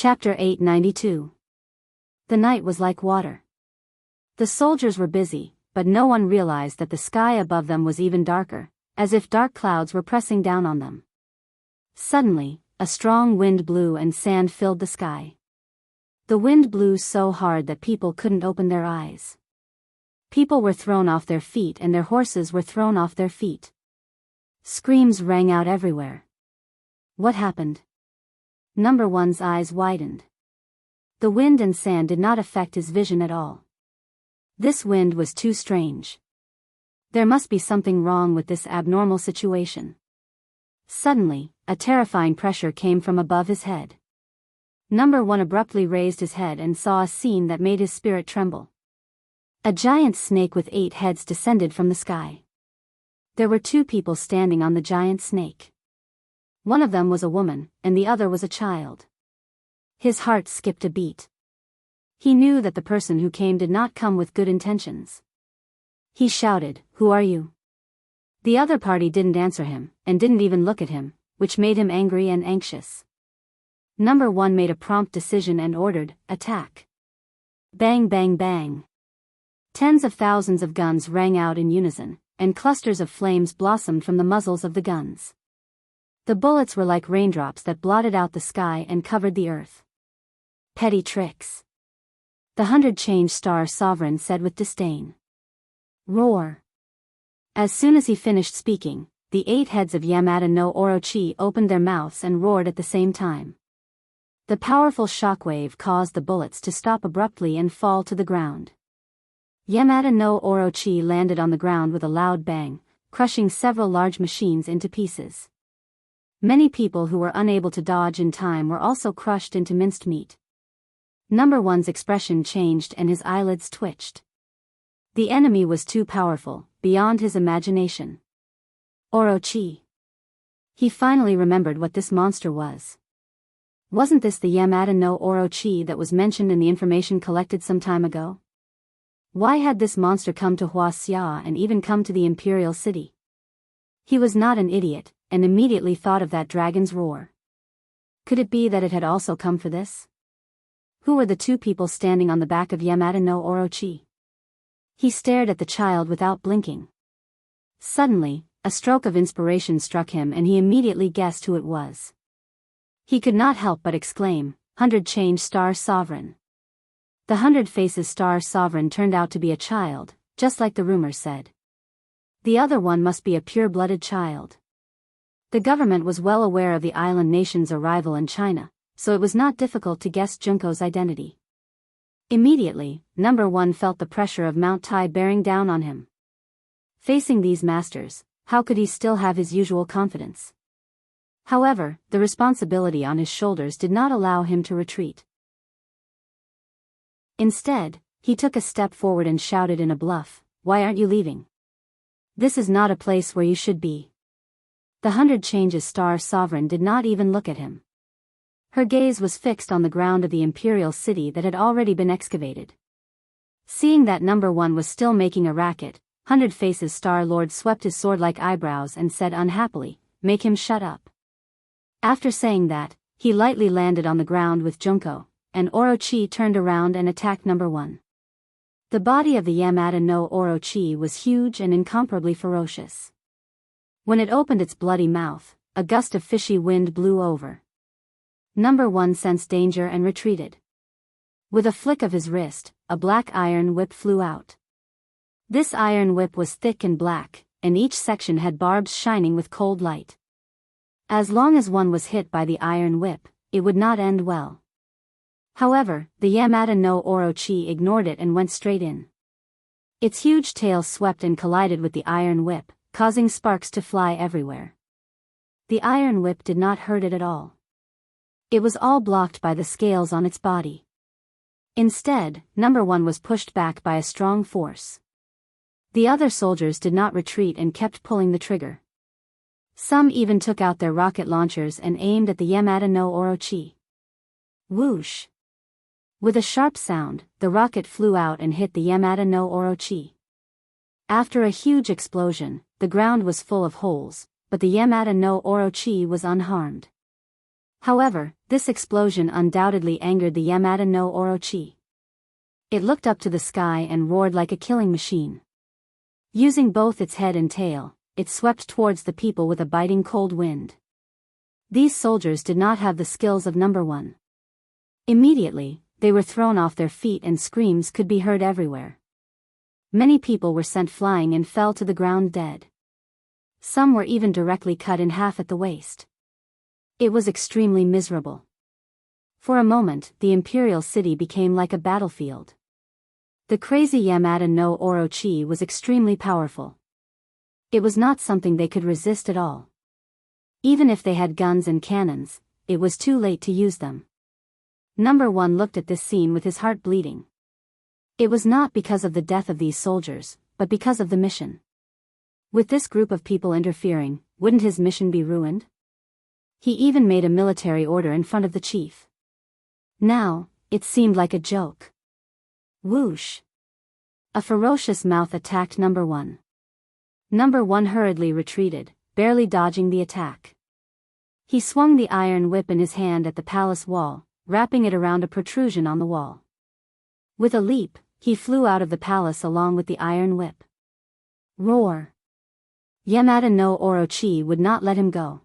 Chapter 892. The night was like water. The soldiers were busy, but no one realized that the sky above them was even darker, as if dark clouds were pressing down on them. Suddenly, a strong wind blew and sand filled the sky. The wind blew so hard that people couldn't open their eyes. People were thrown off their feet and their horses were thrown off their feet. Screams rang out everywhere. What happened? Number One's eyes widened. The wind and sand did not affect his vision at all. This wind was too strange. There must be something wrong with this abnormal situation. Suddenly, a terrifying pressure came from above his head. Number One abruptly raised his head and saw a scene that made his spirit tremble. A giant snake with 8 heads descended from the sky. There were 2 people standing on the giant snake. One of them was a woman, and the other was a child. His heart skipped a beat. He knew that the person who came did not come with good intentions. He shouted, "Who are you?" The other party didn't answer him, and didn't even look at him, which made him angry and anxious. Number One made a prompt decision and ordered, "Attack." Bang bang bang. Tens of thousands of guns rang out in unison, and clusters of flames blossomed from the muzzles of the guns. The bullets were like raindrops that blotted out the sky and covered the earth. Petty tricks. The 100-change-star sovereign said with disdain. Roar. As soon as he finished speaking, the 8 heads of Yamada no Orochi opened their mouths and roared at the same time. The powerful shockwave caused the bullets to stop abruptly and fall to the ground. Yamada no Orochi landed on the ground with a loud bang, crushing several large machines into pieces. Many people who were unable to dodge in time were also crushed into minced meat. Number One's expression changed and his eyelids twitched. The enemy was too powerful, beyond his imagination. Orochi. He finally remembered what this monster was. Wasn't this the Yamada no Orochi that was mentioned in the information collected some time ago? Why had this monster come to Huaxia and even come to the imperial city? He was not an idiot, and immediately thought of that dragon's roar. Could it be that it had also come for this? Who were the 2 people standing on the back of Yamada no Orochi? He stared at the child without blinking. Suddenly, a stroke of inspiration struck him and he immediately guessed who it was. He could not help but exclaim, "100-change-star sovereign." The 100 Faces Star Sovereign turned out to be a child, just like the rumors said. The other one must be a pure-blooded child. The government was well aware of the island nation's arrival in China, so it was not difficult to guess Junko's identity. Immediately, Number One felt the pressure of Mount Tai bearing down on him. Facing these masters, how could he still have his usual confidence? However, the responsibility on his shoulders did not allow him to retreat. Instead, he took a step forward and shouted in a bluff, "Why aren't you leaving? This is not a place where you should be." The 100-changes-star sovereign did not even look at him. Her gaze was fixed on the ground of the imperial city that had already been excavated. Seeing that Number One was still making a racket, 100 Faces Star Lord swept his sword-like eyebrows and said unhappily, "Make him shut up." After saying that, he lightly landed on the ground with Junko, and Orochi turned around and attacked Number One. The body of the Yamada no Orochi was huge and incomparably ferocious. When it opened its bloody mouth, a gust of fishy wind blew over. Number One sensed danger and retreated. With a flick of his wrist, a black iron whip flew out. This iron whip was thick and black, and each section had barbs shining with cold light. As long as one was hit by the iron whip, it would not end well. However, the Yamada no Orochi ignored it and went straight in. Its huge tail swept and collided with the iron whip, causing sparks to fly everywhere. The iron whip did not hurt it at all. It was all blocked by the scales on its body. Instead, Number One was pushed back by a strong force. The other soldiers did not retreat and kept pulling the trigger. Some even took out their rocket launchers and aimed at the Yamada no Orochi. Whoosh! With a sharp sound, the rocket flew out and hit the Yamada no Orochi. After a huge explosion, the ground was full of holes, but the Yamada no Orochi was unharmed. However, this explosion undoubtedly angered the Yamada no Orochi. It looked up to the sky and roared like a killing machine. Using both its head and tail, it swept towards the people with a biting cold wind. These soldiers did not have the skills of number one. Immediately, they were thrown off their feet and screams could be heard everywhere. Many people were sent flying and fell to the ground dead. Some were even directly cut in half at the waist. It was extremely miserable. For a moment, the imperial city became like a battlefield. The crazy Yamada no Orochi was extremely powerful. It was not something they could resist at all. Even if they had guns and cannons, it was too late to use them. Number one looked at this scene with his heart bleeding. It was not because of the death of these soldiers, but because of the mission. With this group of people interfering, wouldn't his mission be ruined? He even made a military order in front of the chief. Now, it seemed like a joke. Whoosh! A ferocious mouth attacked number one. Number one hurriedly retreated, barely dodging the attack. He swung the iron whip in his hand at the palace wall, wrapping it around a protrusion on the wall. With a leap, he flew out of the palace along with the iron whip. Roar! Yamada no Orochi would not let him go.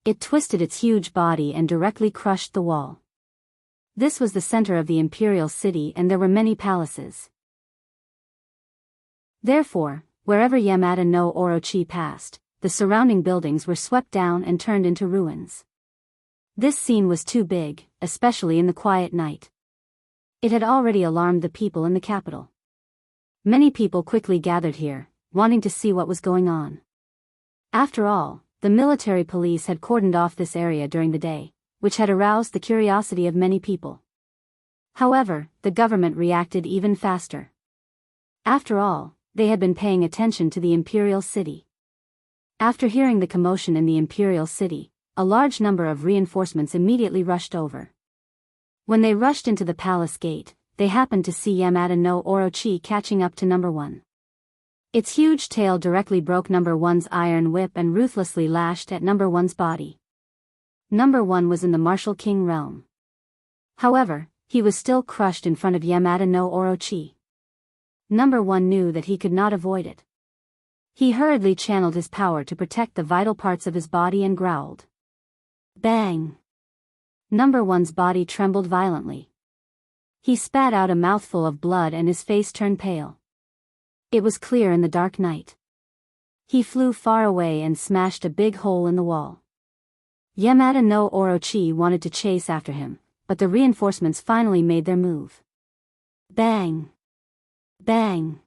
It twisted its huge body and directly crushed the wall. This was the center of the imperial city and there were many palaces. Therefore, wherever Yamada no Orochi passed, the surrounding buildings were swept down and turned into ruins. This scene was too big, especially in the quiet night. It had already alarmed the people in the capital. Many people quickly gathered here, wanting to see what was going on. After all, the military police had cordoned off this area during the day, which had aroused the curiosity of many people. However, the government reacted even faster. After all, they had been paying attention to the imperial city. After hearing the commotion in the imperial city, a large number of reinforcements immediately rushed over. When they rushed into the palace gate, they happened to see Yamada no Orochi catching up to number one. Its huge tail directly broke number one's iron whip and ruthlessly lashed at number one's body. Number one was in the martial king realm. However, he was still crushed in front of Yamada no Orochi. Number one knew that he could not avoid it. He hurriedly channeled his power to protect the vital parts of his body and growled. Bang! Number one's body trembled violently. He spat out a mouthful of blood and his face turned pale. It was clear in the dark night. He flew far away and smashed a big hole in the wall. Yamada no Orochi wanted to chase after him, but the reinforcements finally made their move. Bang! Bang!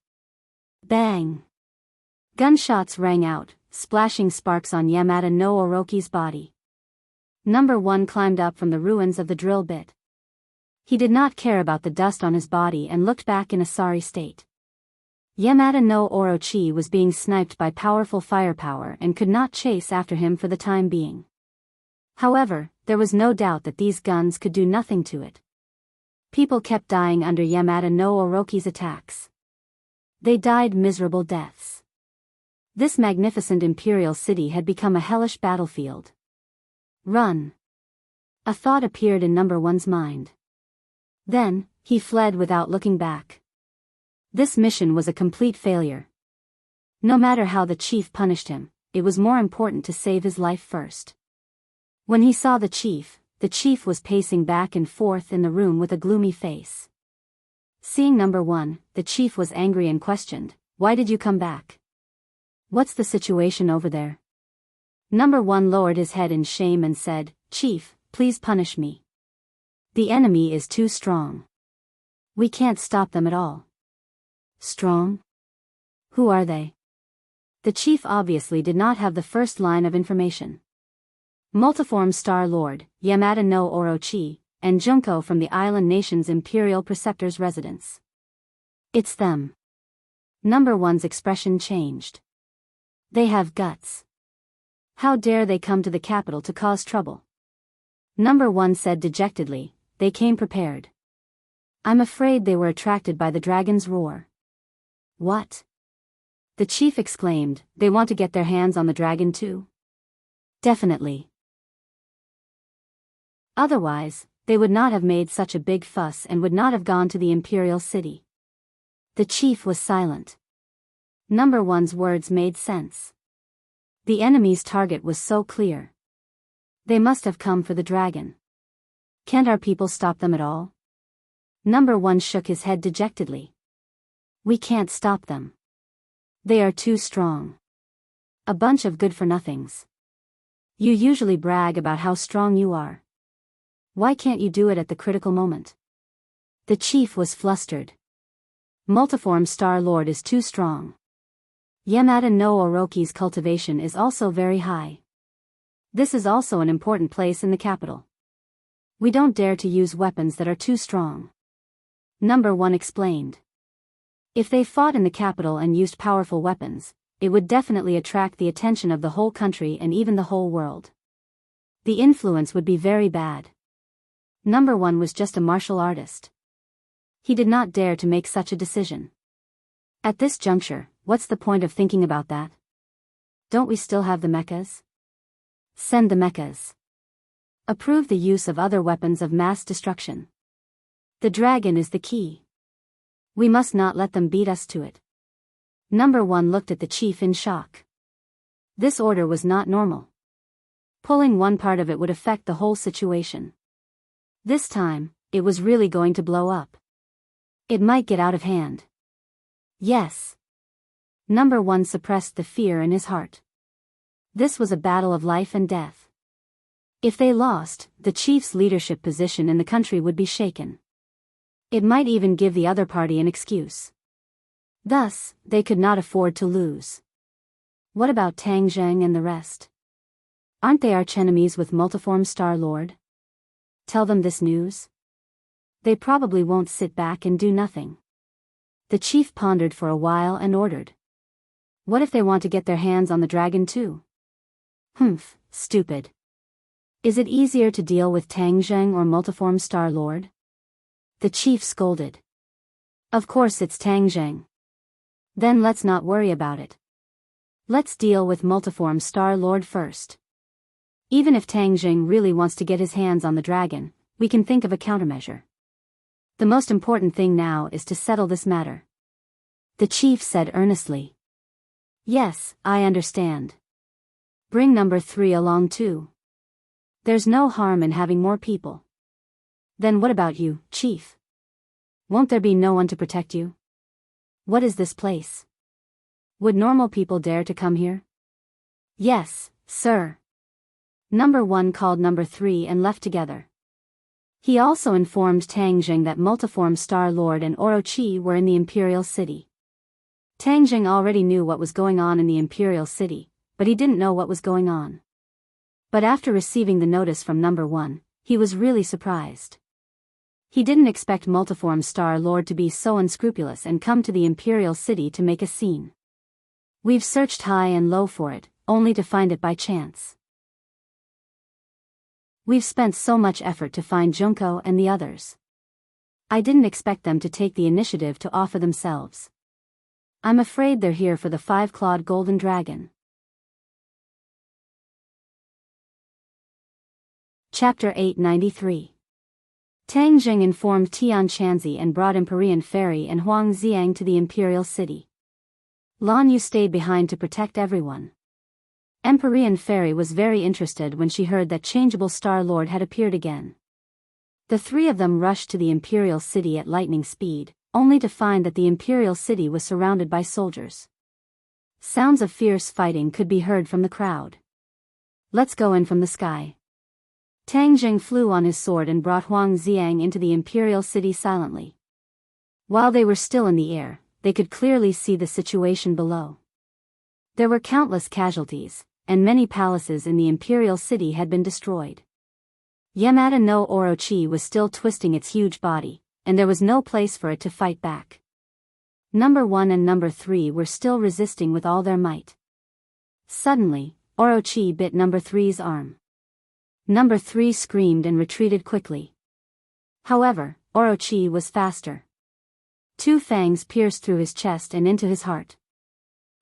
Bang! Gunshots rang out, splashing sparks on Yamada no Orochi's body. Number one climbed up from the ruins of the drill bit. He did not care about the dust on his body and looked back in a sorry state. Yamada no Orochi was being sniped by powerful firepower and could not chase after him for the time being. However, there was no doubt that these guns could do nothing to it. People kept dying under Yamada no Orochi's attacks. They died miserable deaths. This magnificent imperial city had become a hellish battlefield. Run! A thought appeared in number one's mind. Then, he fled without looking back. This mission was a complete failure. No matter how the chief punished him, it was more important to save his life first. When he saw the chief was pacing back and forth in the room with a gloomy face. Seeing number one, the chief was angry and questioned, "Why did you come back? What's the situation over there?" Number one lowered his head in shame and said, "Chief, please punish me. The enemy is too strong. We can't stop them at all." Strong? Who are they? The chief obviously did not have the first line of information. Multiform Star Lord, Yamada no Orochi, and Junko from the island nation's imperial preceptor's residence. It's them. Number one's expression changed. They have guts. How dare they come to the capital to cause trouble? Number one said dejectedly, "They came prepared. I'm afraid they were attracted by the dragon's roar." What? The chief exclaimed, "They want to get their hands on the dragon too?" Definitely. Otherwise, they would not have made such a big fuss and would not have gone to the imperial city. The chief was silent. Number one's words made sense. The enemy's target was so clear. They must have come for the dragon. Can't our people stop them at all? Number one shook his head dejectedly. We can't stop them. They are too strong. A bunch of good-for-nothings. You usually brag about how strong you are. Why can't you do it at the critical moment? The chief was flustered. Multiform Star Lord is too strong. Yamada no Orochi's cultivation is also very high. This is also an important place in the capital. We don't dare to use weapons that are too strong. Number one explained. If they fought in the capital and used powerful weapons, it would definitely attract the attention of the whole country and even the whole world. The influence would be very bad. Number one was just a martial artist. He did not dare to make such a decision. At this juncture, what's the point of thinking about that? Don't we still have the mechas? Send the mechas. Approve the use of other weapons of mass destruction. The dragon is the key. We must not let them beat us to it. Number one looked at the chief in shock. This order was not normal. Pulling one part of it would affect the whole situation. This time, it was really going to blow up. It might get out of hand. Yes. Number one suppressed the fear in his heart. This was a battle of life and death. If they lost, the chief's leadership position in the country would be shaken. It might even give the other party an excuse. Thus, they could not afford to lose. What about Tang Zheng and the rest? Aren't they archenemies with Multiform Star Lord? Tell them this news? They probably won't sit back and do nothing. The chief pondered for a while and ordered. What if they want to get their hands on the dragon too? Humph, stupid. Is it easier to deal with Tang Zheng or Multiform Star Lord? The chief scolded. Of course it's Tang Zheng. Then let's not worry about it. Let's deal with Multiform Star Lord first. Even if Tang Zheng really wants to get his hands on the dragon, we can think of a countermeasure. The most important thing now is to settle this matter. The chief said earnestly. Yes, I understand. Bring number 3 along too. There's no harm in having more people. Then what about you, chief? Won't there be no one to protect you? What is this place? Would normal people dare to come here? Yes, sir. Number 1 called number 3 and left together. He also informed Tang Zheng that Multiform Star Lord and Orochi were in the Imperial City. Tang Zheng already knew what was going on in the Imperial City, but he didn't know what was going on. But after receiving the notice from number 1, he was really surprised. He didn't expect Multiform Star Lord to be so unscrupulous and come to the Imperial City to make a scene. We've searched high and low for it, only to find it by chance. We've spent so much effort to find Junko and the others. I didn't expect them to take the initiative to offer themselves. I'm afraid they're here for the 5-clawed golden dragon. Chapter 893. Tang Zheng informed Tian Chanzi and brought Empyrean Fairy and Huang Xiang to the Imperial City. Lan Yu stayed behind to protect everyone. Empyrean Fairy was very interested when she heard that Changeable Star Lord had appeared again. The 3 of them rushed to the Imperial City at lightning speed, only to find that the Imperial City was surrounded by soldiers. Sounds of fierce fighting could be heard from the crowd. Let's go in from the sky. Tang Zheng flew on his sword and brought Huang Xiang into the Imperial City silently. While they were still in the air, they could clearly see the situation below. There were countless casualties, and many palaces in the Imperial City had been destroyed. Yamada no Orochi was still twisting its huge body, and there was no place for it to fight back. Number 1 and number 3 were still resisting with all their might. Suddenly, Orochi bit number 3's arm. Number 3 screamed and retreated quickly. However, Orochi was faster. 2 fangs pierced through his chest and into his heart.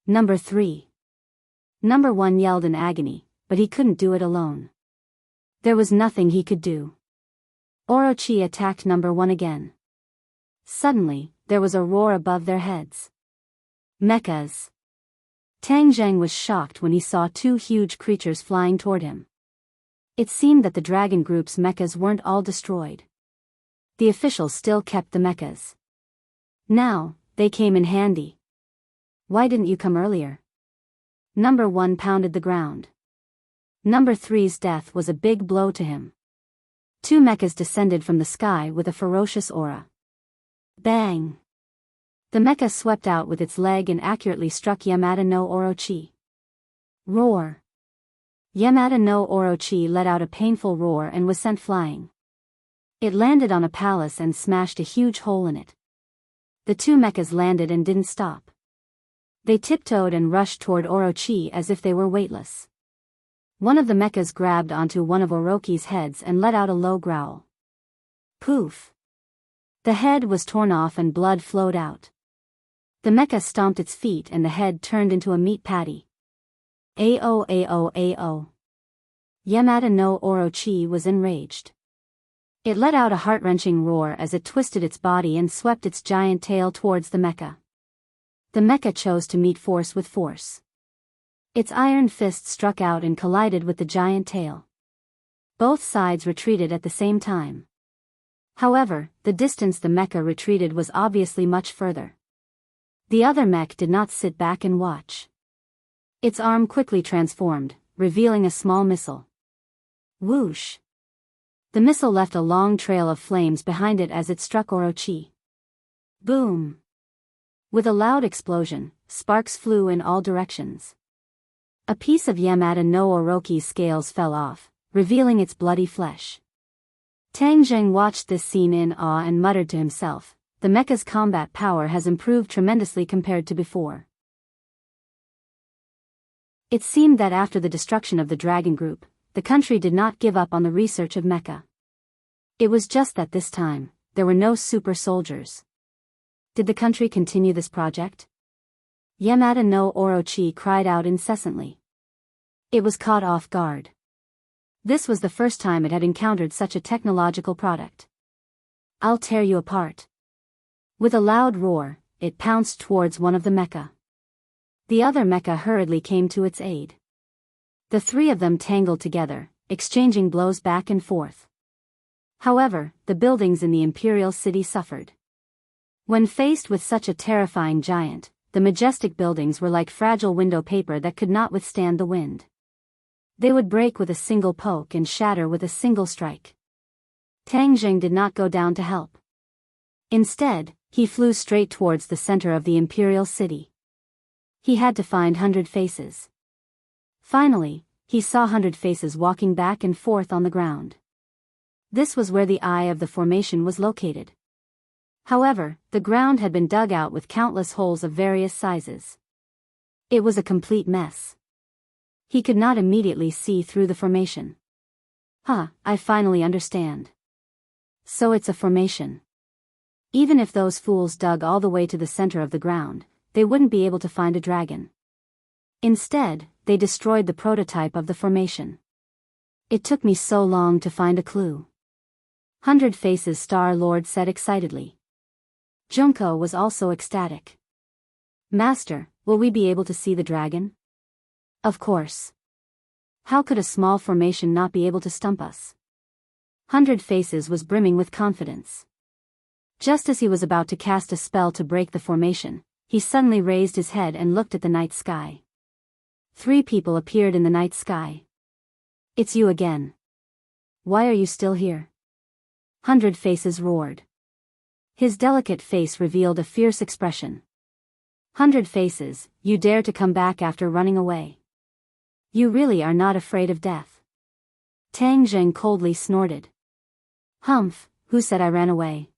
Number 3. Number 1 yelled in agony, but he couldn't do it alone. There was nothing he could do. Orochi attacked number 1 again. Suddenly, there was a roar above their heads. Mechas! Tang Zheng was shocked when he saw 2 huge creatures flying toward him. It seemed that the dragon group's mechas weren't all destroyed. The officials still kept the mechas. Now, they came in handy. Why didn't you come earlier? Number 1 pounded the ground. Number 3's death was a big blow to him. 2 mechas descended from the sky with a ferocious aura. Bang! The mecha swept out with its leg and accurately struck Yamada no Orochi. Roar! Yamada no Orochi let out a painful roar and was sent flying. It landed on a palace and smashed a huge hole in it. The 2 mechas landed and didn't stop. They tiptoed and rushed toward Orochi as if they were weightless. One of the mechas grabbed onto one of Orochi's heads and let out a low growl. Poof! The head was torn off and blood flowed out. The mecha stomped its feet and the head turned into a meat patty. Ao ao ao. Yamada no Orochi was enraged. It let out a heart-wrenching roar as it twisted its body and swept its giant tail towards the mecha. The mecha chose to meet force with force. Its iron fist struck out and collided with the giant tail. Both sides retreated at the same time. However, the distance the mecha retreated was obviously much further. The other mech did not sit back and watch. Its arm quickly transformed, revealing a small missile. Whoosh! The missile left a long trail of flames behind it as it struck Orochi. Boom! With a loud explosion, sparks flew in all directions. A piece of Yamada no Orochi's scales fell off, revealing its bloody flesh. Tang Zheng watched this scene in awe and muttered to himself, the mecha's combat power has improved tremendously compared to before. It seemed that after the destruction of the dragon group, the country did not give up on the research of mecha. It was just that this time, there were no super soldiers. Did the country continue this project? Yamada no Orochi cried out incessantly. It was caught off guard. This was the first time it had encountered such a technological product. I'll tear you apart. With a loud roar, it pounced towards one of the mecha. The other mecha hurriedly came to its aid. The 3 of them tangled together, exchanging blows back and forth. However, the buildings in the imperial city suffered. When faced with such a terrifying giant, the majestic buildings were like fragile window paper that could not withstand the wind. They would break with a single poke and shatter with a single strike. Tang Zheng did not go down to help. Instead, he flew straight towards the center of the imperial city. He had to find 100 Faces. Finally, he saw 100 Faces walking back and forth on the ground. This was where the eye of the formation was located. However, the ground had been dug out with countless holes of various sizes. It was a complete mess. He could not immediately see through the formation. I finally understand. So it's a formation. Even if those fools dug all the way to the center of the ground, they wouldn't be able to find a dragon. Instead, they destroyed the prototype of the formation. It took me so long to find a clue. 100 Faces Star-Lord said excitedly. Junko was also ecstatic. Master, will we be able to see the dragon? Of course. How could a small formation not be able to stump us? 100 Faces was brimming with confidence. Just as he was about to cast a spell to break the formation, he suddenly raised his head and looked at the night sky. 3 people appeared in the night sky. It's you again. Why are you still here? 100 Faces roared. His delicate face revealed a fierce expression. 100 Faces, you dare to come back after running away. You really are not afraid of death. Tang Zheng coldly snorted. Humph, who said I ran away?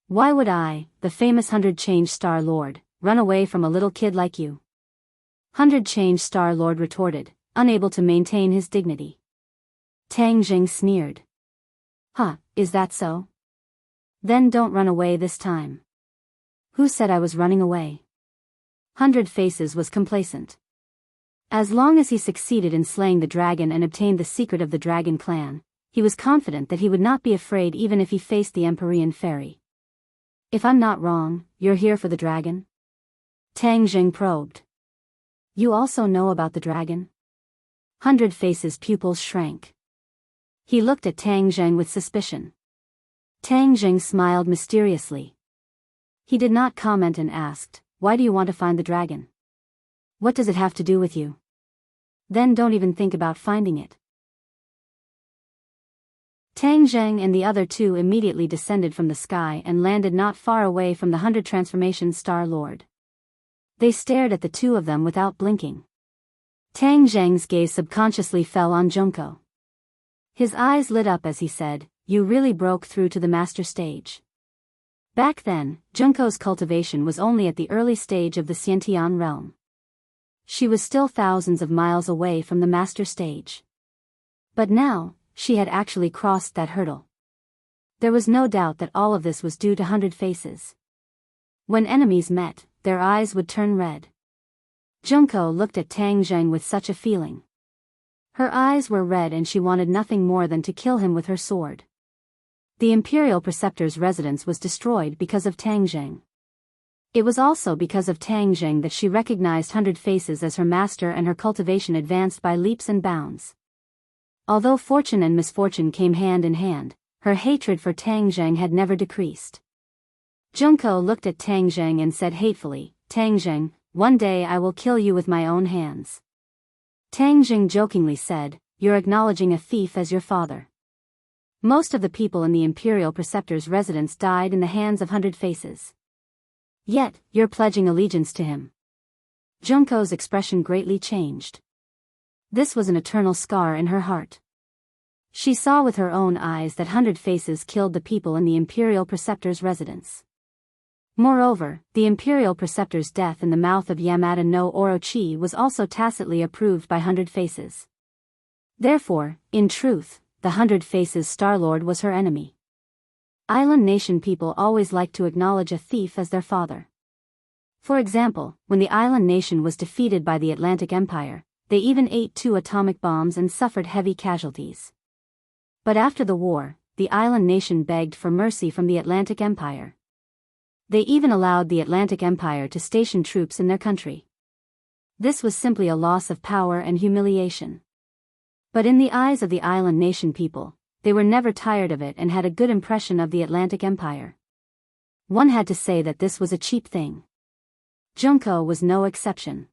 Why would I, the famous 100 Change Star Lord, run away from a little kid like you? 100 Change Star Lord retorted, unable to maintain his dignity. Tang Zheng sneered. Is that so? Then don't run away this time. Who said I was running away? 100 Faces was complacent. As long as he succeeded in slaying the dragon and obtained the secret of the dragon clan, he was confident that he would not be afraid even if he faced the Empyrean fairy. "If I'm not wrong, you're here for the dragon?" Tang Jing probed. "You also know about the dragon?" 100 Faces' pupils shrank. He looked at Tang Jing with suspicion. Tang Jing smiled mysteriously. He did not comment and asked, "Why do you want to find the dragon? What does it have to do with you? Then don't even think about finding it." Tang Zheng and the other two immediately descended from the sky and landed not far away from the 100 Transformation Star Lord. They stared at the two of them without blinking. Tang Zheng's gaze subconsciously fell on Junko. His eyes lit up as he said, "You really broke through to the master stage." Back then, Junko's cultivation was only at the early stage of the Xiantian realm. She was still thousands of miles away from the master stage. But now, she had actually crossed that hurdle. There was no doubt that all of this was due to 100 Faces. When enemies met, their eyes would turn red. Junko looked at Tang Zheng with such a feeling. Her eyes were red and she wanted nothing more than to kill him with her sword. The Imperial Preceptor's residence was destroyed because of Tang Zheng. It was also because of Tang Zheng that she recognized 100 Faces as her master and her cultivation advanced by leaps and bounds. Although fortune and misfortune came hand in hand, her hatred for Tang Zheng had never decreased. Junko looked at Tang Zheng and said hatefully, "Tang Zheng, one day I will kill you with my own hands." Tang Zheng jokingly said, "You're acknowledging a thief as your father." Most of the people in the Imperial Preceptor's residence died in the hands of 100 Faces. Yet, you're pledging allegiance to him. Junko's expression greatly changed. This was an eternal scar in her heart. She saw with her own eyes that 100 Faces killed the people in the Imperial Preceptor's residence. Moreover, the Imperial Preceptor's death in the mouth of Yamada no Orochi was also tacitly approved by 100 Faces. Therefore, in truth, the 100 Faces Starlord was her enemy. Island nation people always like to acknowledge a thief as their father. For example, when the island nation was defeated by the Atlantic Empire, they even ate 2 atomic bombs and suffered heavy casualties. But after the war, the island nation begged for mercy from the Atlantic Empire. They even allowed the Atlantic Empire to station troops in their country. This was simply a loss of power and humiliation. But in the eyes of the island nation people, they were never tired of it and had a good impression of the Atlantic Empire. One had to say that this was a cheap thing. Junko was no exception.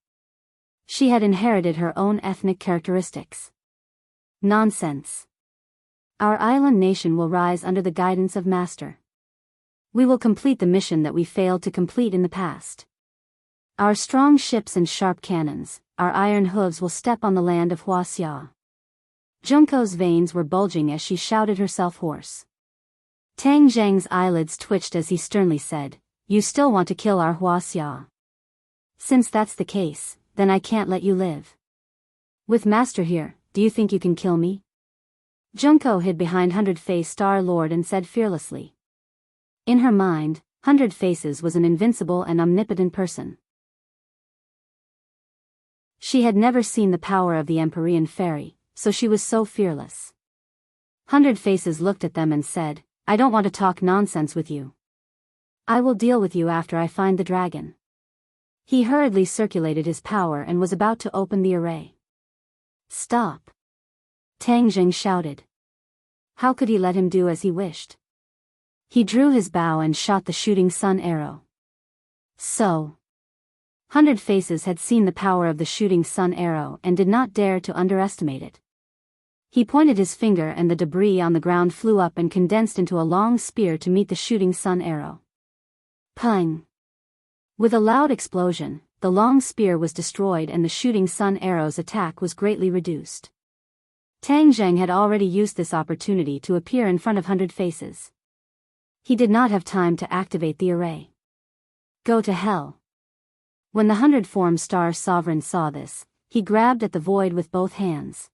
She had inherited her own ethnic characteristics. Nonsense. Our island nation will rise under the guidance of Master. We will complete the mission that we failed to complete in the past. Our strong ships and sharp cannons, our iron hooves will step on the land of Huaxia. Junko's veins were bulging as she shouted herself hoarse. Tang Zheng's eyelids twitched as he sternly said, "You still want to kill our Huaxia? Since that's the case, then I can't let you live. With Master here, do you think you can kill me?" Junko hid behind 100 Face Star Lord and said fearlessly. In her mind, 100 Faces was an invincible and omnipotent person. She had never seen the power of the Empyrean fairy, so she was so fearless. 100 Faces looked at them and said, "I don't want to talk nonsense with you. I will deal with you after I find the dragon." He hurriedly circulated his power and was about to open the array. "Stop!" Tang Jing shouted. How could he let him do as he wished? He drew his bow and shot the shooting sun arrow. So, 100 Faces had seen the power of the shooting sun arrow and did not dare to underestimate it. He pointed his finger and the debris on the ground flew up and condensed into a long spear to meet the shooting sun arrow. Pang! With a loud explosion, the long spear was destroyed and the shooting sun arrow's attack was greatly reduced. Tang Zheng had already used this opportunity to appear in front of 100 Faces. He did not have time to activate the array. Go to hell. When the 100-form star sovereign saw this, he grabbed at the void with both hands.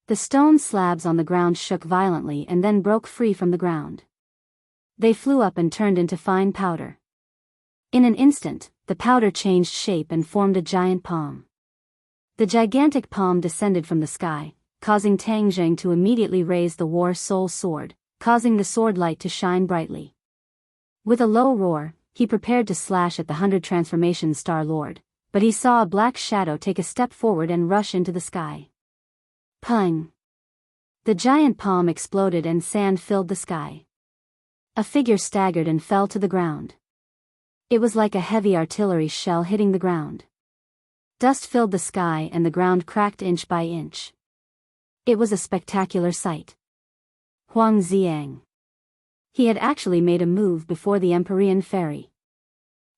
The stone slabs on the ground shook violently and then broke free from the ground. They flew up and turned into fine powder. In an instant, the powder changed shape and formed a giant palm. The gigantic palm descended from the sky, causing Tang Zheng to immediately raise the War Soul Sword, causing the sword light to shine brightly. With a low roar, he prepared to slash at the 100 Transformation Star Lord, but he saw a black shadow take a step forward and rush into the sky. Pung! The giant palm exploded and sand filled the sky. A figure staggered and fell to the ground. It was like a heavy artillery shell hitting the ground. Dust filled the sky and the ground cracked inch by inch. It was a spectacular sight. Huang Xiang. He had actually made a move before the Empyrean Fairy.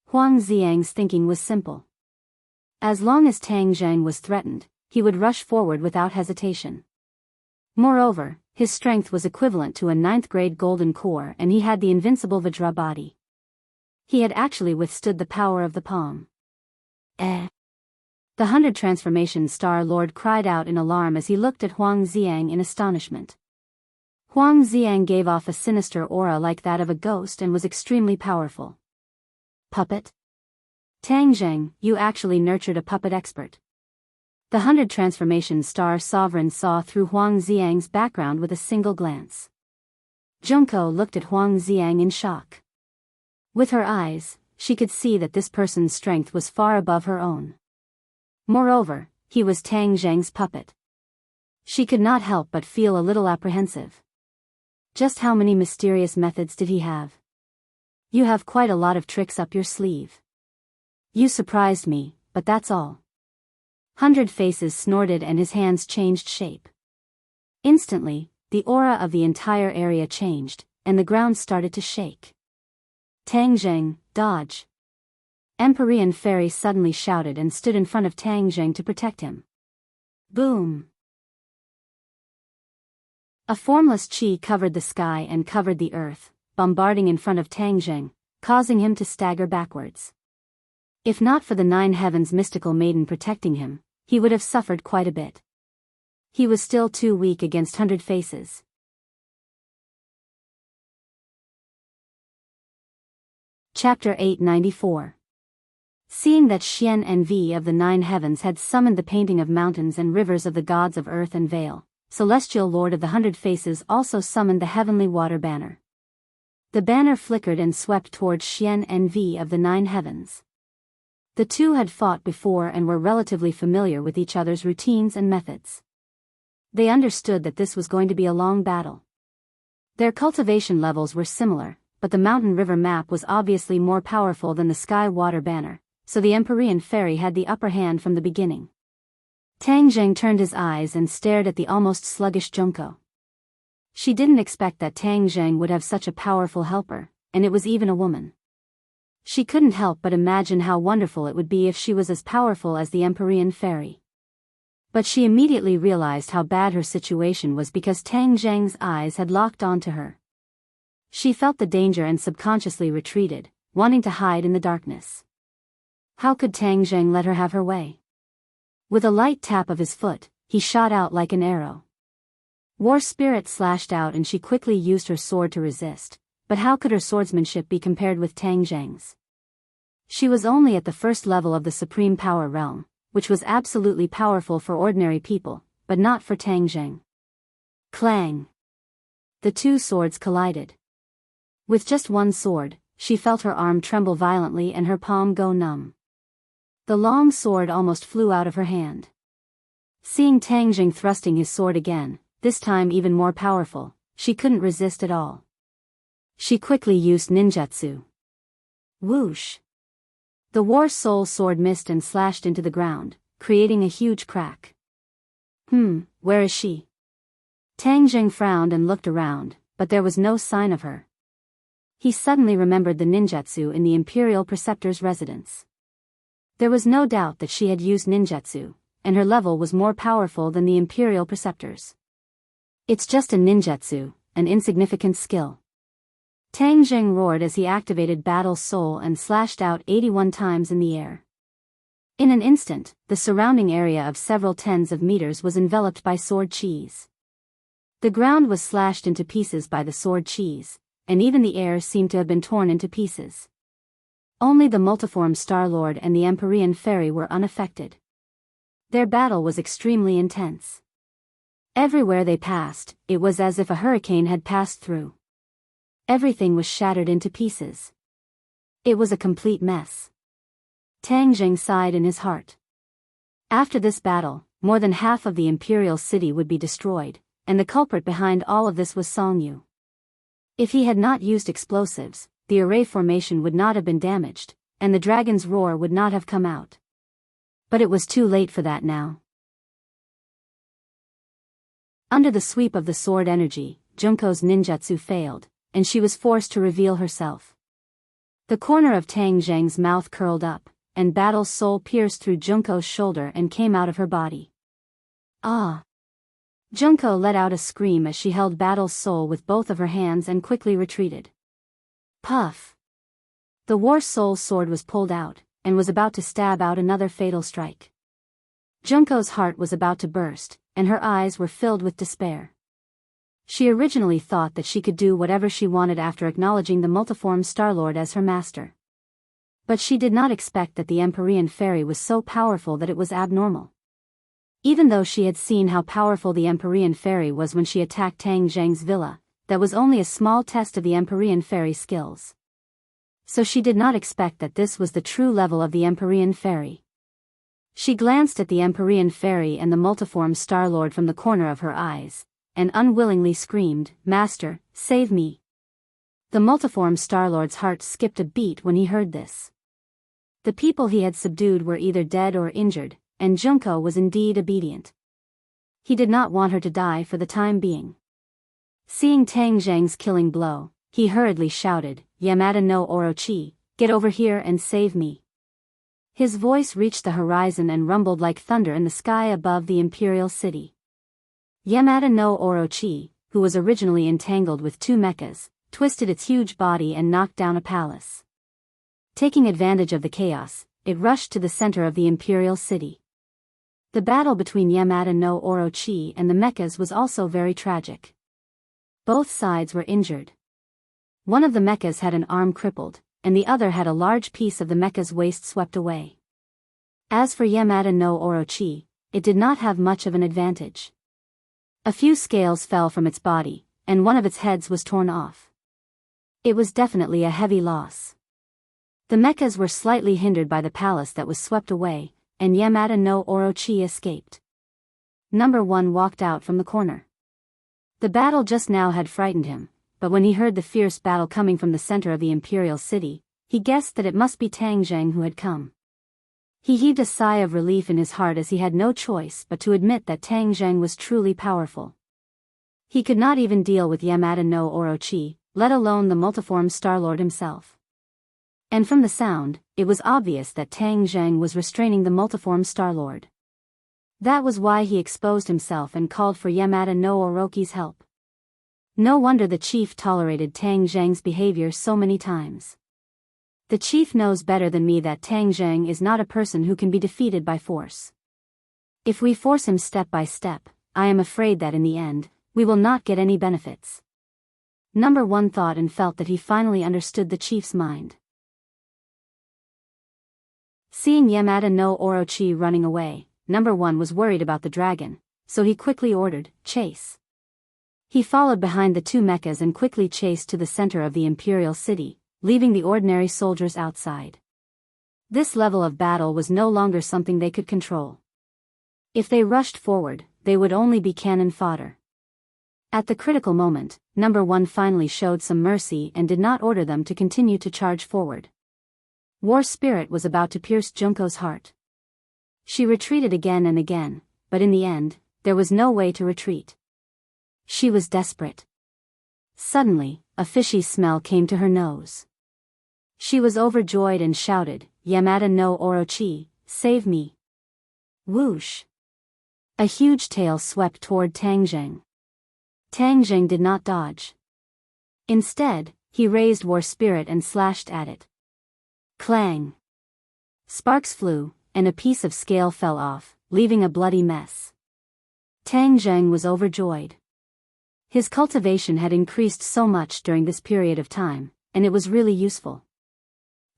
Huang Xiang's thinking was simple. As long as Tang Zheng was threatened, he would rush forward without hesitation. Moreover, his strength was equivalent to a 9th-grade golden core and he had the invincible Vajra body. He had actually withstood the power of the palm. The 100 Transformation Star Lord cried out in alarm as he looked at Huang Xiang in astonishment. Huang Xiang gave off a sinister aura like that of a ghost and was extremely powerful. Puppet? Tang Zheng, you actually nurtured a puppet expert. The 100 Transformation Star Sovereign saw through Huang Xiang's background with a single glance. Junko looked at Huang Xiang in shock. With her eyes, she could see that this person's strength was far above her own. Moreover, he was Tang Zheng's puppet. She could not help but feel a little apprehensive. Just how many mysterious methods did he have? You have quite a lot of tricks up your sleeve. You surprised me, but that's all. 100 Faces snorted and his hands changed shape. Instantly, the aura of the entire area changed, and the ground started to shake. Tang Zheng, dodge! Empyrean Fairy suddenly shouted and stood in front of Tang Zheng to protect him. Boom! A formless chi covered the sky and covered the earth, bombarding in front of Tang Zheng, causing him to stagger backwards. If not for the 9 Heavens mystical maiden protecting him, he would have suffered quite a bit. He was still too weak against 100 Faces. Chapter 894. Seeing that Xian Envi of the 9 Heavens had summoned the painting of mountains and rivers of the gods of earth and Vale, Celestial Lord of the 100 Faces also summoned the heavenly water banner. The banner flickered and swept towards Xian Envi of the 9 Heavens. The two had fought before and were relatively familiar with each other's routines and methods. They understood that this was going to be a long battle. Their cultivation levels were similar, but the mountain river map was obviously more powerful than the sky water banner, so the Empyrean Fairy had the upper hand from the beginning. Tang Zheng turned his eyes and stared at the almost sluggish Junko. She didn't expect that Tang Zheng would have such a powerful helper, and it was even a woman. She couldn't help but imagine how wonderful it would be if she was as powerful as the Empyrean Fairy. But she immediately realized how bad her situation was because Tang Zheng's eyes had locked onto her. She felt the danger and subconsciously retreated, wanting to hide in the darkness. How could Tang Zheng let her have her way? With a light tap of his foot, he shot out like an arrow. War Spirit slashed out and she quickly used her sword to resist. But how could her swordsmanship be compared with Tang Zheng's? She was only at the first level of the Supreme Power Realm, which was absolutely powerful for ordinary people, but not for Tang Zheng. Clang! The two swords collided. With just one sword, she felt her arm tremble violently and her palm go numb. The long sword almost flew out of her hand. Seeing Tang Zheng thrusting his sword again, this time even more powerful, she couldn't resist at all. She quickly used ninjutsu. Whoosh! The War Soul Sword missed and slashed into the ground, creating a huge crack. Where is she? Tang Zheng frowned and looked around, but there was no sign of her. He suddenly remembered the ninjutsu in the Imperial Preceptor's residence. There was no doubt that she had used ninjutsu, and her level was more powerful than the Imperial Preceptor's. It's just a ninjutsu, an insignificant skill. Tang Zheng roared as he activated Battle Soul and slashed out 81 times in the air. In an instant, the surrounding area of several tens of meters was enveloped by sword chis. The ground was slashed into pieces by the sword chis, and even the air seemed to have been torn into pieces. Only the multiform Star Lord and the Empyrean Fairy were unaffected. Their battle was extremely intense. Everywhere they passed, it was as if a hurricane had passed through. Everything was shattered into pieces. It was a complete mess. Tang Jing sighed in his heart. After this battle, more than half of the imperial city would be destroyed, and the culprit behind all of this was Song Yu. If he had not used explosives, the array formation would not have been damaged, and the dragon's roar would not have come out. But it was too late for that now. Under the sweep of the sword energy, Junko's ninjutsu failed, and she was forced to reveal herself. The corner of Tang Zhang's mouth curled up, and Battle's soul pierced through Junko's shoulder and came out of her body. Ah! Junko let out a scream as she held Battle's soul with both of her hands and quickly retreated. Puff! The War Soul sword was pulled out, and was about to stab out another fatal strike. Junko's heart was about to burst, and her eyes were filled with despair. She originally thought that she could do whatever she wanted after acknowledging the multiform Star-Lord as her master. But she did not expect that the Empyrean Fairy was so powerful that it was abnormal. Even though she had seen how powerful the Empyrean Fairy was when she attacked Tang Zhang's villa, that was only a small test of the Empyrean Fairy's skills. So she did not expect that this was the true level of the Empyrean Fairy. She glanced at the Empyrean Fairy and the multiform Star-Lord from the corner of her eyes, and unwillingly screamed, "Master, save me!" The multiform Star-Lord's heart skipped a beat when he heard this. The people he had subdued were either dead or injured, and Junko was indeed obedient. He did not want her to die for the time being. Seeing Tang Zhang's killing blow, he hurriedly shouted, "Yamada no Orochi, get over here and save me." His voice reached the horizon and rumbled like thunder in the sky above the imperial city. Yamada no Orochi, who was originally entangled with two mechas, twisted its huge body and knocked down a palace. Taking advantage of the chaos, it rushed to the center of the imperial city. The battle between Yamada no Orochi and the mechas was also very tragic. Both sides were injured. One of the mechas had an arm crippled, and the other had a large piece of the mecha's waist swept away. As for Yamada no Orochi, it did not have much of an advantage. A few scales fell from its body, and one of its heads was torn off. It was definitely a heavy loss. The mechas were slightly hindered by the palace that was swept away, and Yamada no Orochi escaped. Number 1 walked out from the corner. The battle just now had frightened him, but when he heard the fierce battle coming from the center of the imperial city, he guessed that it must be Tang Zhang who had come. He heaved a sigh of relief in his heart as he had no choice but to admit that Tang Zhang was truly powerful. He could not even deal with Yamada no Orochi, let alone the multiform Star-Lord himself. And from the sound, it was obvious that Tang Zhang was restraining the multiform Star-Lord. That was why he exposed himself and called for Yamada no Orochi's help. No wonder the chief tolerated Tang Zhang's behavior so many times. The chief knows better than me that Tang Zhang is not a person who can be defeated by force. If we force him step by step, I am afraid that in the end, we will not get any benefits. Number 1 thought and felt that he finally understood the chief's mind. Seeing Yamada no Orochi running away, Number 1 was worried about the dragon, so he quickly ordered, "Chase." He followed behind the two mechas and quickly chased to the center of the imperial city, leaving the ordinary soldiers outside. This level of battle was no longer something they could control. If they rushed forward, they would only be cannon fodder. At the critical moment, Number 1 finally showed some mercy and did not order them to continue to charge forward. War spirit was about to pierce Junko's heart. She retreated again and again, but in the end, there was no way to retreat. She was desperate. Suddenly, a fishy smell came to her nose. She was overjoyed and shouted, "Yamada no Orochi, save me!" Whoosh! A huge tail swept toward Tang Zhang. Tang Zhang did not dodge. Instead, he raised War Spirit and slashed at it. Clang! Sparks flew, and a piece of scale fell off, leaving a bloody mess. Tang Zhang was overjoyed. His cultivation had increased so much during this period of time, and it was really useful.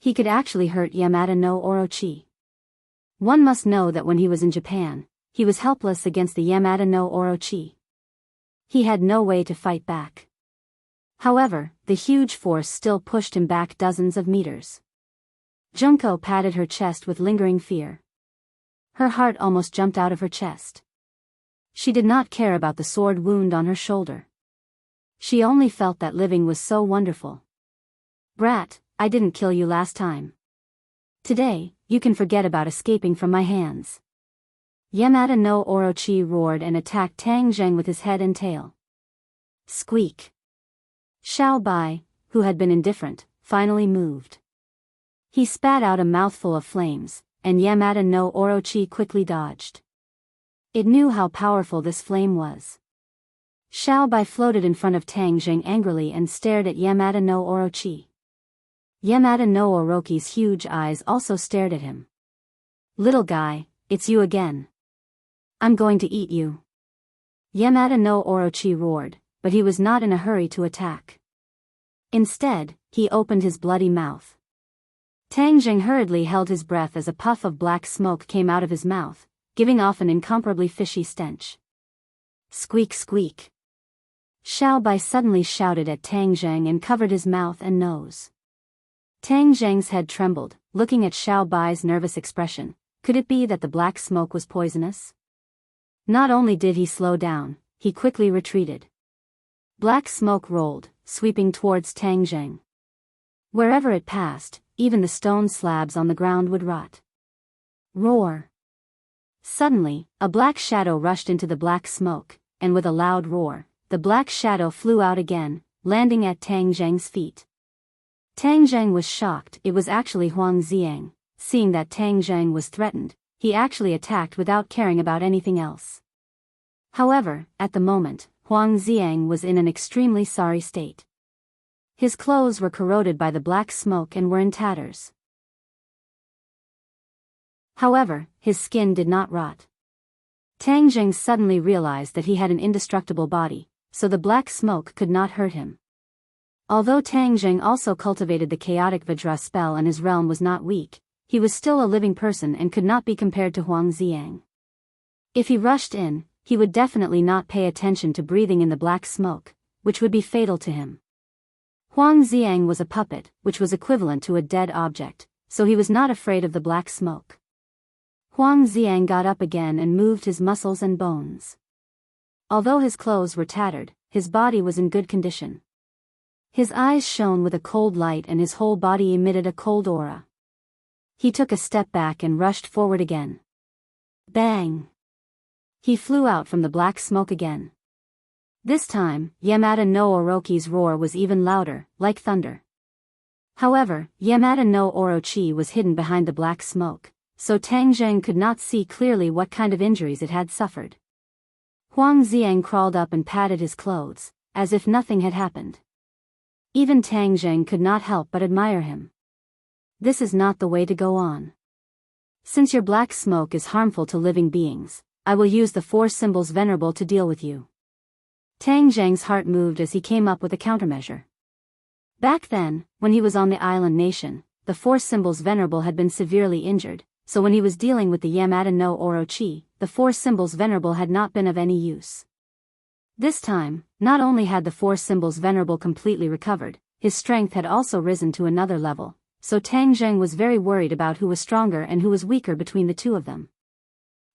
He could actually hurt Yamada no Orochi. One must know that when he was in Japan, he was helpless against the Yamada no Orochi. He had no way to fight back. However, the huge force still pushed him back dozens of meters. Junko patted her chest with lingering fear. Her heart almost jumped out of her chest. She did not care about the sword wound on her shoulder. She only felt that living was so wonderful. Brat, I didn't kill you last time. Today, you can forget about escaping from my hands. Yamada no Orochi roared and attacked Tang Zheng with his head and tail. Squeak. Xiao Bai, who had been indifferent, finally moved. He spat out a mouthful of flames, and Yamada no Orochi quickly dodged. It knew how powerful this flame was. Xiao Bai floated in front of Tang Zheng angrily and stared at Yamada no Orochi. Yamada no Orochi's huge eyes also stared at him. Little guy, it's you again. I'm going to eat you. Yamada no Orochi roared, but he was not in a hurry to attack. Instead, he opened his bloody mouth. Tang Zheng hurriedly held his breath as a puff of black smoke came out of his mouth, giving off an incomparably fishy stench. Squeak squeak. Xiao Bai suddenly shouted at Tang Zheng and covered his mouth and nose. Tang Zheng's head trembled, looking at Xiao Bai's nervous expression. Could it be that the black smoke was poisonous? Not only did he slow down, he quickly retreated. Black smoke rolled, sweeping towards Tang Zheng. Wherever it passed, even the stone slabs on the ground would rot. Roar. Suddenly, a black shadow rushed into the black smoke, and with a loud roar, the black shadow flew out again, landing at Tang Zheng's feet. Tang Zheng was shocked. It was actually Huang Xiang. Seeing that Tang Zheng was threatened, he actually attacked without caring about anything else. However, at the moment, Huang Xiang was in an extremely sorry state. His clothes were corroded by the black smoke and were in tatters. However, his skin did not rot. Tang Zheng suddenly realized that he had an indestructible body, so the black smoke could not hurt him. Although Tang Zheng also cultivated the chaotic Vajra spell and his realm was not weak, he was still a living person and could not be compared to Huang Xiang. If he rushed in, he would definitely not pay attention to breathing in the black smoke, which would be fatal to him. Huang Xiang was a puppet, which was equivalent to a dead object, so he was not afraid of the black smoke. Huang Xiang got up again and moved his muscles and bones. Although his clothes were tattered, his body was in good condition. His eyes shone with a cold light and his whole body emitted a cold aura. He took a step back and rushed forward again. Bang! He flew out from the black smoke again. This time, Yamada no Orochi's roar was even louder, like thunder. However, Yamada no Orochi was hidden behind the black smoke, so Tang Zheng could not see clearly what kind of injuries it had suffered. Huang Xiang crawled up and patted his clothes, as if nothing had happened. Even Tang Zheng could not help but admire him. This is not the way to go on. Since your black smoke is harmful to living beings, I will use the four symbols venerable to deal with you. Tang Zheng's heart moved as he came up with a countermeasure. Back then, when he was on the island nation, the four symbols venerable had been severely injured, so when he was dealing with the Yamada no Orochi, the four symbols venerable had not been of any use. This time, not only had the four symbols venerable completely recovered, his strength had also risen to another level, so Tang Zheng was very worried about who was stronger and who was weaker between the two of them.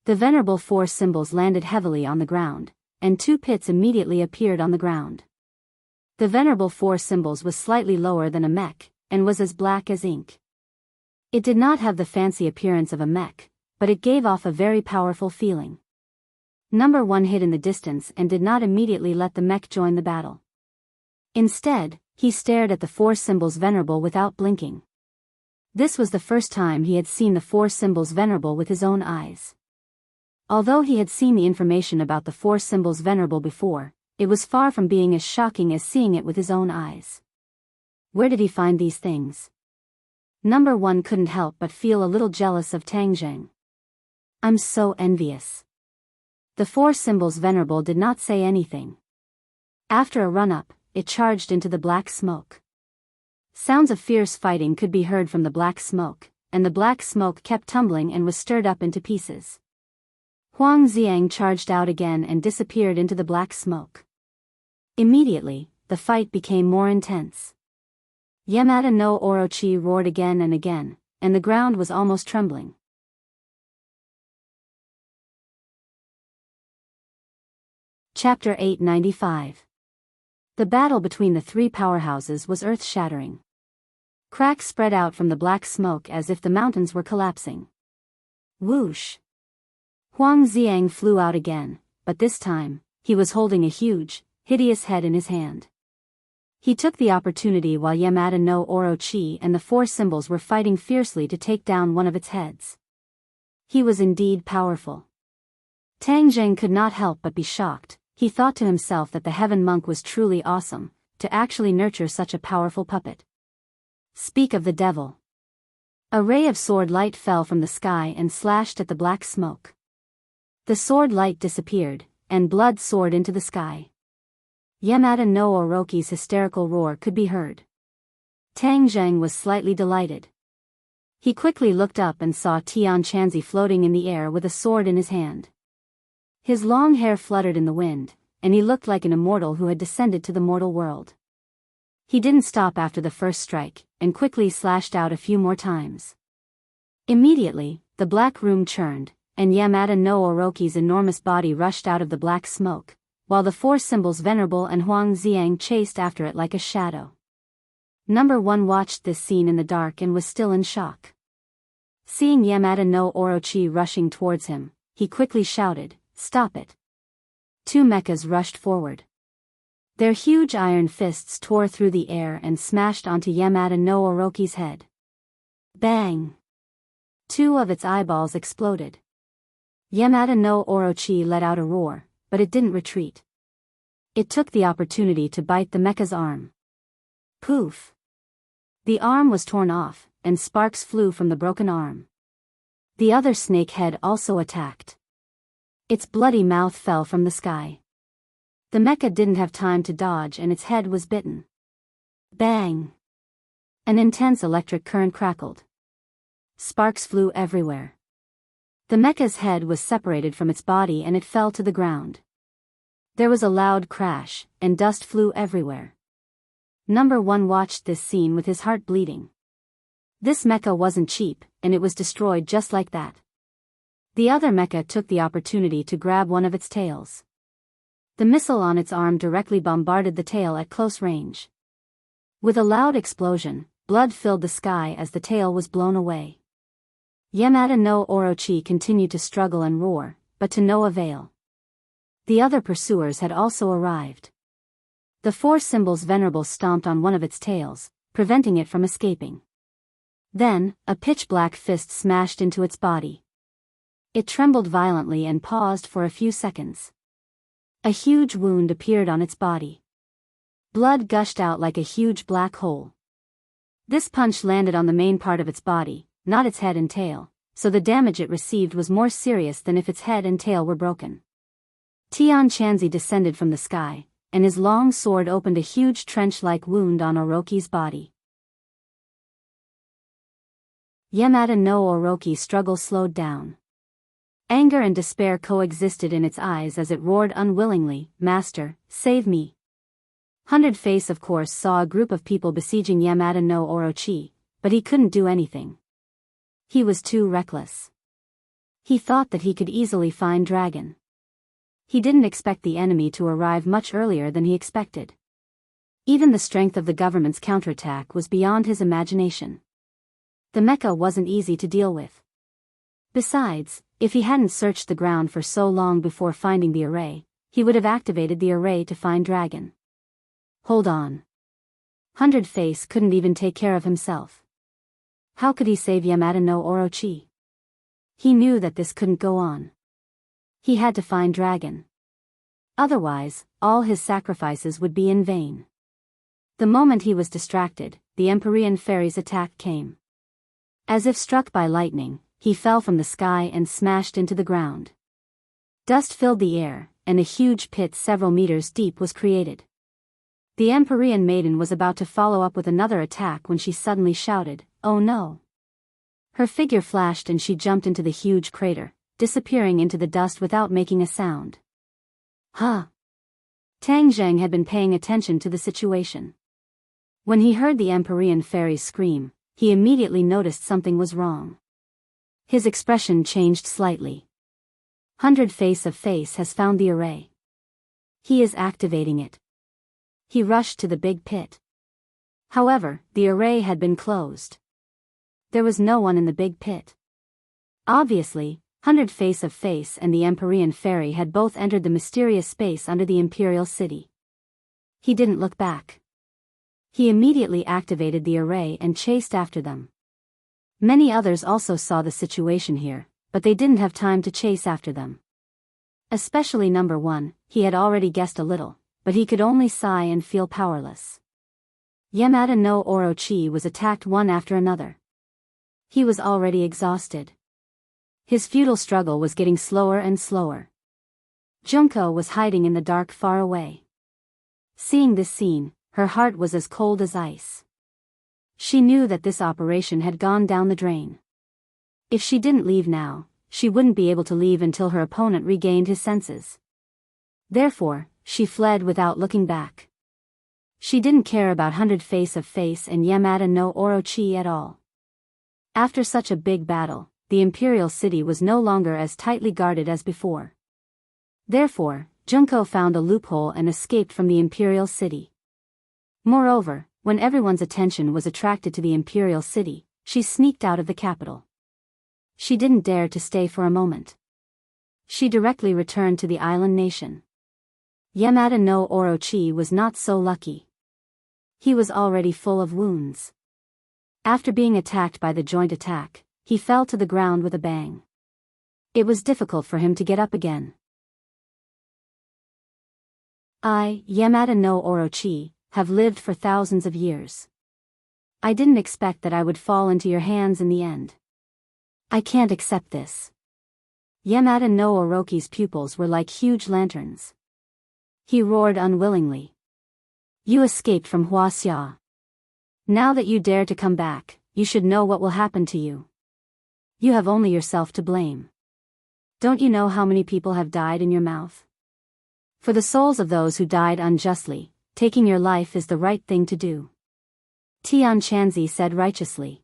The venerable four symbols landed heavily on the ground, and two pits immediately appeared on the ground. The venerable four symbols was slightly lower than a mech, and was as black as ink. It did not have the fancy appearance of a mech, but it gave off a very powerful feeling. Number 1 hid in the distance and did not immediately let the mech join the battle. Instead, he stared at the four symbols venerable without blinking. This was the first time he had seen the four symbols venerable with his own eyes. Although he had seen the information about the four symbols venerable before, it was far from being as shocking as seeing it with his own eyes. Where did he find these things? Number 1 couldn't help but feel a little jealous of Tang Zheng. I'm so envious. The four symbols venerable did not say anything. After a run-up, it charged into the black smoke. Sounds of fierce fighting could be heard from the black smoke, and the black smoke kept tumbling and was stirred up into pieces. Huang Xiang charged out again and disappeared into the black smoke. Immediately, the fight became more intense. Yamada no Orochi roared again and again, and the ground was almost trembling. Chapter 895. The battle between the three powerhouses was earth-shattering. Cracks spread out from the black smoke as if the mountains were collapsing. Whoosh! Huang Xiang flew out again, but this time, he was holding a huge, hideous head in his hand. He took the opportunity while Yamada no Orochi and the four symbols were fighting fiercely to take down one of its heads. He was indeed powerful. Tang Zheng could not help but be shocked. He thought to himself that the heaven monk was truly awesome, to actually nurture such a powerful puppet. Speak of the devil. A ray of sword light fell from the sky and slashed at the black smoke. The sword light disappeared, and blood soared into the sky. Yamada no Orochi's hysterical roar could be heard. Tang Zheng was slightly delighted. He quickly looked up and saw Tian Chanzi floating in the air with a sword in his hand. His long hair fluttered in the wind, and he looked like an immortal who had descended to the mortal world. He didn't stop after the first strike, and quickly slashed out a few more times. Immediately, the black room churned, and Yamada no Orochi's enormous body rushed out of the black smoke, while the four symbols Venerable and Huang Xiang chased after it like a shadow. Number 1 watched this scene in the dark and was still in shock. Seeing Yamada no Orochi rushing towards him, he quickly shouted, "Stop it!" Two mechas rushed forward. Their huge iron fists tore through the air and smashed onto Yamada no Orochi's head. Bang! Two of its eyeballs exploded. Yamada no Orochi let out a roar, but it didn't retreat. It took the opportunity to bite the mecha's arm. Poof! The arm was torn off, and sparks flew from the broken arm. The other snake head also attacked. Its bloody mouth fell from the sky. The mecha didn't have time to dodge and its head was bitten. Bang! An intense electric current crackled. Sparks flew everywhere. The mecha's head was separated from its body and it fell to the ground. There was a loud crash, and dust flew everywhere. Number 1 watched this scene with his heart bleeding. This mecha wasn't cheap, and it was destroyed just like that. The other mecha took the opportunity to grab one of its tails. The missile on its arm directly bombarded the tail at close range. With a loud explosion, blood filled the sky as the tail was blown away. Yamada no Orochi continued to struggle and roar, but to no avail. The other pursuers had also arrived. The four symbols Venerable stomped on one of its tails, preventing it from escaping. Then, a pitch-black fist smashed into its body. It trembled violently and paused for a few seconds. A huge wound appeared on its body. Blood gushed out like a huge black hole. This punch landed on the main part of its body, not its head and tail, so the damage it received was more serious than if its head and tail were broken. Tian Chanzi descended from the sky, and his long sword opened a huge trench-like wound on Orochi's body. Yamada no Orochi's struggle slowed down. Anger and despair coexisted in its eyes as it roared unwillingly, "Master, save me!" Hundred Face of course saw a group of people besieging Yamada no Orochi, but he couldn't do anything. He was too reckless. He thought that he could easily find Dragon. He didn't expect the enemy to arrive much earlier than he expected. Even the strength of the government's counterattack was beyond his imagination. The mecha wasn't easy to deal with. Besides, if he hadn't searched the ground for so long before finding the array, he would have activated the array to find Dragon. Hold on. Hundred Face couldn't even take care of himself. How could he save Yamada no Orochi? He knew that this couldn't go on. He had to find Dragon. Otherwise, all his sacrifices would be in vain. The moment he was distracted, the Empyrean fairy's attack came. As if struck by lightning, he fell from the sky and smashed into the ground. Dust filled the air, and a huge pit several meters deep was created. The Empyrean maiden was about to follow up with another attack when she suddenly shouted, "Oh no!" Her figure flashed and she jumped into the huge crater, disappearing into the dust without making a sound. Huh! Tang Zheng had been paying attention to the situation. When he heard the Empyrean fairies scream, he immediately noticed something was wrong. His expression changed slightly. 100 Face of Face has found the array. He is activating it. He rushed to the big pit. However, the array had been closed. There was no one in the big pit. Obviously, 100 Face of Face and the Empyrean fairy had both entered the mysterious space under the Imperial City. He didn't look back. He immediately activated the array and chased after them. Many others also saw the situation here, but they didn't have time to chase after them. Especially number 1, he had already guessed a little, but he could only sigh and feel powerless. Yamada no Orochi was attacked one after another. He was already exhausted. His futile struggle was getting slower and slower. Junko was hiding in the dark far away. Seeing this scene, her heart was as cold as ice. She knew that this operation had gone down the drain. If she didn't leave now, she wouldn't be able to leave until her opponent regained his senses. Therefore, she fled without looking back. She didn't care about 100 Face of Face and Yamada no Orochi at all. After such a big battle, the Imperial City was no longer as tightly guarded as before. Therefore, Junko found a loophole and escaped from the Imperial City. Moreover, when everyone's attention was attracted to the Imperial City, she sneaked out of the capital. She didn't dare to stay for a moment. She directly returned to the island nation. Yamada no Orochi was not so lucky. He was already full of wounds. After being attacked by the joint attack, he fell to the ground with a bang. It was difficult for him to get up again. I, Yamada no Orochi, have lived for thousands of years. I didn't expect that I would fall into your hands in the end. I can't accept this. Yamada no Orochi's pupils were like huge lanterns. He roared unwillingly. You escaped from Huaxia. Now that you dare to come back, you should know what will happen to you. You have only yourself to blame. Don't you know how many people have died in your mouth? For the souls of those who died unjustly, taking your life is the right thing to do. Tian Chanzi said righteously.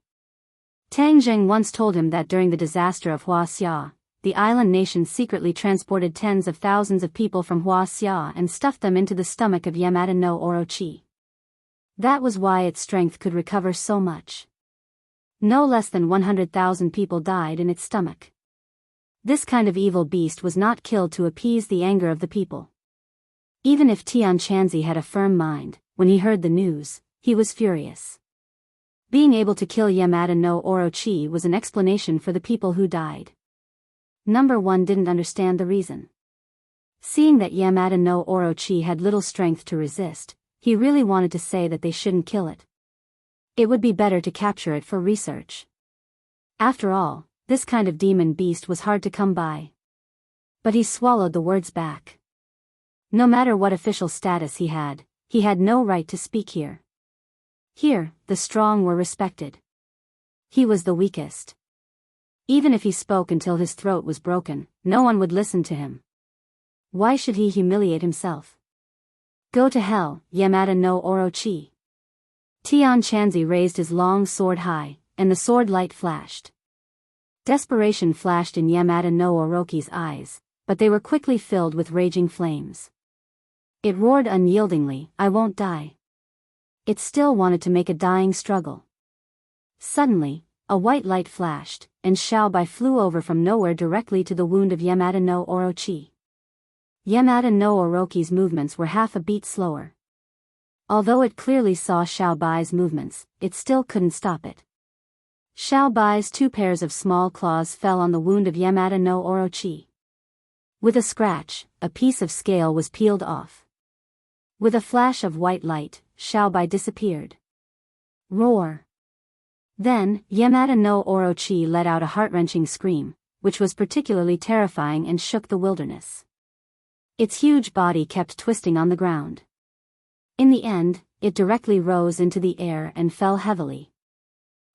Tang Zheng once told him that during the disaster of Huaxia, the island nation secretly transported tens of thousands of people from Huaxia and stuffed them into the stomach of Yamada no Orochi. That was why its strength could recover so much. No less than 100,000 people died in its stomach. This kind of evil beast was not killed to appease the anger of the people. Even if Tian Chanzi had a firm mind, when he heard the news, he was furious. Being able to kill Yamada no Orochi was an explanation for the people who died. Number 1 didn't understand the reason. Seeing that Yamada no Orochi had little strength to resist, he really wanted to say that they shouldn't kill it. It would be better to capture it for research. After all, this kind of demon beast was hard to come by. But he swallowed the words back. No matter what official status he had no right to speak here. Here, the strong were respected. He was the weakest. Even if he spoke until his throat was broken, no one would listen to him. Why should he humiliate himself? Go to hell, Yamada no Orochi. Tian Chanzi raised his long sword high, and the sword light flashed. Desperation flashed in Yamada no Orochi's eyes, but they were quickly filled with raging flames. It roared unyieldingly, I won't die. It still wanted to make a dying struggle. Suddenly, a white light flashed, and Xiaobai flew over from nowhere directly to the wound of Yamada no Orochi. Yamada no Orochi's movements were half a beat slower. Although it clearly saw Xiaobai's movements, it still couldn't stop it. Xiaobai's 2 pairs of small claws fell on the wound of Yamada no Orochi. With a scratch, a piece of scale was peeled off. With a flash of white light, Xiaobai disappeared. Roar! Then, Yamada no Orochi let out a heart-wrenching scream, which was particularly terrifying and shook the wilderness. Its huge body kept twisting on the ground. In the end, it directly rose into the air and fell heavily.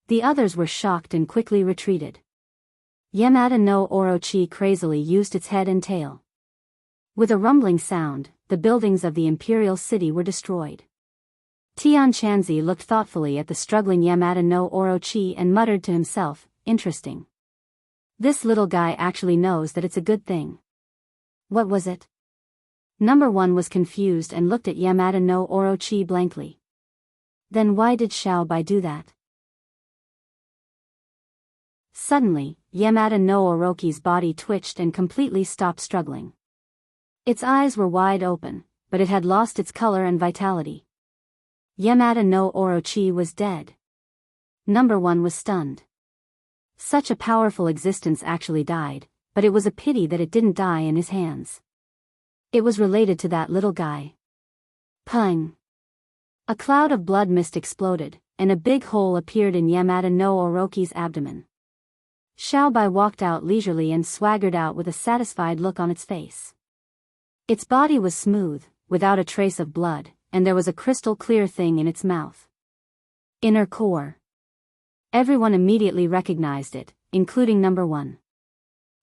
The others were shocked and quickly retreated. Yamada no Orochi crazily used its head and tail. With a rumbling sound, the buildings of the imperial city were destroyed. Tian Chanzi looked thoughtfully at the struggling Yamada no Orochi and muttered to himself, interesting. This little guy actually knows that it's a good thing. What was it? Number 1 was confused and looked at Yamada no Orochi blankly. Then why did Xiao Bai do that? Suddenly, Yamada no Orochi's body twitched and completely stopped struggling. Its eyes were wide open, but it had lost its color and vitality. Yamada no Orochi was dead. Number 1 was stunned. Such a powerful existence actually died, but it was a pity that it didn't die in his hands. It was related to that little guy. Pung! A cloud of blood mist exploded, and a big hole appeared in Yamada no Orochi's abdomen. Xiao Bai walked out leisurely and swaggered out with a satisfied look on its face. Its body was smooth, without a trace of blood, and there was a crystal clear thing in its mouth. Inner core. Everyone immediately recognized it, including Number 1.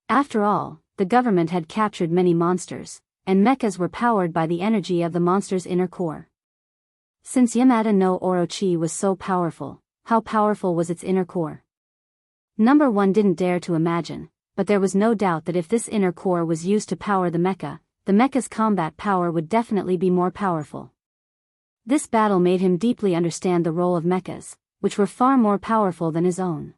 After all, the government had captured many monsters, and mechas were powered by the energy of the monster's inner core. Since Yamada no Orochi was so powerful, how powerful was its inner core? Number 1 didn't dare to imagine, but there was no doubt that if this inner core was used to power the mecha's combat power would definitely be more powerful. This battle made him deeply understand the role of mechas, which were far more powerful than his own.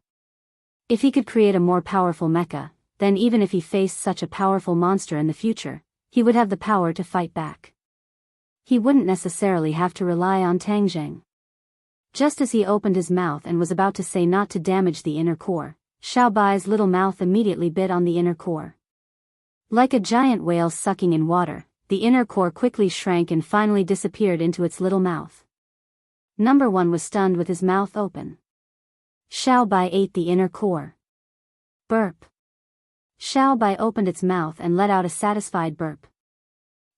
If he could create a more powerful mecha, then even if he faced such a powerful monster in the future, he would have the power to fight back. He wouldn't necessarily have to rely on Tang Zheng. Just as he opened his mouth and was about to say not to damage the inner core, Xiao Bai's little mouth immediately bit on the inner core. Like a giant whale sucking in water, the inner core quickly shrank and finally disappeared into its little mouth. Number 1 was stunned with his mouth open. Xiao Bai ate the inner core. Burp. Xiao Bai opened its mouth and let out a satisfied burp.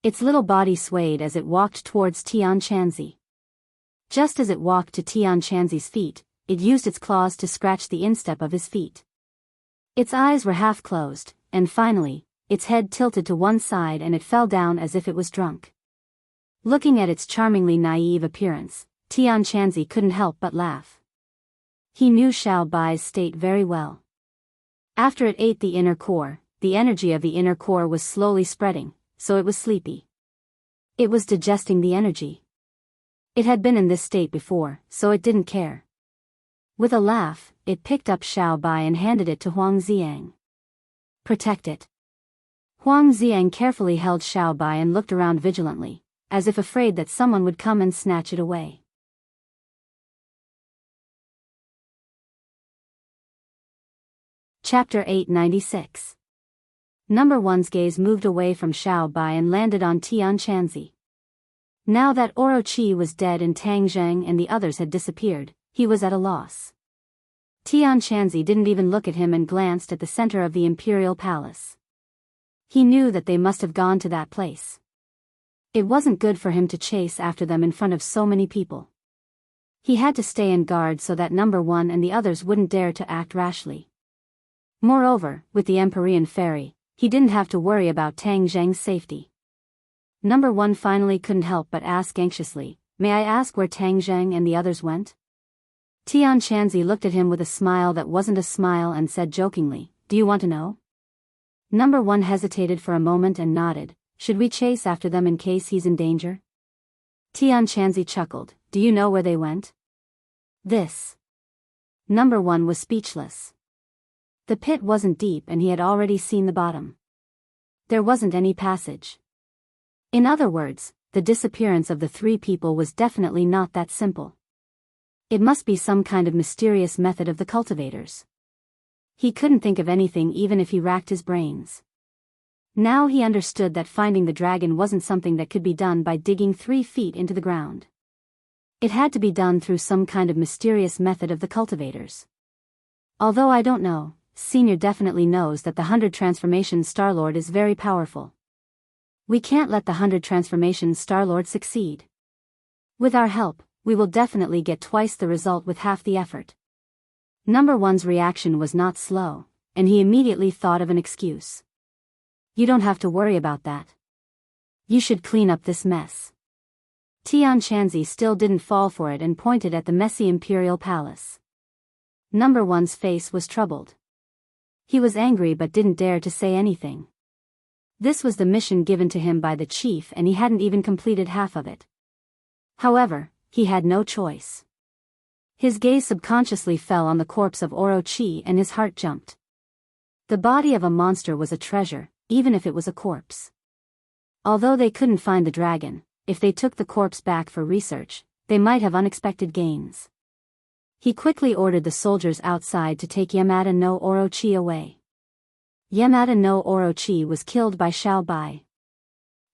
Its little body swayed as it walked towards Tian Chanzi. Just as it walked to Tian Chanzi's feet, it used its claws to scratch the instep of his feet. Its eyes were half closed, and finally, its head tilted to one side and it fell down as if it was drunk. Looking at its charmingly naive appearance, Tian Chanzi couldn't help but laugh. He knew Xiao Bai's state very well. After it ate the inner core, the energy of the inner core was slowly spreading, so it was sleepy. It was digesting the energy. It had been in this state before, so it didn't care. With a laugh, it picked up Xiao Bai and handed it to Huang Xiang. Protect it. Huang Xiang carefully held Xiao Bai and looked around vigilantly, as if afraid that someone would come and snatch it away. Chapter 896. Number 1's gaze moved away from Xiao Bai and landed on Tian Chanzi. Now that Orochi was dead and Tang Zheng and the others had disappeared, he was at a loss. Tian Chanzi didn't even look at him and glanced at the center of the imperial palace. He knew that they must have gone to that place. It wasn't good for him to chase after them in front of so many people. He had to stay in guard so that Number 1 and the others wouldn't dare to act rashly. Moreover, with the Empyrean ferry, he didn't have to worry about Tang Zheng's safety. Number 1 finally couldn't help but ask anxiously, "May I ask where Tang Zheng and the others went?" Tian Chanzi looked at him with a smile that wasn't a smile and said jokingly, "Do you want to know?" Number 1 hesitated for a moment and nodded. "Should we chase after them in case he's in danger?" Tian Chanzi chuckled, "Do you know where they went?" This. Number 1 was speechless. The pit wasn't deep and he had already seen the bottom. There wasn't any passage. In other words, the disappearance of the 3 people was definitely not that simple. It must be some kind of mysterious method of the cultivators. He couldn't think of anything even if he racked his brains. Now he understood that finding the dragon wasn't something that could be done by digging 3 feet into the ground. It had to be done through some kind of mysterious method of the cultivators. Although I don't know, Senior definitely knows that the 100 Transformation Starlord is very powerful. We can't let the 100 Transformation Starlord succeed. With our help, we will definitely get twice the result with half the effort. Number 1's reaction was not slow, and he immediately thought of an excuse. "You don't have to worry about that. You should clean up this mess. Tianqianzi still didn't fall for it and pointed at the messy imperial palace. Number one's face was troubled. He was angry but didn't dare to say anything. This was the mission given to him by the chief and he hadn't even completed half of it. However, he had no choice. His gaze subconsciously fell on the corpse of Orochi and his heart jumped. The body of a monster was a treasure, even if it was a corpse. Although they couldn't find the dragon, if they took the corpse back for research, they might have unexpected gains. He quickly ordered the soldiers outside to take Yamada no Orochi away. Yamada no Orochi was killed by Xiao Bai.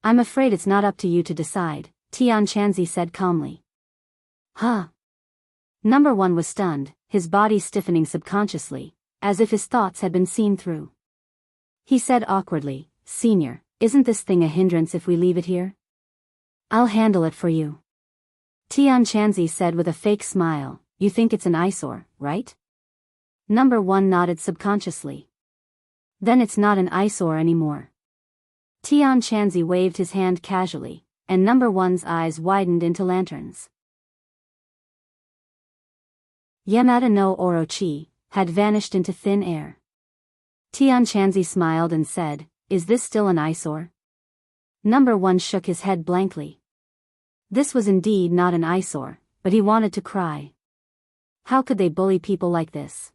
I'm afraid it's not up to you to decide, Tianqianzi said calmly. Huh? Number one was stunned, his body stiffening subconsciously, as if his thoughts had been seen through. He said awkwardly, Senior, isn't this thing a hindrance if we leave it here? I'll handle it for you. Tianqianzi said with a fake smile, you think it's an eyesore, right? Number one nodded subconsciously. Then it's not an eyesore anymore. Tianqianzi waved his hand casually, and number one's eyes widened into lanterns. Yamada no Orochi had vanished into thin air. Tianqianzi smiled and said, Is this still an eyesore? Number one shook his head blankly. This was indeed not an eyesore, but he wanted to cry. How could they bully people like this?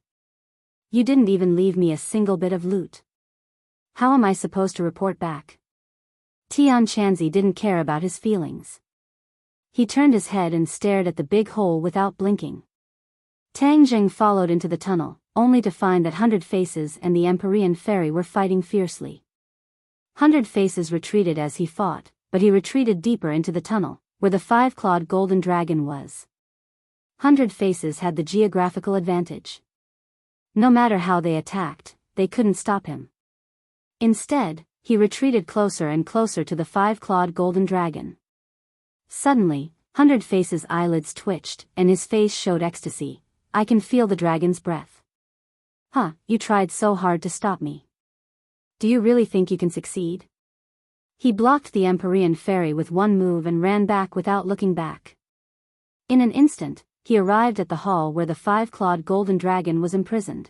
You didn't even leave me a single bit of loot. How am I supposed to report back? Tianqianzi didn't care about his feelings. He turned his head and stared at the big hole without blinking. Tang Jing followed into the tunnel, only to find that Hundred Faces and the Empyrean Fairy were fighting fiercely. Hundred Faces retreated as he fought, but he retreated deeper into the tunnel, where the five-clawed golden dragon was. Hundred Faces had the geographical advantage. No matter how they attacked, they couldn't stop him. Instead, he retreated closer and closer to the five-clawed golden dragon. Suddenly, Hundred Faces' eyelids twitched, and his face showed ecstasy. I can feel the dragon's breath. Huh, you tried so hard to stop me. Do you really think you can succeed? He blocked the Empyrean Fairy with one move and ran back without looking back. In an instant, he arrived at the hall where the five-clawed golden dragon was imprisoned.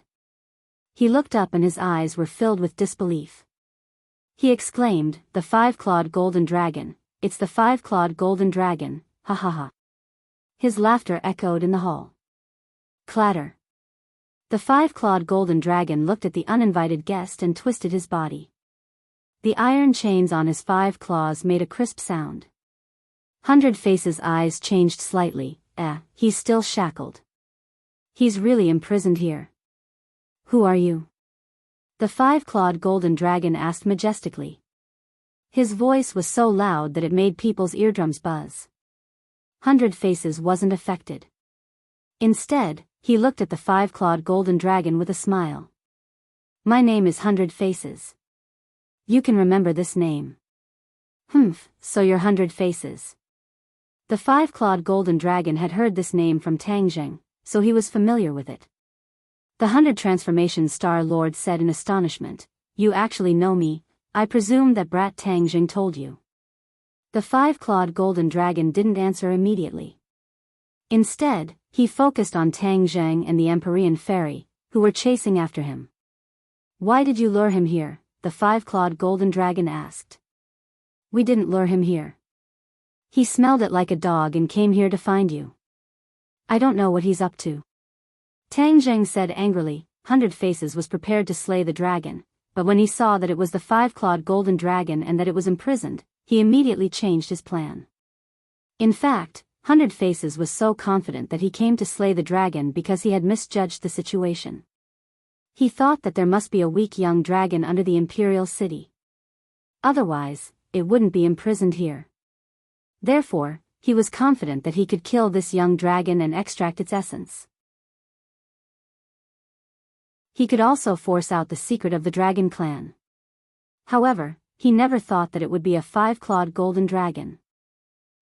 He looked up and his eyes were filled with disbelief. He exclaimed, The five-clawed golden dragon, it's the five-clawed golden dragon, ha ha ha. His laughter echoed in the hall. Clatter. The five-clawed golden dragon looked at the uninvited guest and twisted his body. The iron chains on his five claws made a crisp sound. Hundred Faces' eyes changed slightly. He's still shackled. He's really imprisoned here. Who are you? The five-clawed golden dragon asked majestically. His voice was so loud that it made people's eardrums buzz. Hundred Faces wasn't affected. Instead, he looked at the five-clawed golden dragon with a smile. My name is Hundred Faces. You can remember this name. So you're Hundred Faces. The five-clawed golden dragon had heard this name from Tang Jing, so he was familiar with it. The 100 Transformation Star Lord said in astonishment, You actually know me, I presume that brat Tang Jing told you. The five-clawed golden dragon didn't answer immediately. Instead, he focused on Tang Jing and the Empyrean Fairy, who were chasing after him. Why did you lure him here? The five-clawed golden dragon asked. We didn't lure him here. He smelled it like a dog and came here to find you. I don't know what he's up to. Tang Jing said angrily. Hundred Faces was prepared to slay the dragon, but when he saw that it was the five-clawed golden dragon and that it was imprisoned, he immediately changed his plan. In fact, Hundred Faces was so confident that he came to slay the dragon because he had misjudged the situation. He thought that there must be a weak young dragon under the imperial city. Otherwise, it wouldn't be imprisoned here. Therefore, he was confident that he could kill this young dragon and extract its essence. He could also force out the secret of the dragon clan. However, he never thought that it would be a five-clawed golden dragon.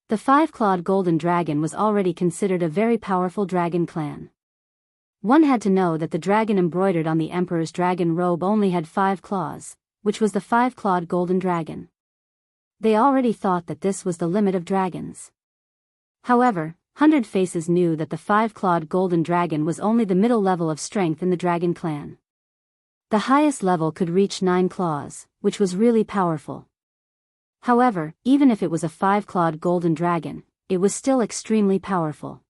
The five-clawed golden dragon was already considered a very powerful dragon clan. One had to know that the dragon embroidered on the emperor's dragon robe only had 5 claws, which was the five-clawed golden dragon. They already thought that this was the limit of dragons. However, 100 Faces knew that the 5-clawed golden dragon was only the middle level of strength in the dragon clan. The highest level could reach 9 claws, which was really powerful. However, even if it was a 5-clawed golden dragon, it was still extremely powerful.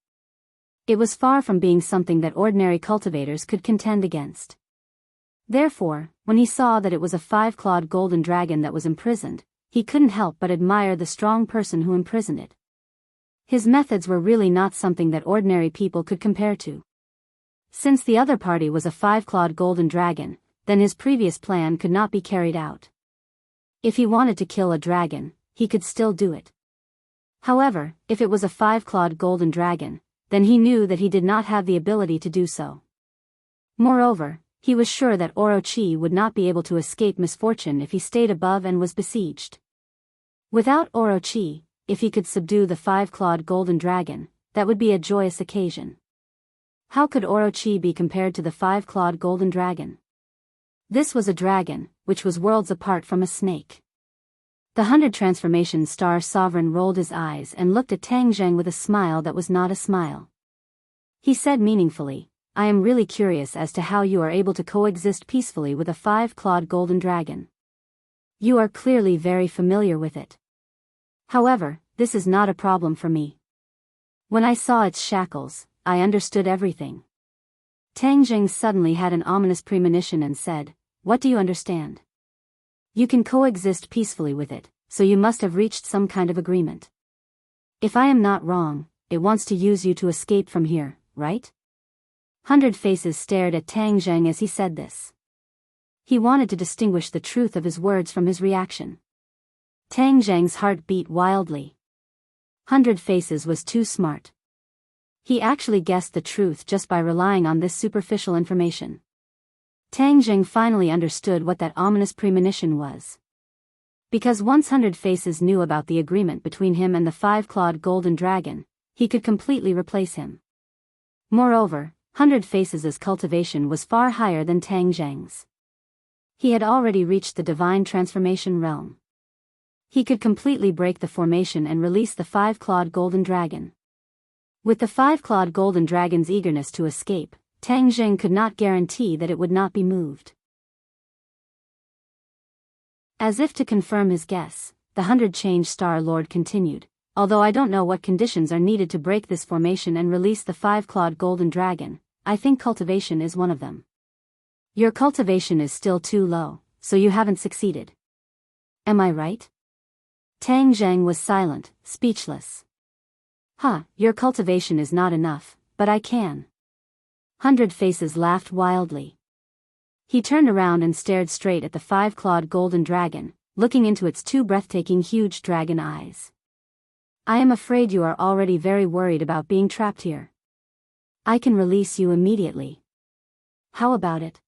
It was far from being something that ordinary cultivators could contend against. Therefore, when he saw that it was a 5-clawed golden dragon that was imprisoned, he couldn't help but admire the strong person who imprisoned it. His methods were really not something that ordinary people could compare to. Since the other party was a 5-clawed golden dragon, then his previous plan could not be carried out. If he wanted to kill a dragon, he could still do it. However, if it was a 5-clawed golden dragon, then he knew that he did not have the ability to do so. Moreover, he was sure that Orochi would not be able to escape misfortune if he stayed above and was besieged. Without Orochi, if he could subdue the 5-clawed golden dragon, that would be a joyous occasion. How could Orochi be compared to the 5-clawed golden dragon? This was a dragon, which was worlds apart from a snake. The 100 Transformation Star Sovereign rolled his eyes and looked at Tang Zheng with a smile that was not a smile. He said meaningfully, "I am really curious as to how you are able to coexist peacefully with a 5-clawed golden dragon. You are clearly very familiar with it. However, this is not a problem for me. When I saw its shackles, I understood everything." Tang Zheng suddenly had an ominous premonition and said, "What do you understand?" "You can coexist peacefully with it, so you must have reached some kind of agreement. If I am not wrong, it wants to use you to escape from here, right?" 100 Faces stared at Tang Zheng as he said this. He wanted to distinguish the truth of his words from his reaction. Tang Zheng's heart beat wildly. 100 Faces was too smart. He actually guessed the truth just by relying on this superficial information. Tang Zheng finally understood what that ominous premonition was. Because once 100 Faces knew about the agreement between him and the 5-clawed golden dragon, he could completely replace him. Moreover, 100 Faces' cultivation was far higher than Tang Zheng's. He had already reached the divine transformation realm. He could completely break the formation and release the 5-clawed golden dragon. With the 5-clawed golden dragon's eagerness to escape, Tang Zheng could not guarantee that it would not be moved. As if to confirm his guess, the 100 Change Star Lord continued, "Although I don't know what conditions are needed to break this formation and release the 5-clawed golden dragon, I think cultivation is one of them. Your cultivation is still too low, so you haven't succeeded. Am I right?" Tang Zheng was silent, speechless. Your cultivation is not enough, but I can." 100 Faces laughed wildly. He turned around and stared straight at the 5-clawed golden dragon, looking into its 2 breathtaking huge dragon eyes. "I am afraid you are already very worried about being trapped here. I can release you immediately. How about it?"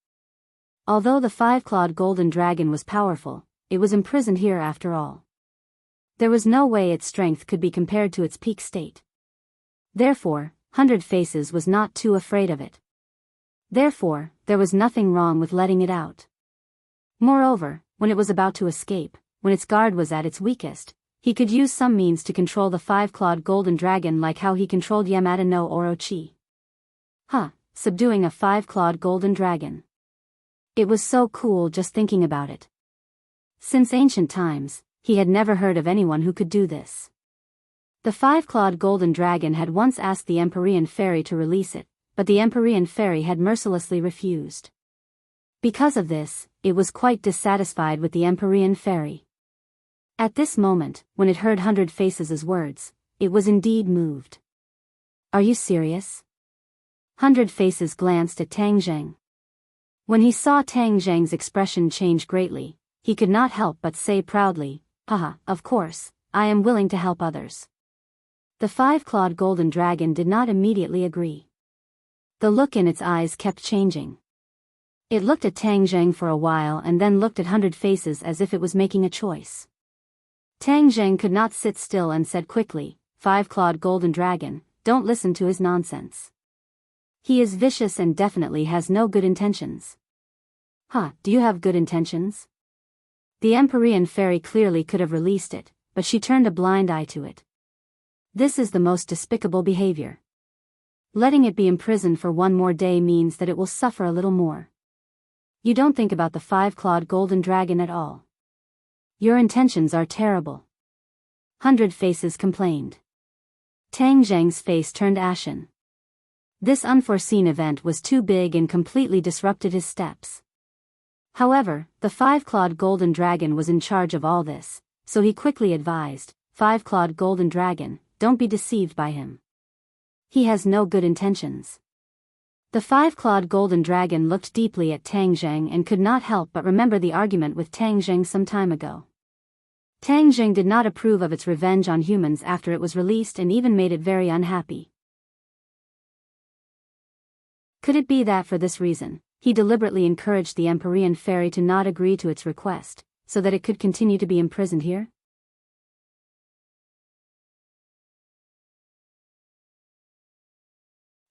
Although the 5-clawed golden dragon was powerful, it was imprisoned here after all. There was no way its strength could be compared to its peak state. Therefore, 100 Faces was not too afraid of it. Therefore, there was nothing wrong with letting it out. Moreover, when it was about to escape, when its guard was at its weakest, he could use some means to control the 5-clawed golden dragon like how he controlled Yamada no Orochi. Subduing a 5-clawed golden dragon. It was so cool just thinking about it. Since ancient times, he had never heard of anyone who could do this. The 5-clawed golden dragon had once asked the Empyrean fairy to release it, but the Empyrean fairy had mercilessly refused. Because of this, it was quite dissatisfied with the Empyrean fairy. At this moment, when it heard 100 Faces' words, it was indeed moved. "Are you serious?" 100 Faces glanced at Tang Zheng. When he saw Tang Zheng's expression change greatly, he could not help but say proudly, "Of course, I am willing to help others." The 5-clawed golden dragon did not immediately agree. The look in its eyes kept changing. It looked at Tang Zheng for a while and then looked at 100 Faces as if it was making a choice. Tang Zheng could not sit still and said quickly, 5-clawed golden dragon, don't listen to his nonsense. He is vicious and definitely has no good intentions. Do you have good intentions? The Empyrean fairy clearly could have released it, but she turned a blind eye to it. This is the most despicable behavior. Letting it be imprisoned for one more day means that it will suffer a little more. You don't think about the five-clawed golden dragon at all. Your intentions are terrible. 100 Faces complained. Tang Zheng's face turned ashen. This unforeseen event was too big and completely disrupted his steps. However, the five-clawed golden dragon was in charge of all this, so he quickly advised, "Five-clawed golden dragon, don't be deceived by him. He has no good intentions." The five-clawed golden dragon looked deeply at Tang Zheng and could not help but remember the argument with Tang Zheng some time ago. Tang Zheng did not approve of its revenge on humans after it was released and even made it very unhappy. Could it be that for this reason, he deliberately encouraged the Empyrean fairy to not agree to its request, so that it could continue to be imprisoned here?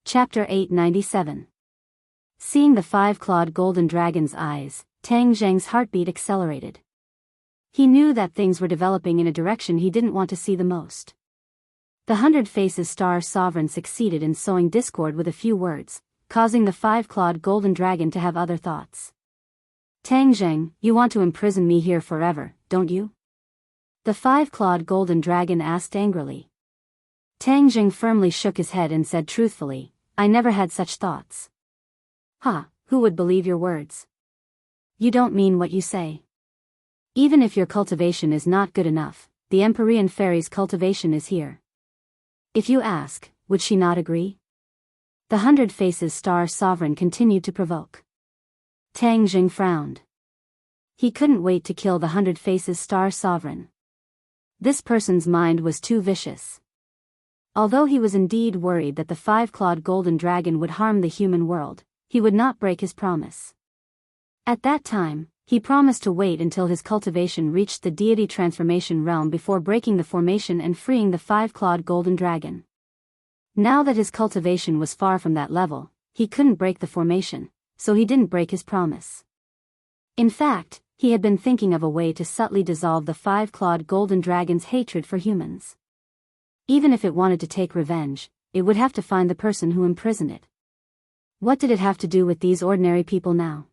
Chapter 897. Seeing the five-clawed golden dragon's eyes, Tang Zheng's heartbeat accelerated. He knew that things were developing in a direction he didn't want to see the most. The 100 Faces Star Sovereign succeeded in sowing discord with a few words, causing the five-clawed golden dragon to have other thoughts. "Tang Zheng, you want to imprison me here forever, don't you?" The five-clawed golden dragon asked angrily. Tang Zheng firmly shook his head and said truthfully, "I never had such thoughts." "Ha, who would believe your words? You don't mean what you say. Even if your cultivation is not good enough, the Empyrean fairy's cultivation is here. If you ask, would she not agree?" The 100 Faces Star Sovereign continued to provoke. Tang Zheng frowned. He couldn't wait to kill the 100 Faces Star Sovereign. This person's mind was too vicious. Although he was indeed worried that the five-clawed golden dragon would harm the human world, he would not break his promise. At that time, he promised to wait until his cultivation reached the deity transformation realm before breaking the formation and freeing the five-clawed golden dragon. Now that his cultivation was far from that level, he couldn't break the formation, so he didn't break his promise. In fact, he had been thinking of a way to subtly dissolve the five-clawed golden dragon's hatred for humans. Even if it wanted to take revenge, it would have to find the person who imprisoned it. What did it have to do with these ordinary people now?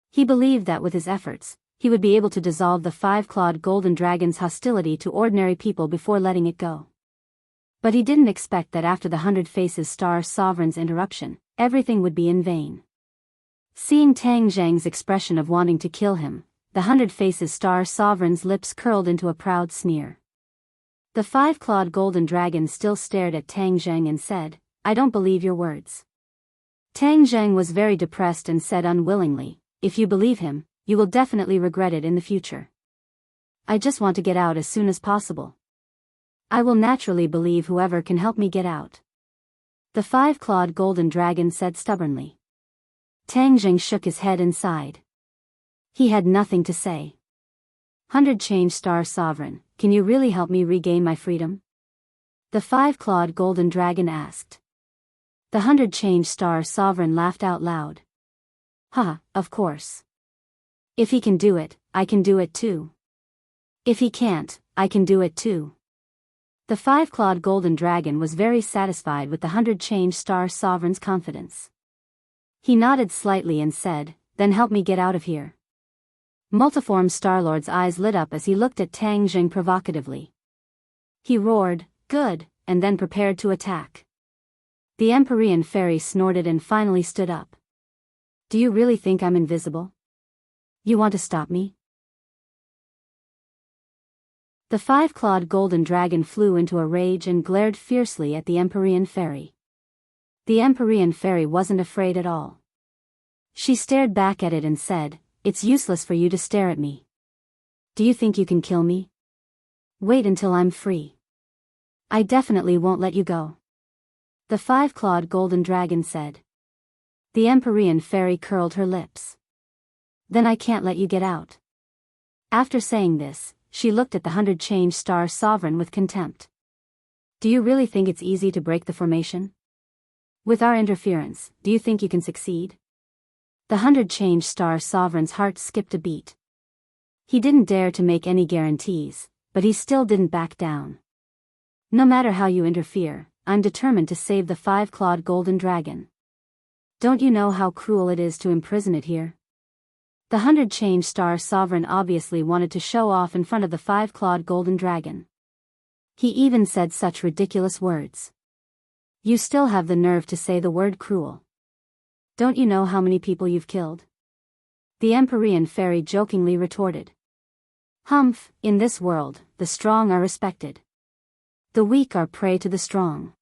He believed that with his efforts, he would be able to dissolve the five-clawed golden dragon's hostility to ordinary people before letting it go. But he didn't expect that after the 100 Faces Star Sovereign's interruption, everything would be in vain. Seeing Tang Zheng's expression of wanting to kill him, the 100 Faces Star Sovereign's lips curled into a proud sneer. The five-clawed golden dragon still stared at Tang Zheng and said, "I don't believe your words." Tang Zheng was very depressed and said unwillingly, "If you believe him, you will definitely regret it in the future. I just want to get out as soon as possible. I will naturally believe whoever can help me get out." The five-clawed golden dragon said stubbornly. Tang Zheng shook his head and sighed. He had nothing to say. 100 Change Star Sovereign, can you really help me regain my freedom? The five-clawed golden dragon asked. The 100 Change Star Sovereign laughed out loud. "Ha, of course. If he can do it, I can do it too. If he can't, I can do it too." The five-clawed golden dragon was very satisfied with the 100 Change Star Sovereign's confidence. He nodded slightly and said, "Then help me get out of here." Multiform Starlord's eyes lit up as he looked at Tang Zheng provocatively. He roared, "Good," and then prepared to attack. The Empyrean fairy snorted and finally stood up. "Do you really think I'm invisible? You want to stop me?" The five-clawed golden dragon flew into a rage and glared fiercely at the Empyrean fairy. The Empyrean fairy wasn't afraid at all. She stared back at it and said, "It's useless for you to stare at me. Do you think you can kill me? Wait until I'm free. I definitely won't let you go." The five-clawed golden dragon said. The Empyrean fairy curled her lips. "Then I can't let you get out." After saying this, she looked at the 100 Change Star Sovereign with contempt. "Do you really think it's easy to break the formation? With our interference, do you think you can succeed?" The 100 Change Star Sovereign's heart skipped a beat. He didn't dare to make any guarantees, but he still didn't back down. No matter how you interfere, I'm determined to save the five-clawed golden dragon. Don't you know how cruel it is to imprison it here? The 100-change-star sovereign obviously wanted to show off in front of the five-clawed golden dragon. He even said such ridiculous words. You still have the nerve to say the word cruel. Don't you know how many people you've killed? The Empyrean fairy jokingly retorted. Humph, in this world, the strong are respected. The weak are prey to the strong.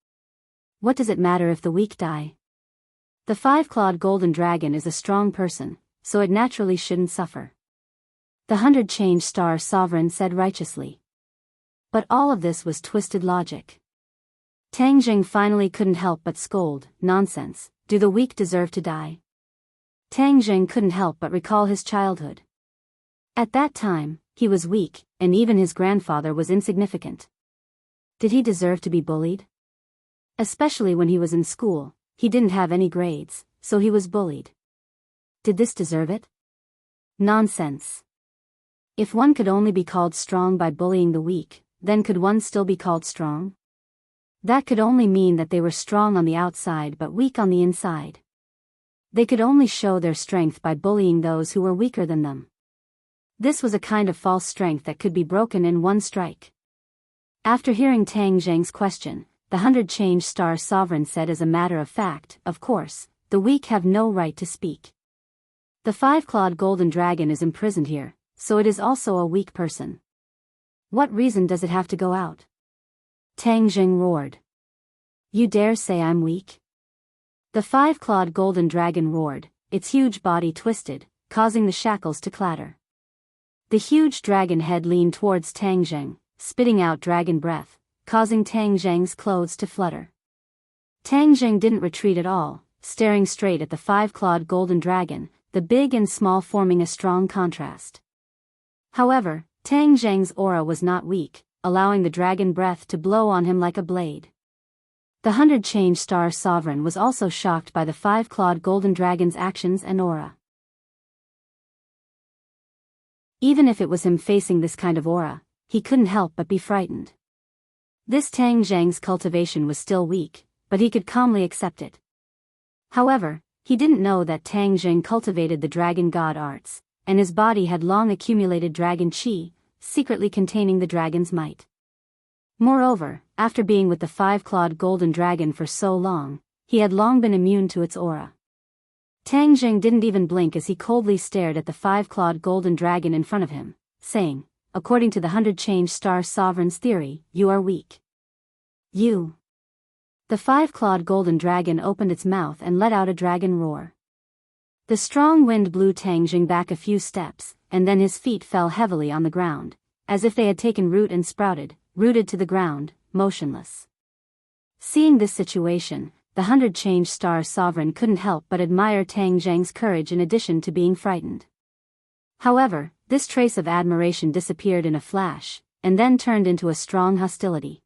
What does it matter if the weak die? The five-clawed golden dragon is a strong person, so it naturally shouldn't suffer. The 100-change-star sovereign said righteously. But all of this was twisted logic. Tang Jing finally couldn't help but scold, nonsense, do the weak deserve to die? Tang Jing couldn't help but recall his childhood. At that time, he was weak, and even his grandfather was insignificant. Did he deserve to be bullied? Especially when he was in school, he didn't have any grades, so he was bullied. Did this deserve it? Nonsense. If one could only be called strong by bullying the weak, then could one still be called strong? That could only mean that they were strong on the outside but weak on the inside. They could only show their strength by bullying those who were weaker than them. This was a kind of false strength that could be broken in one strike. After hearing Tang Zheng's question, the 100-change-star sovereign said as a matter of fact, of course, the weak have no right to speak. The five-clawed golden dragon is imprisoned here, so it is also a weak person. What reason does it have to go out? Tang Jing roared. You dare say I'm weak? The five-clawed golden dragon roared, its huge body twisted, causing the shackles to clatter. The huge dragon head leaned towards Tang Jing, spitting out dragon breath, causing Tang Jing's clothes to flutter. Tang Jing didn't retreat at all, staring straight at the five-clawed golden dragon, the big and small forming a strong contrast. However, Tang Jing's aura was not weak, allowing the dragon breath to blow on him like a blade. The 100-change-star sovereign was also shocked by the five-clawed golden dragon's actions and aura. Even if it was him facing this kind of aura, he couldn't help but be frightened. This Tang Zheng's cultivation was still weak, but he could calmly accept it. However, he didn't know that Tang Zheng cultivated the dragon god arts, and his body had long accumulated dragon qi, secretly containing the dragon's might. Moreover, after being with the five-clawed golden dragon for so long, he had long been immune to its aura. Tang Jing didn't even blink as he coldly stared at the five-clawed golden dragon in front of him, saying, according to the 100-change-star sovereign's theory, you are weak. You. The five-clawed golden dragon opened its mouth and let out a dragon roar. The strong wind blew Tang Jing back a few steps, and then his feet fell heavily on the ground, as if they had taken root and sprouted, rooted to the ground, motionless. Seeing this situation, the 100-change-star sovereign couldn't help but admire Tang Jing's courage in addition to being frightened. However, this trace of admiration disappeared in a flash, and then turned into a strong hostility.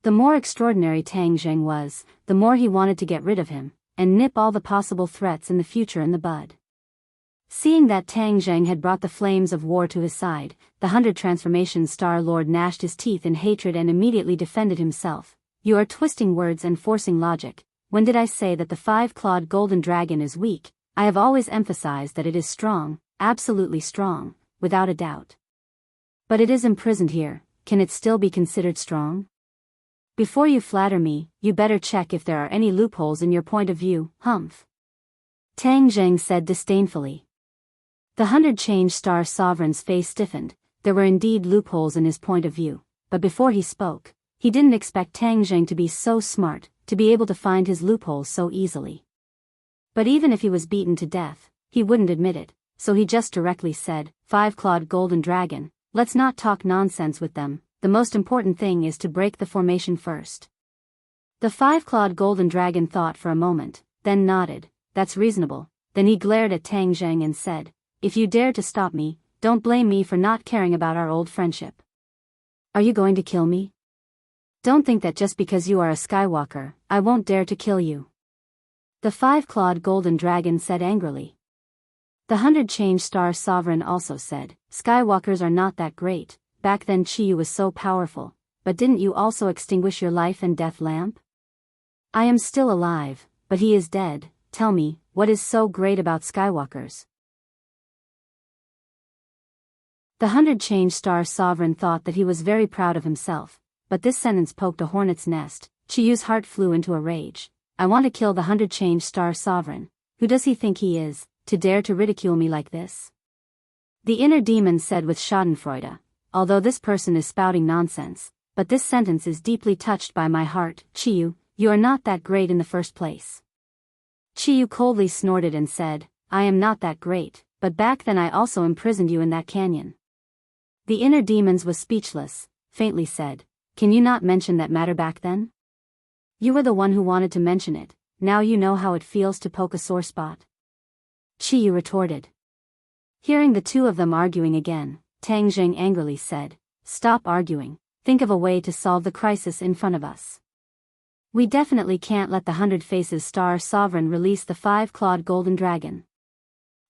The more extraordinary Tang Jing was, the more he wanted to get rid of him, and nip all the possible threats in the future in the bud. Seeing that Tang Jing had brought the flames of war to his side, the 100-transformation Star Lord gnashed his teeth in hatred and immediately defended himself. You are twisting words and forcing logic. When did I say that the five-clawed golden dragon is weak? I have always emphasized that it is strong, absolutely strong, without a doubt. But it is imprisoned here, can it still be considered strong? Before you flatter me, you better check if there are any loopholes in your point of view, humph. Tang Jing said disdainfully. The 100-change-star sovereign's face stiffened. There were indeed loopholes in his point of view, but before he spoke, he didn't expect Tang Jing to be so smart, to be able to find his loopholes so easily. But even if he was beaten to death, he wouldn't admit it, so he just directly said, Five-clawed golden dragon, let's not talk nonsense with them, the most important thing is to break the formation first. The five-clawed golden dragon thought for a moment, then nodded, that's reasonable. Then he glared at Tang Jing and said, if you dare to stop me, don't blame me for not caring about our old friendship. Are you going to kill me? Don't think that just because you are a Skywalker, I won't dare to kill you. The five-clawed golden dragon said angrily. The 100-change-star sovereign also said, Skywalkers are not that great, back then Chiyu was so powerful, but didn't you also extinguish your life and death lamp? I am still alive, but he is dead. Tell me, what is so great about Skywalkers? The 100 Star Sovereign thought that he was very proud of himself, but this sentence poked a hornet's nest. Chiyu's heart flew into a rage. I want to kill the 100 Star Sovereign. Who does he think he is, to dare to ridicule me like this? The inner demon said with schadenfreude, although this person is spouting nonsense, but this sentence is deeply touched by my heart. Chiyu, you are not that great in the first place. Chiyu coldly snorted and said, I am not that great, but back then I also imprisoned you in that canyon. The inner demons was speechless, faintly said, can you not mention that matter back then? You were the one who wanted to mention it, now you know how it feels to poke a sore spot. Chiyu retorted. Hearing the two of them arguing again, Tang Jing angrily said, stop arguing, think of a way to solve the crisis in front of us. We definitely can't let the 100 Faces Star Sovereign release the 5-clawed golden dragon.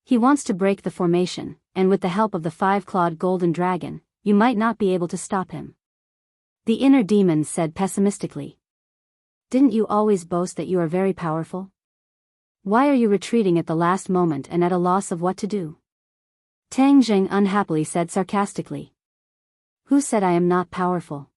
He wants to break the formation, and with the help of the 5-clawed golden dragon, you might not be able to stop him. The inner demon said pessimistically. Didn't you always boast that you are very powerful? Why are you retreating at the last moment and at a loss of what to do? Tang Jing unhappily said sarcastically. Who said I am not powerful?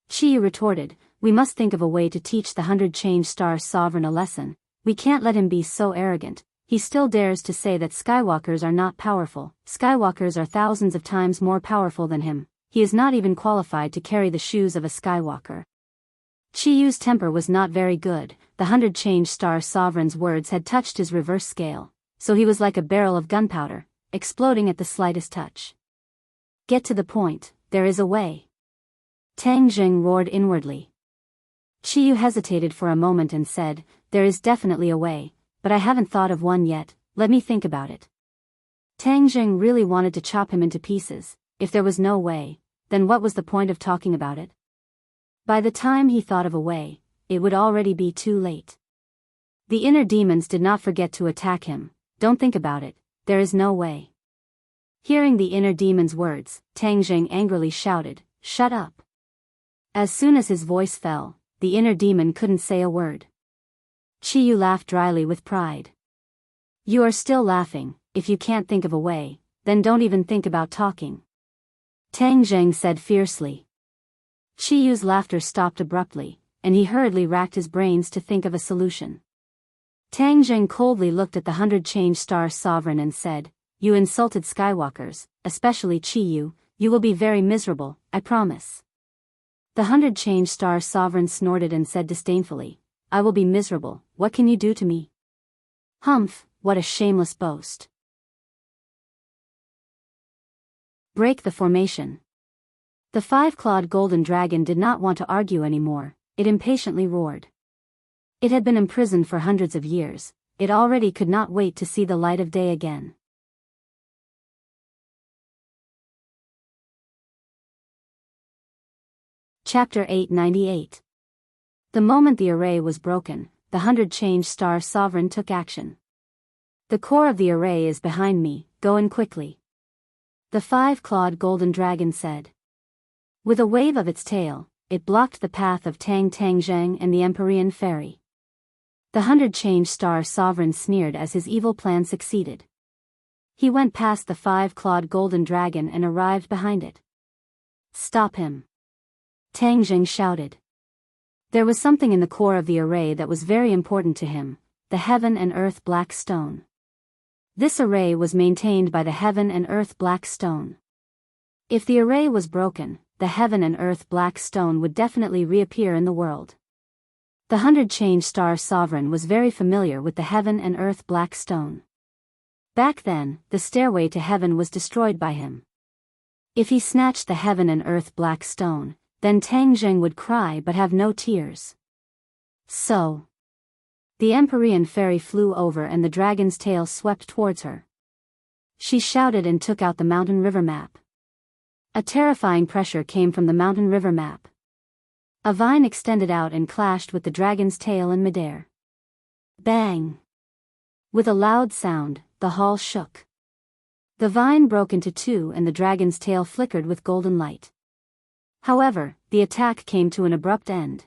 Chiyu retorted, we must think of a way to teach the 100 Star Sovereign a lesson. We can't let him be so arrogant. He still dares to say that Skywalkers are not powerful. Skywalkers are thousands of times more powerful than him. He is not even qualified to carry the shoes of a Skywalker. Chiyu's temper was not very good. The 100 Star Sovereign's words had touched his reverse scale, so he was like a barrel of gunpowder, exploding at the slightest touch. Get to the point, there is a way. Tang Jing roared inwardly. Chiyu hesitated for a moment and said, there is definitely a way, but I haven't thought of one yet, let me think about it. Tang Jing really wanted to chop him into pieces. If there was no way, then what was the point of talking about it? By the time he thought of a way, it would already be too late. The inner demons did not forget to attack him. Don't think about it, there is no way. Hearing the inner demon's words, Tang Jing angrily shouted, shut up. As soon as his voice fell, the inner demon couldn't say a word. Chiyu laughed dryly with pride. You are still laughing. If you can't think of a way, then don't even think about talking. Tang Jing said fiercely. Chiyu's laughter stopped abruptly, and he hurriedly racked his brains to think of a solution. Tang Jing coldly looked at the 100 Star Sovereign and said, you insulted Skywalkers, especially Chiyu, you will be very miserable, I promise. The 100 Star Sovereign snorted and said disdainfully, I will be miserable, what can you do to me? Humph, what a shameless boast. Break the formation. The 5-clawed golden dragon did not want to argue anymore, it impatiently roared. It had been imprisoned for hundreds of years, it already could not wait to see the light of day again. Chapter 898. The moment the array was broken, the 100 Star Sovereign took action. The core of the array is behind me, go in quickly. The 5-clawed golden dragon said. With a wave of its tail, it blocked the path of Tang Zheng and the Empyrean Fairy. The 100 Star Sovereign sneered as his evil plan succeeded. He went past the 5-clawed golden dragon and arrived behind it. Stop him! Tang Jing shouted. There was something in the core of the array that was very important to him, the Heaven and Earth Black Stone. This array was maintained by the Heaven and Earth Black Stone. If the array was broken, the Heaven and Earth Black Stone would definitely reappear in the world. The 100 Star Sovereign was very familiar with the Heaven and Earth Black Stone. Back then, the stairway to heaven was destroyed by him. If he snatched the Heaven and Earth Black Stone, then Tang Jing would cry but have no tears. So, the Empyrean Fairy flew over and the dragon's tail swept towards her. She shouted and took out the mountain river map. A terrifying pressure came from the mountain river map. A vine extended out and clashed with the dragon's tail in midair. Bang! With a loud sound, the hall shook. The vine broke into two and the dragon's tail flickered with golden light. However, the attack came to an abrupt end.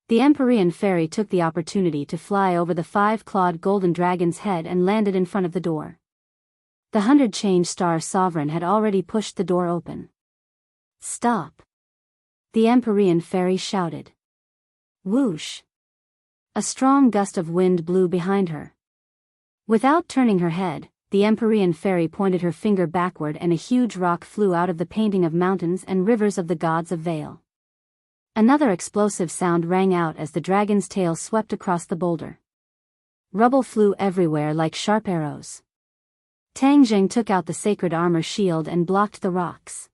The Empyrean fairy took the opportunity to fly over the five-clawed golden dragon's head and landed in front of the door. The 100-change-star sovereign had already pushed the door open. "Stop!" the Empyrean fairy shouted. Whoosh! A strong gust of wind blew behind her. Without turning her head, the Empyrean fairy pointed her finger backward and a huge rock flew out of the painting of mountains and rivers of the gods of Vale. Another explosive sound rang out as the dragon's tail swept across the boulder. Rubble flew everywhere like sharp arrows. Tang Zheng took out the sacred armor shield and blocked the rocks.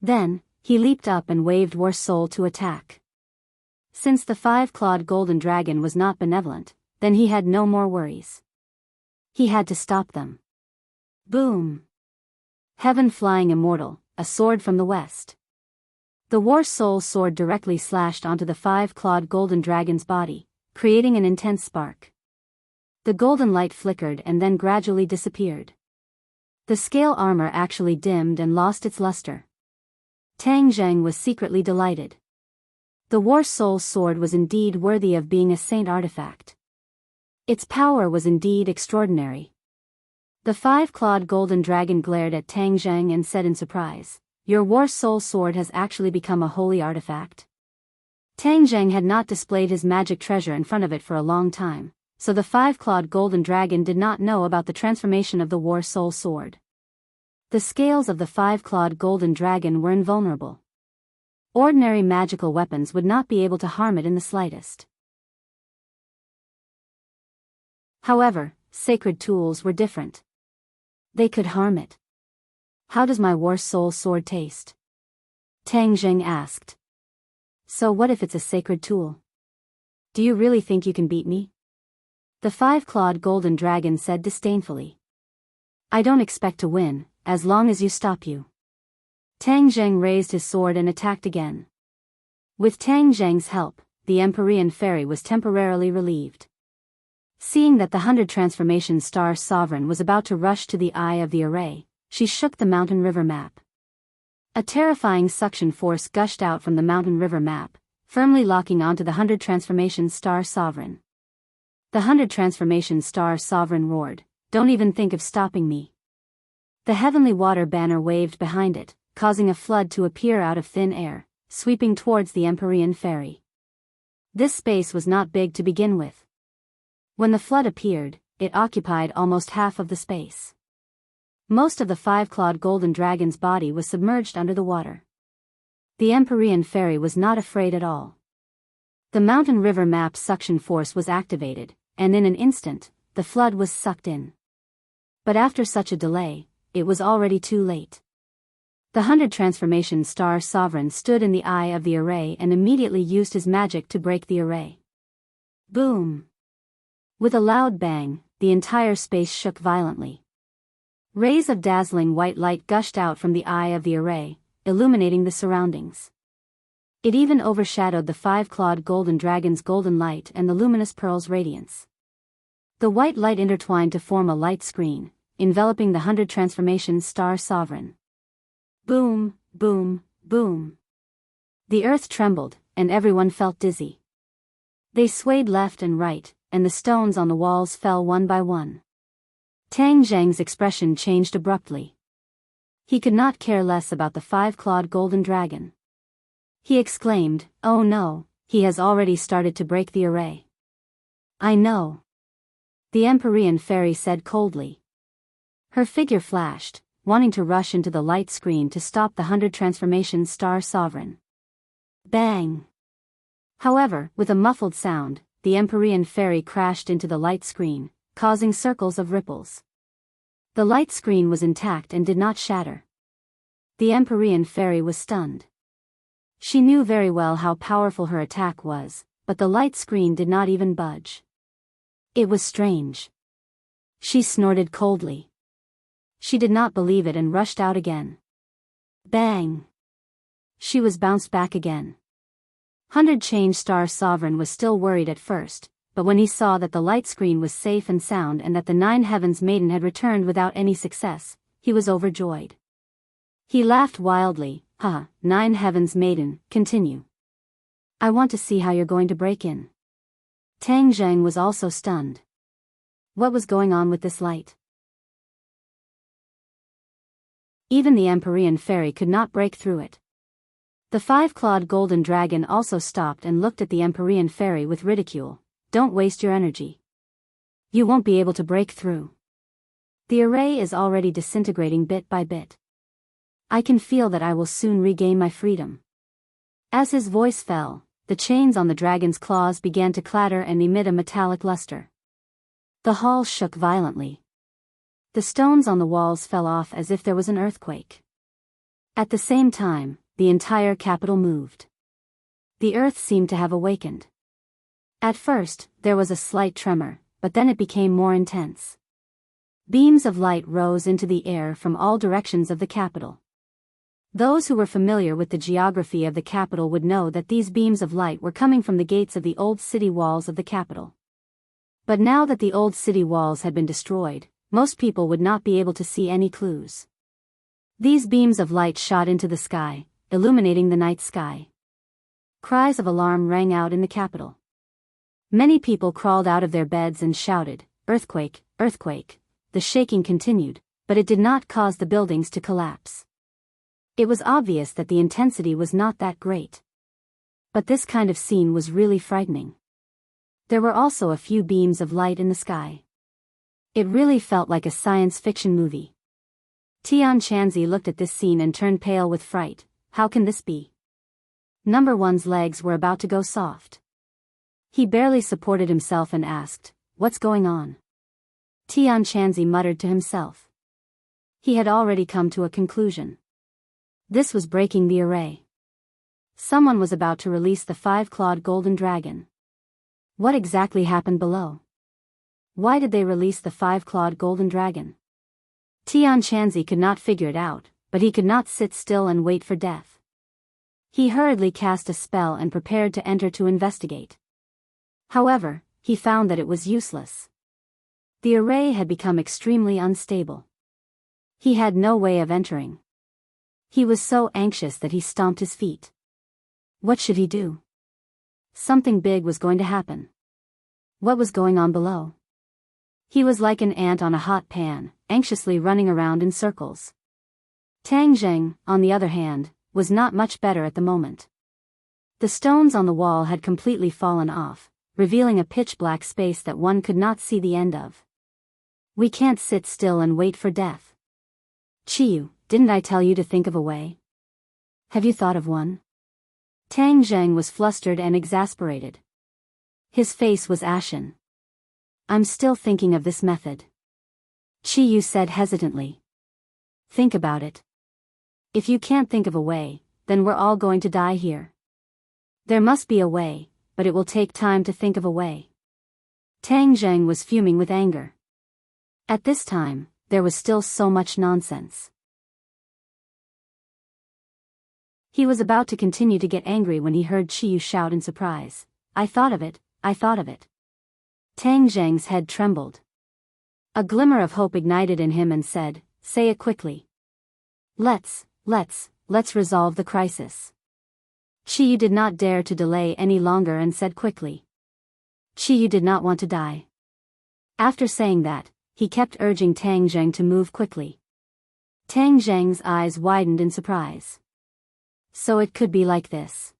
Then, he leaped up and waved War Soul to attack. Since the five-clawed golden dragon was not benevolent, then he had no more worries. He had to stop them. Boom! Heaven flying immortal, a sword from the west. The War Soul sword directly slashed onto the five-clawed golden dragon's body, creating an intense spark. The golden light flickered and then gradually disappeared. The scale armor actually dimmed and lost its luster. Tang Zheng was secretly delighted. The War Soul sword was indeed worthy of being a saint artifact. Its power was indeed extraordinary. The five-clawed golden dragon glared at Tang Zheng and said in surprise, "Your War Soul sword has actually become a holy artifact." Tang Zheng had not displayed his magic treasure in front of it for a long time, so the five-clawed golden dragon did not know about the transformation of the War Soul sword. The scales of the five-clawed golden dragon were invulnerable. Ordinary magical weapons would not be able to harm it in the slightest. However, sacred tools were different. They could harm it. "How does my War Soul sword taste?" Tang Zheng asked. "So what if it's a sacred tool? Do you really think you can beat me?" The five-clawed golden dragon said disdainfully. "I don't expect to win, as long as you stop you." Tang Zheng raised his sword and attacked again. With Tang Zheng's help, the Empyrean fairy was temporarily relieved. Seeing that the 100 transformation star sovereign was about to rush to the eye of the array, she shook the mountain river map. A terrifying suction force gushed out from the mountain river map, firmly locking onto the 100 transformation star sovereign. The 100 transformation star sovereign roared, "Don't even think of stopping me." The heavenly water banner waved behind it, causing a flood to appear out of thin air, sweeping towards the Empyrean fairy. This space was not big to begin with. When the flood appeared, it occupied almost half of the space. Most of the five-clawed golden dragon's body was submerged under the water. The Empyrean fairy was not afraid at all. The mountain river map's suction force was activated, and in an instant, the flood was sucked in. But after such a delay, it was already too late. The 100 transformation star sovereign stood in the eye of the array and immediately used his magic to break the array. Boom! With a loud bang, the entire space shook violently. Rays of dazzling white light gushed out from the eye of the array, illuminating the surroundings. It even overshadowed the five-clawed golden dragon's golden light and the luminous pearl's radiance. The white light intertwined to form a light screen, enveloping the 100 transformation star sovereign. Boom, boom, boom. The earth trembled, and everyone felt dizzy. They swayed left and right, and the stones on the walls fell one by one. Tang Zheng's expression changed abruptly. He could not care less about the five-clawed golden dragon. He exclaimed, "Oh no, he has already started to break the array." "I know," the Empyrean fairy said coldly. Her figure flashed, wanting to rush into the light screen to stop the 100 transformation star sovereign. Bang! However, with a muffled sound, the Empyrean fairy crashed into the light screen, causing circles of ripples. The light screen was intact and did not shatter. The Empyrean fairy was stunned. She knew very well how powerful her attack was, but the light screen did not even budge. It was strange. She snorted coldly. She did not believe it and rushed out again. Bang! She was bounced back again. 100 Change Star Sovereign was still worried at first, but when he saw that the light screen was safe and sound and that the Nine Heavens Maiden had returned without any success, he was overjoyed. He laughed wildly. Haha, Nine Heavens Maiden, continue. I want to see how you're going to break in. Tang Zheng was also stunned. What was going on with this light? Even the Empyrean fairy could not break through it. The five-clawed golden dragon also stopped and looked at the Empyrean fairy with ridicule. Don't waste your energy. You won't be able to break through. The array is already disintegrating bit by bit. I can feel that I will soon regain my freedom. As his voice fell, the chains on the dragon's claws began to clatter and emit a metallic luster. The hall shook violently. The stones on the walls fell off as if there was an earthquake. At the same time, the entire capital moved. The earth seemed to have awakened. At first, there was a slight tremor, but then it became more intense. Beams of light rose into the air from all directions of the capital. Those who were familiar with the geography of the capital would know that these beams of light were coming from the gates of the old city walls of the capital. But now that the old city walls had been destroyed, most people would not be able to see any clues. These beams of light shot into the sky, illuminating the night sky. Cries of alarm rang out in the capital. Many people crawled out of their beds and shouted, "Earthquake, earthquake!" The shaking continued, but it did not cause the buildings to collapse. It was obvious that the intensity was not that great. But this kind of scene was really frightening. There were also a few beams of light in the sky. It really felt like a science fiction movie. Tian Chanzi looked at this scene and turned pale with fright. How can this be? Number One's legs were about to go soft. He barely supported himself and asked, "What's going on?" Tian Chanzi muttered to himself. He had already come to a conclusion. This was breaking the array. Someone was about to release the five-clawed golden dragon. What exactly happened below? Why did they release the five-clawed golden dragon? Tian Chanzi could not figure it out, but he could not sit still and wait for death. He hurriedly cast a spell and prepared to enter to investigate. However, he found that it was useless. The array had become extremely unstable. He had no way of entering. He was so anxious that he stomped his feet. What should he do? Something big was going to happen. What was going on below? He was like an ant on a hot pan, anxiously running around in circles. Tang Zheng, on the other hand, was not much better at the moment. The stones on the wall had completely fallen off, revealing a pitch-black space that one could not see the end of. We can't sit still and wait for death. Chiyu, didn't I tell you to think of a way? Have you thought of one? Tang Zheng was flustered and exasperated. His face was ashen. I'm still thinking of this method. Chiyu said hesitantly. Think about it. If you can't think of a way, then we're all going to die here. There must be a way, but it will take time to think of a way. Tang Zheng was fuming with anger. At this time, there was still so much nonsense. He was about to continue to get angry when he heard Chiyu shout in surprise. I thought of it, I thought of it. Tang Zheng's head trembled. A glimmer of hope ignited in him and said, say it quickly. Let's resolve the crisis. Chiyu did not dare to delay any longer and said quickly. Chiyu did not want to die. After saying that, he kept urging Tang Zheng to move quickly. Tang Zheng's eyes widened in surprise. So it could be like this.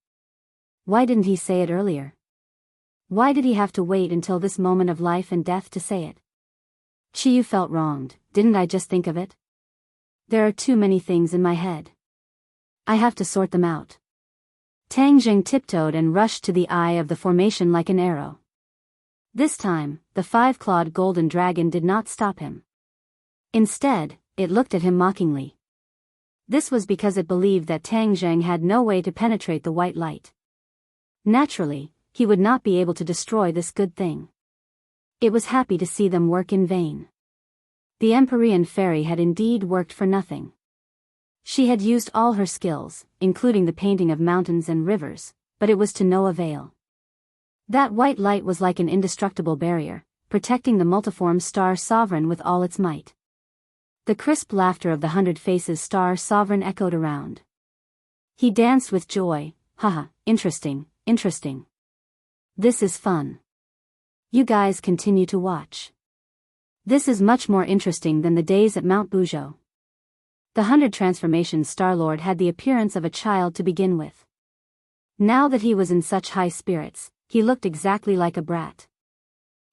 Why didn't he say it earlier? Why did he have to wait until this moment of life and death to say it? Chiyu felt wronged. Didn't I just think of it? There are too many things in my head. I have to sort them out. Tang Zheng tiptoed and rushed to the eye of the formation like an arrow. This time, the five-clawed golden dragon did not stop him. Instead, it looked at him mockingly. This was because it believed that Tang Zheng had no way to penetrate the white light. Naturally, he would not be able to destroy this good thing. It was happy to see them work in vain. The Empyrean fairy had indeed worked for nothing. She had used all her skills, including the painting of mountains and rivers, but it was to no avail. That white light was like an indestructible barrier, protecting the multiform star sovereign with all its might. The crisp laughter of the 100 Faces star sovereign echoed around. He danced with joy. Haha, interesting, interesting. This is fun. You guys continue to watch. This is much more interesting than the days at Mount Bujo. The 100 Transformation Star-Lord had the appearance of a child to begin with. Now that he was in such high spirits, he looked exactly like a brat.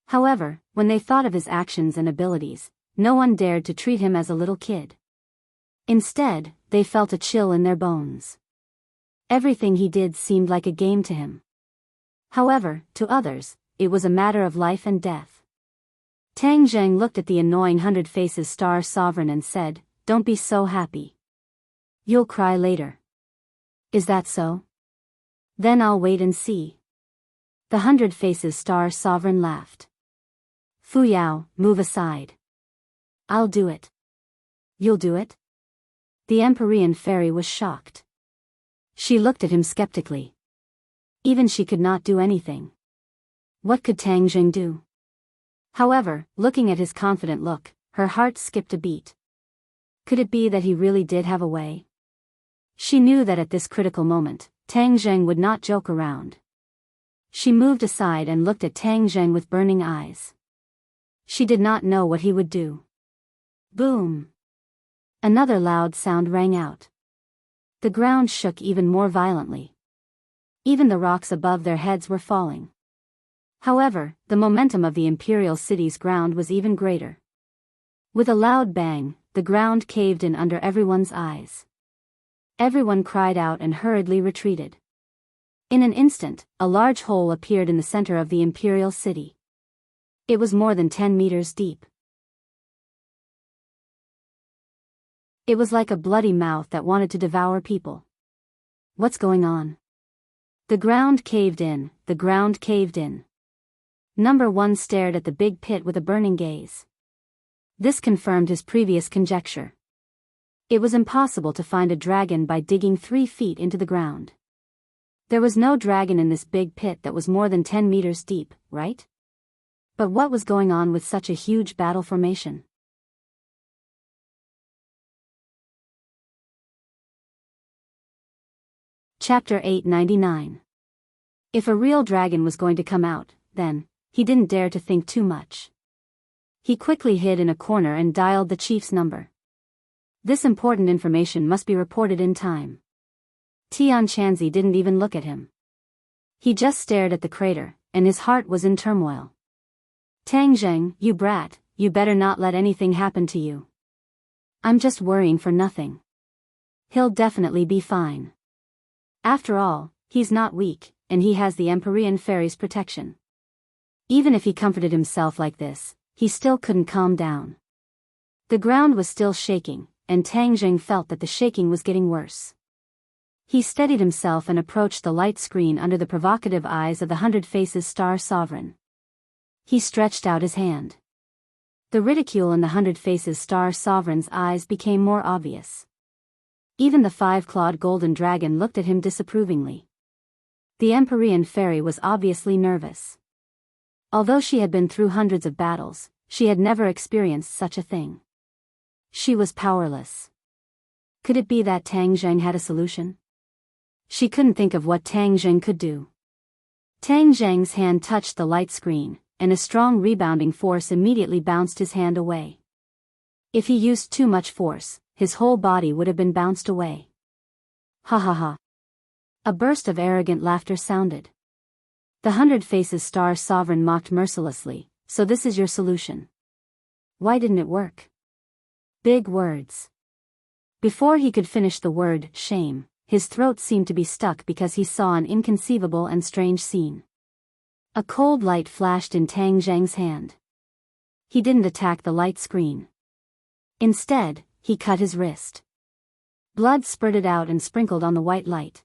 However, when they thought of his actions and abilities, no one dared to treat him as a little kid. Instead, they felt a chill in their bones. Everything he did seemed like a game to him. However, to others, it was a matter of life and death. Tang Zheng looked at the annoying 100 Faces star sovereign and said, "Don't be so happy. You'll cry later." "Is that so? Then I'll wait and see." The 100 Faces star sovereign laughed. "Fu Yao, move aside. I'll do it." "You'll do it?" The Empyrean fairy was shocked. She looked at him skeptically. Even she could not do anything. What could Tang Zheng do? However, looking at his confident look, her heart skipped a beat. Could it be that he really did have a way? She knew that at this critical moment, Tang Zheng would not joke around. She moved aside and looked at Tang Zheng with burning eyes. She did not know what he would do. Boom! Another loud sound rang out. The ground shook even more violently. Even the rocks above their heads were falling. However, the momentum of the imperial city's ground was even greater. With a loud bang, the ground caved in under everyone's eyes. Everyone cried out and hurriedly retreated. In an instant, a large hole appeared in the center of the imperial city. It was more than 10 meters deep. It was like a bloody mouth that wanted to devour people. What's going on? The ground caved in, the ground caved in. Number 1 stared at the big pit with a burning gaze. This confirmed his previous conjecture. It was impossible to find a dragon by digging 3 feet into the ground. There was no dragon in this big pit that was more than 10 meters deep, right? But what was going on with such a huge battle formation? Chapter 899. If a real dragon was going to come out, then, he didn't dare to think too much. He quickly hid in a corner and dialed the chief's number. This important information must be reported in time. Tian Chanzi didn't even look at him. He just stared at the crater, and his heart was in turmoil. Tang Zheng, you brat, you better not let anything happen to you. I'm just worrying for nothing. He'll definitely be fine. After all, he's not weak, and he has the Empyrean fairy's protection. Even if he comforted himself like this, he still couldn't calm down. The ground was still shaking, and Tang Zheng felt that the shaking was getting worse. He steadied himself and approached the light screen under the provocative eyes of the 100 Faces star sovereign. He stretched out his hand. The ridicule in the 100 Faces star sovereign's eyes became more obvious. Even the 5-clawed golden dragon looked at him disapprovingly. The Empyrean fairy was obviously nervous. Although she had been through hundreds of battles, she had never experienced such a thing. She was powerless. Could it be that Tang Zheng had a solution? She couldn't think of what Tang Zheng could do. Tang Zheng's hand touched the light screen, and a strong rebounding force immediately bounced his hand away. If he used too much force, his whole body would have been bounced away. Ha ha ha. A burst of arrogant laughter sounded. The 100 Faces star sovereign mocked mercilessly, so this is your solution. Why didn't it work? Big words. Before he could finish the word, shame, his throat seemed to be stuck because he saw an inconceivable and strange scene. A cold light flashed in Tang Zheng's hand. He didn't attack the light screen. Instead, he cut his wrist. Blood spurted out and sprinkled on the white light.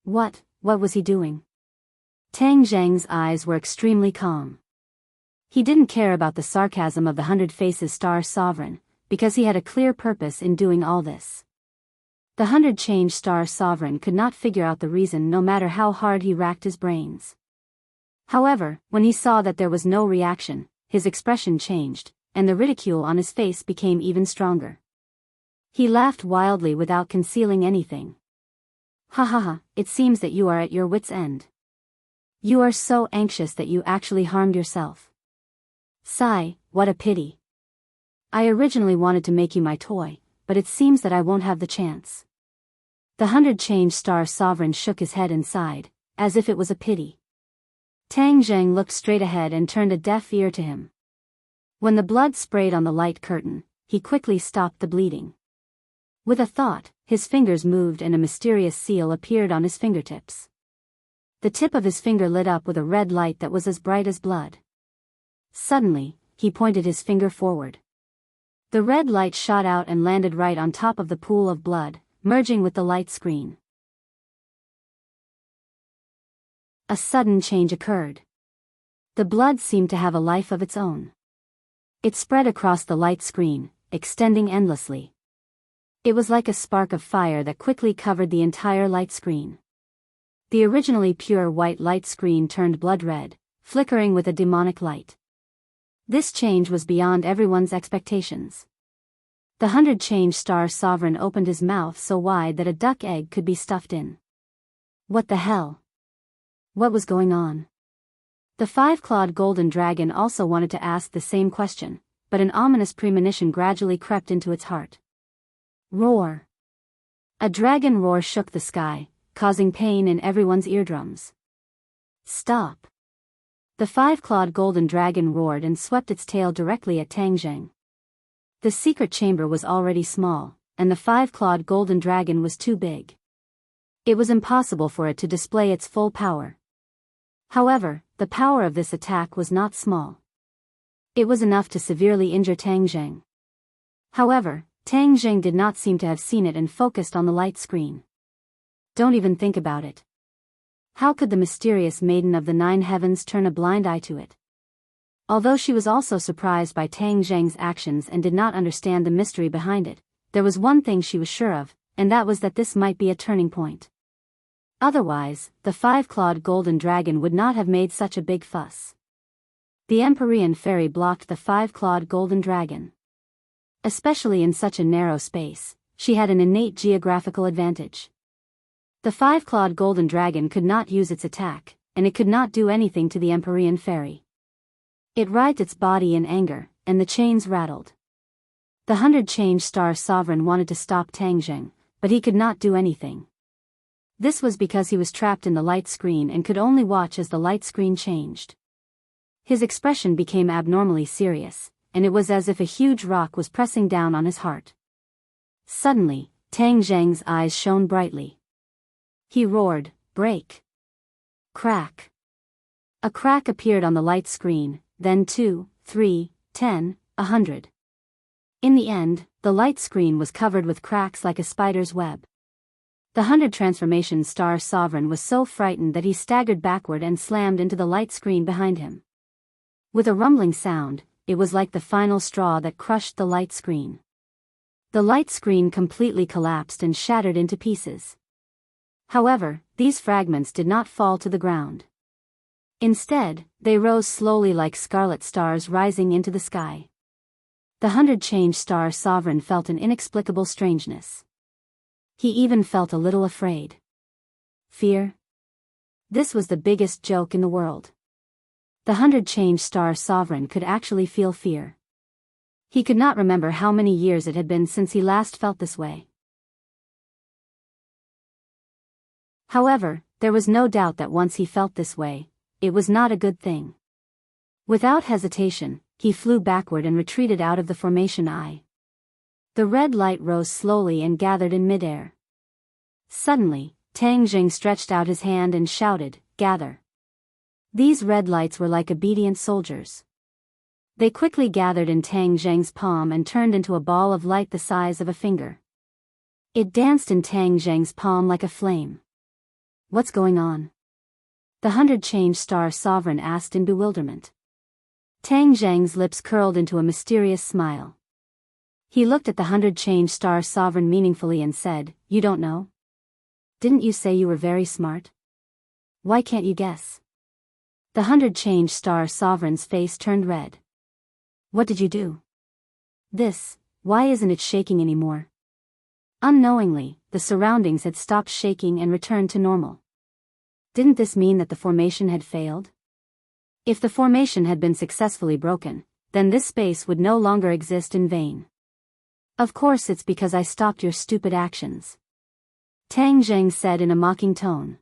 What was he doing? Tang Zheng's eyes were extremely calm. He didn't care about the sarcasm of the 100 Faces star sovereign, because he had a clear purpose in doing all this. The 100 Change star sovereign could not figure out the reason no matter how hard he racked his brains. However, when he saw that there was no reaction, his expression changed, and the ridicule on his face became even stronger. He laughed wildly without concealing anything. Ha ha ha, it seems that you are at your wit's end. You are so anxious that you actually harmed yourself. Sigh, what a pity. I originally wanted to make you my toy, but it seems that I won't have the chance. The 100-change-star sovereign shook his head and sighed, as if it was a pity. Tang Zheng looked straight ahead and turned a deaf ear to him. When the blood sprayed on the light curtain, he quickly stopped the bleeding. With a thought, his fingers moved and a mysterious seal appeared on his fingertips. The tip of his finger lit up with a red light that was as bright as blood. Suddenly, he pointed his finger forward. The red light shot out and landed right on top of the pool of blood, merging with the light screen. A sudden change occurred. The blood seemed to have a life of its own. It spread across the light screen, extending endlessly. It was like a spark of fire that quickly covered the entire light screen. The originally pure white light screen turned blood red, flickering with a demonic light. This change was beyond everyone's expectations. The 100-change-star sovereign opened his mouth so wide that a duck egg could be stuffed in. What the hell? What was going on? The 5-clawed golden dragon also wanted to ask the same question, but an ominous premonition gradually crept into its heart. Roar! A dragon roar shook the sky, causing pain in everyone's eardrums. Stop! The 5-clawed golden dragon roared and swept its tail directly at Tang Zheng. The secret chamber was already small, and the 5-clawed golden dragon was too big. It was impossible for it to display its full power. However, the power of this attack was not small. It was enough to severely injure Tang Zheng. However, Tang Zheng did not seem to have seen it and focused on the light screen. Don't even think about it. How could the mysterious maiden of the 9 heavens turn a blind eye to it? Although she was also surprised by Tang Zheng's actions and did not understand the mystery behind it, there was one thing she was sure of, and that was that this might be a turning point. Otherwise, the 5-clawed golden dragon would not have made such a big fuss. The Empyrean fairy blocked the 5-clawed golden dragon. Especially in such a narrow space, she had an innate geographical advantage. The 5-clawed golden dragon could not use its attack, and it could not do anything to the Empyrean fairy. It writhed its body in anger, and the chains rattled. The 100-change-star sovereign wanted to stop Tang Zheng, but he could not do anything. This was because he was trapped in the light screen and could only watch as the light screen changed. His expression became abnormally serious, and it was as if a huge rock was pressing down on his heart. Suddenly, Tang Zheng's eyes shone brightly. He roared, "Break!" Crack! A crack appeared on the light screen, then 2, 3, 10, 100. In the end, the light screen was covered with cracks like a spider's web. The 100-transformation-star sovereign was so frightened that he staggered backward and slammed into the light screen behind him. With a rumbling sound, it was like the final straw that crushed the light screen. The light screen completely collapsed and shattered into pieces. However, these fragments did not fall to the ground. Instead, they rose slowly like scarlet stars rising into the sky. The 100-change-star sovereign felt an inexplicable strangeness. He even felt a little afraid. Fear? This was the biggest joke in the world. The 100-change-star sovereign could actually feel fear. He could not remember how many years it had been since he last felt this way. However, there was no doubt that once he felt this way, it was not a good thing. Without hesitation, he flew backward and retreated out of the formation eye. The red light rose slowly and gathered in midair. Suddenly, Tang Zheng stretched out his hand and shouted, "Gather!" These red lights were like obedient soldiers. They quickly gathered in Tang Zheng's palm and turned into a ball of light the size of a finger. It danced in Tang Zheng's palm like a flame. What's going on? The 100-change-star sovereign asked in bewilderment. Tang Zheng's lips curled into a mysterious smile. He looked at the 100-change-star sovereign meaningfully and said, "You don't know? Didn't you say you were very smart? Why can't you guess?" The 100 Change-Star Sovereign's face turned red. What did you do? Why isn't it shaking anymore? Unknowingly, the surroundings had stopped shaking and returned to normal. Didn't this mean that the formation had failed? If the formation had been successfully broken, then this space would no longer exist in vain. Of course it's because I stopped your stupid actions, Tang Zheng said in a mocking tone.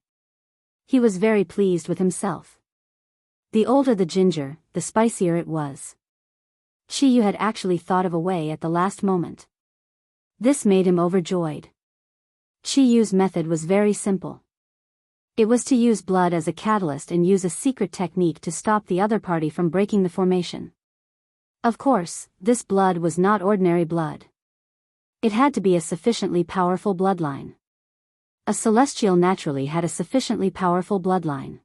He was very pleased with himself. The older the ginger, the spicier it was. Qi Yu had actually thought of a way at the last moment. This made him overjoyed. Qi Yu's method was very simple. It was to use blood as a catalyst and use a secret technique to stop the other party from breaking the formation. Of course, this blood was not ordinary blood. It had to be a sufficiently powerful bloodline. A celestial naturally had a sufficiently powerful bloodline.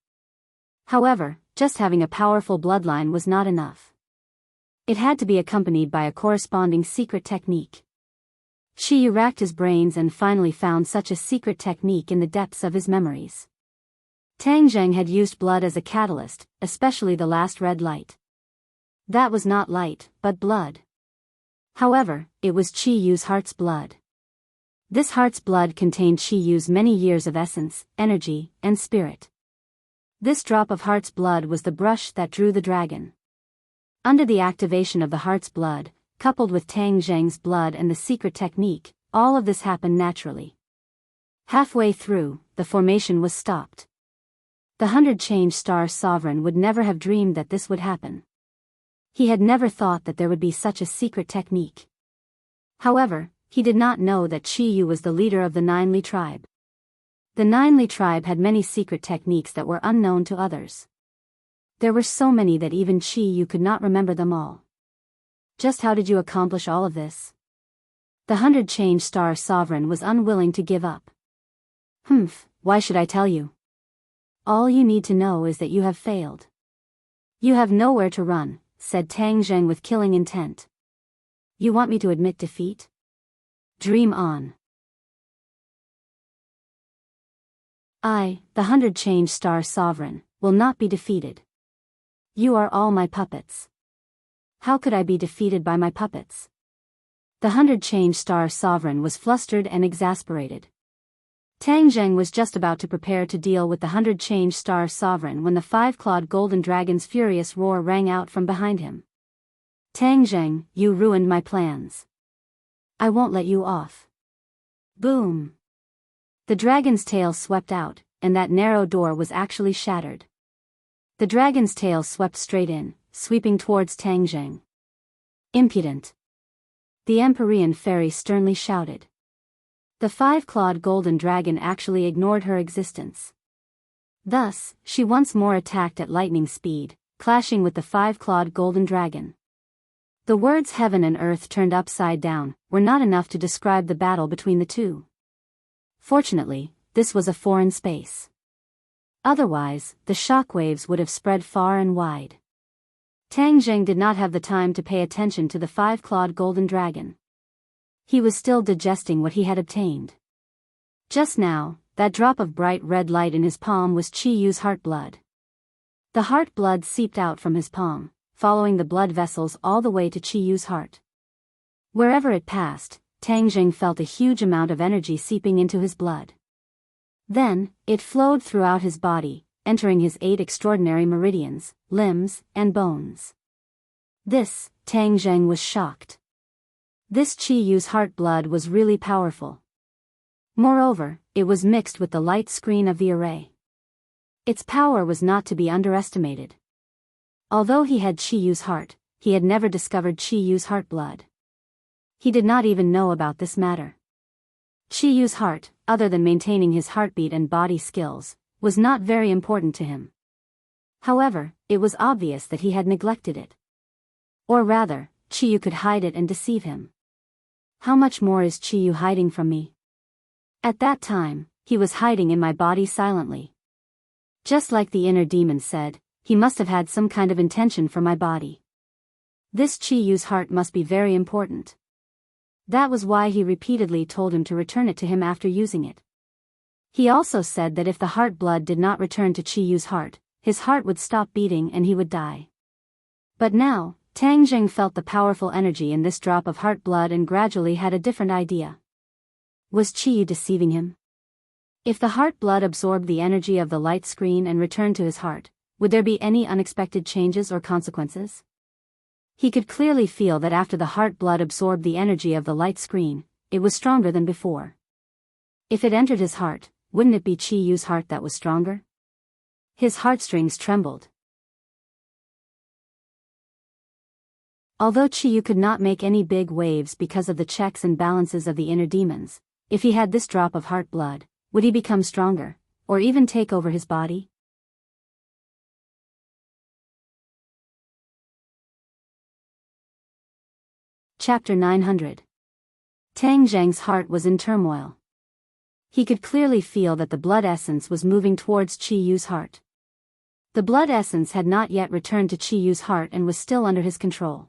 However, just having a powerful bloodline was not enough. It had to be accompanied by a corresponding secret technique. Qi Yu racked his brains and finally found such a secret technique in the depths of his memories. Tang Zheng had used blood as a catalyst, especially the last red light. That was not light, but blood. However, it was Qi Yu's heart's blood. This heart's blood contained Qi Yu's many years of essence, energy, and spirit. This drop of heart's blood was the brush that drew the dragon. Under the activation of the heart's blood, coupled with Tang Zheng's blood and the secret technique, all of this happened naturally. Halfway through, the formation was stopped. The 100 Change-Star Sovereign would never have dreamed that this would happen. He had never thought that there would be such a secret technique. However, he did not know that Qi Yu was the leader of the Nine Li tribe. The Nine Li tribe had many secret techniques that were unknown to others. There were so many that even Qi Yu could not remember them all. Just how did you accomplish all of this? The 100 Change-Star Sovereign was unwilling to give up. Why should I tell you? All you need to know is that you have failed. You have nowhere to run, said Tang Zheng with killing intent. You want me to admit defeat? Dream on. I, the 100 Change-Star Sovereign, will not be defeated. You are all my puppets. How could I be defeated by my puppets? The 100 Change-Star Sovereign was flustered and exasperated. Tang Zheng was just about to prepare to deal with the 100 Change-Star Sovereign when the five-clawed golden dragon's furious roar rang out from behind him. Tang Zheng, you ruined my plans. I won't let you off. Boom! The dragon's tail swept out, and that narrow door was actually shattered. The dragon's tail swept straight in, sweeping towards Tang Zheng. Impudent! The Empyrean fairy sternly shouted. The five-clawed golden dragon actually ignored her existence. Thus, she once more attacked at lightning speed, clashing with the five-clawed golden dragon. The words heaven and earth turned upside down were not enough to describe the battle between the two. Fortunately, this was a foreign space. Otherwise, the shockwaves would have spread far and wide. Tang Zheng did not have the time to pay attention to the five-clawed golden dragon. He was still digesting what he had obtained. Just now, that drop of bright red light in his palm was Qi Yu's heart blood. The heart blood seeped out from his palm, following the blood vessels all the way to Qi Yu's heart. Wherever it passed, Tang Zheng felt a huge amount of energy seeping into his blood. Then, it flowed throughout his body, entering his 8 extraordinary meridians, limbs, and bones. This, Tang Zheng was shocked. This Qi Yu's heart blood was really powerful. Moreover, it was mixed with the light screen of the array. Its power was not to be underestimated. Although he had Qi Yu's heart, he had never discovered Qi Yu's heart blood. He did not even know about this matter. Qi Yu's heart, other than maintaining his heartbeat and body skills, was not very important to him. However, it was obvious that he had neglected it. Or rather, Qi Yu could hide it and deceive him. How much more is Qi Yu hiding from me? At that time, he was hiding in my body silently. Just like the inner demon said, he must have had some kind of intention for my body. This Qi Yu's heart must be very important. That was why he repeatedly told him to return it to him after using it. He also said that if the heart blood did not return to Qi Yu's heart, his heart would stop beating and he would die. But now, Tang Jing felt the powerful energy in this drop of heart blood and gradually had a different idea. Was Qiyu deceiving him? If the heart blood absorbed the energy of the light screen and returned to his heart, would there be any unexpected changes or consequences? He could clearly feel that after the heart blood absorbed the energy of the light screen, it was stronger than before. If it entered his heart, wouldn't it be Qiyu's heart that was stronger? His heartstrings trembled. Although Qiyu could not make any big waves because of the checks and balances of the inner demons, if he had this drop of heart blood, would he become stronger, or even take over his body? Chapter 900. Tang Zheng's heart was in turmoil. He could clearly feel that the blood essence was moving towards Qiyu's heart. The blood essence had not yet returned to Qiyu's heart and was still under his control.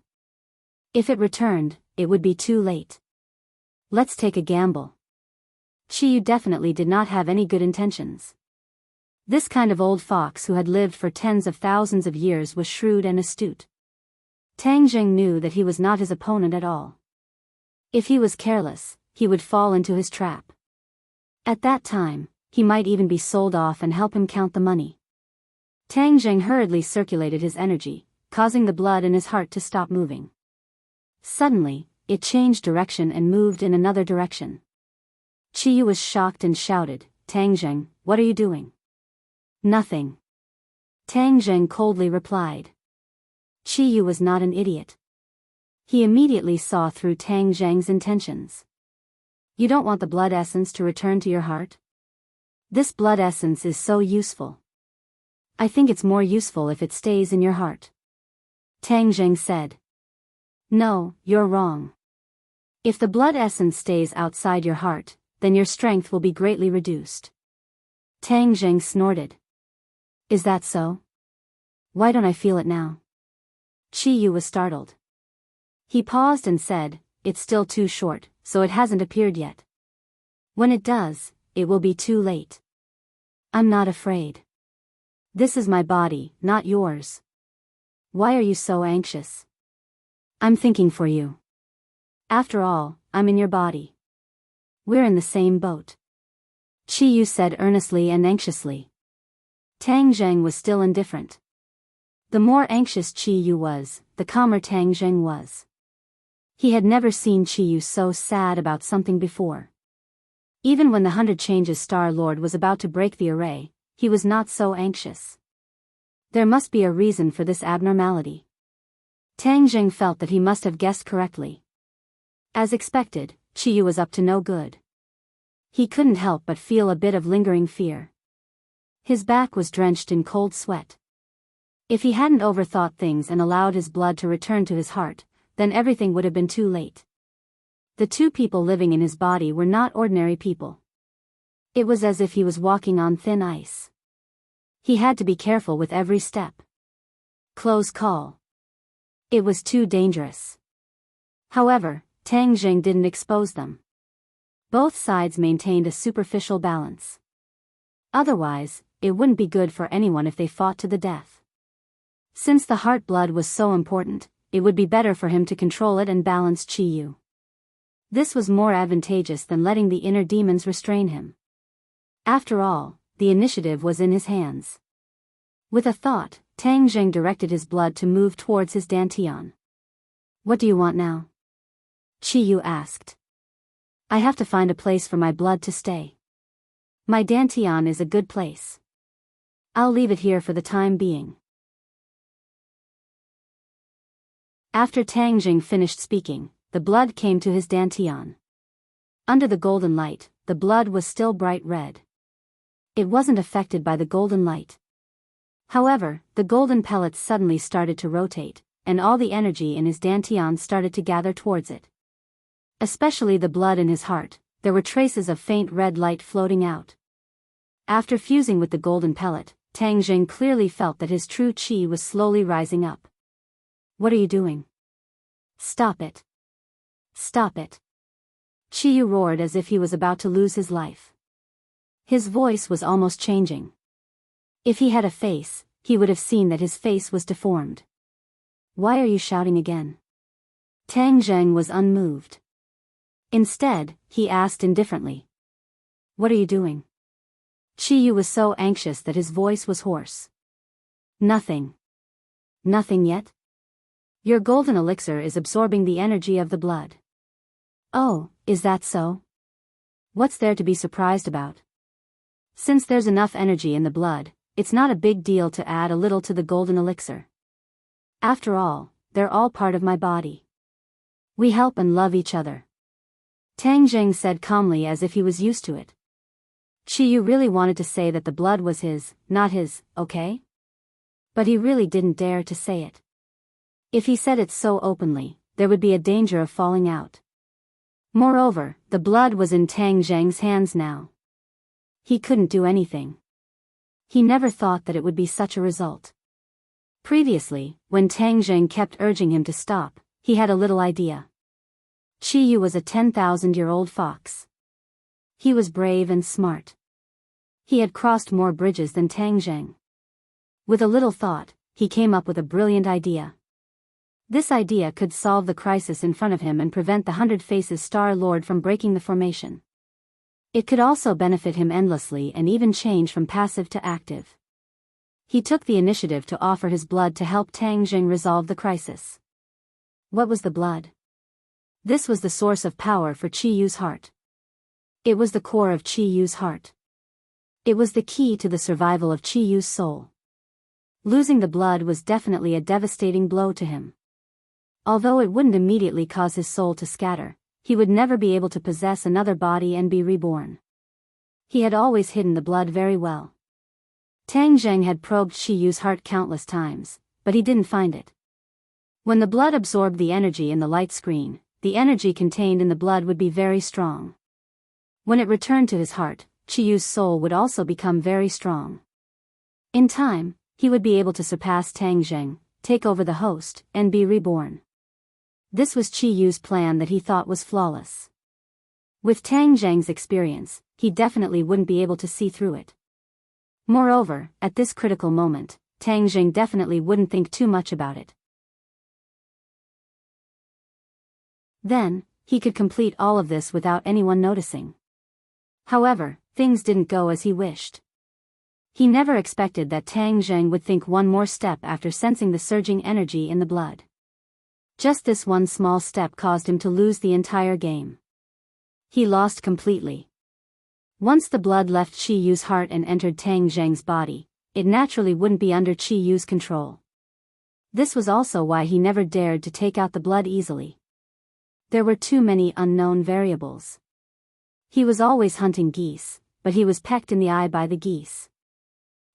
If it returned, it would be too late. Let's take a gamble. Qiyu definitely did not have any good intentions. This kind of old fox who had lived for tens of thousands of years was shrewd and astute. Tang Jing knew that he was not his opponent at all. If he was careless, he would fall into his trap. At that time, he might even be sold off and help him count the money. Tang Jing hurriedly circulated his energy, causing the blood in his heart to stop moving. Suddenly, it changed direction and moved in another direction. Qiyu was shocked and shouted, "Tang Jing, what are you doing?" "Nothing." Tang Jing coldly replied. Qiyu was not an idiot. He immediately saw through Tang Zheng's intentions. You don't want the blood essence to return to your heart? This blood essence is so useful. I think it's more useful if it stays in your heart. Tang Zheng said. No, you're wrong. If the blood essence stays outside your heart, then your strength will be greatly reduced. Tang Zheng snorted. Is that so? Why don't I feel it now? Qiyu was startled. He paused and said, it's still too short, so it hasn't appeared yet. When it does, it will be too late. I'm not afraid. This is my body, not yours. Why are you so anxious? I'm thinking for you. After all, I'm in your body. We're in the same boat. Qiyu said earnestly and anxiously. Tang Zheng was still indifferent. The more anxious Qiyu was, the calmer Tang Zheng was. He had never seen Qiyu so sad about something before. Even when the 100 Changes Star Lord was about to break the array, he was not so anxious. There must be a reason for this abnormality. Tang Zheng felt that he must have guessed correctly. As expected, Qiyu was up to no good. He couldn't help but feel a bit of lingering fear. His back was drenched in cold sweat. If he hadn't overthought things and allowed his blood to return to his heart, then everything would have been too late. The two people living in his body were not ordinary people. It was as if he was walking on thin ice. He had to be careful with every step. Close call. It was too dangerous. However, Tang Jing didn't expose them. Both sides maintained a superficial balance. Otherwise, it wouldn't be good for anyone if they fought to the death. Since the heart blood was so important, it would be better for him to control it and balance Qiyu. This was more advantageous than letting the inner demons restrain him. After all, the initiative was in his hands. With a thought, Tang Jing directed his blood to move towards his dantian. What do you want now? Qiyu asked. I have to find a place for my blood to stay. My dantian is a good place. I'll leave it here for the time being. After Tang Jing finished speaking, the blood came to his dantian. Under the golden light, the blood was still bright red. It wasn't affected by the golden light. However, the golden pellets suddenly started to rotate, and all the energy in his dantian started to gather towards it. Especially the blood in his heart, there were traces of faint red light floating out. After fusing with the golden pellet, Tang Jing clearly felt that his true qi was slowly rising up. What are you doing? Stop it. Stop it. Qiyu roared as if he was about to lose his life. His voice was almost changing. If he had a face, he would have seen that his face was deformed. "Why are you shouting again?" Tang Zheng was unmoved. Instead, he asked indifferently. "What are you doing?" Chi Yu was so anxious that his voice was hoarse. "Nothing." "Nothing yet? Your golden elixir is absorbing the energy of the blood." "Oh, is that so? What's there to be surprised about? Since there's enough energy in the blood, it's not a big deal to add a little to the golden elixir. After all, they're all part of my body. We help and love each other." Tang Zheng said calmly as if he was used to it. Chi Yu really wanted to say that the blood was his, not his, okay? But he really didn't dare to say it. If he said it so openly, there would be a danger of falling out. Moreover, the blood was in Tang Zheng's hands now. He couldn't do anything. He never thought that it would be such a result. Previously, when Tang Zheng kept urging him to stop, he had a little idea. Chi Yu was a 10,000-year-old fox. He was brave and smart. He had crossed more bridges than Tang Zheng. With a little thought, he came up with a brilliant idea. This idea could solve the crisis in front of him and prevent the 100 Faces Star Lord from breaking the formation. It could also benefit him endlessly and even change from passive to active. He took the initiative to offer his blood to help Tang Zheng resolve the crisis. What was the blood? This was the source of power for Chi Yu's heart. It was the core of Chi Yu's heart. It was the key to the survival of Chi Yu's soul. Losing the blood was definitely a devastating blow to him. Although it wouldn't immediately cause his soul to scatter, he would never be able to possess another body and be reborn. He had always hidden the blood very well. Tang Zheng had probed Chi Yu's heart countless times, but he didn't find it. When the blood absorbed the energy in the light screen, the energy contained in the blood would be very strong. When it returned to his heart, Chi Yu's soul would also become very strong. In time, he would be able to surpass Tang Zheng, take over the host, and be reborn. This was Chi Yu's plan that he thought was flawless. With Tang Zheng's experience, he definitely wouldn't be able to see through it. Moreover, at this critical moment, Tang Zheng definitely wouldn't think too much about it. Then, he could complete all of this without anyone noticing. However, things didn't go as he wished. He never expected that Tang Zheng would think one more step after sensing the surging energy in the blood. Just this one small step caused him to lose the entire game. He lost completely. Once the blood left Chi Yu's heart and entered Tang Zheng's body, it naturally wouldn't be under Chi Yu's control. This was also why he never dared to take out the blood easily. There were too many unknown variables. He was always hunting geese, but he was pecked in the eye by the geese.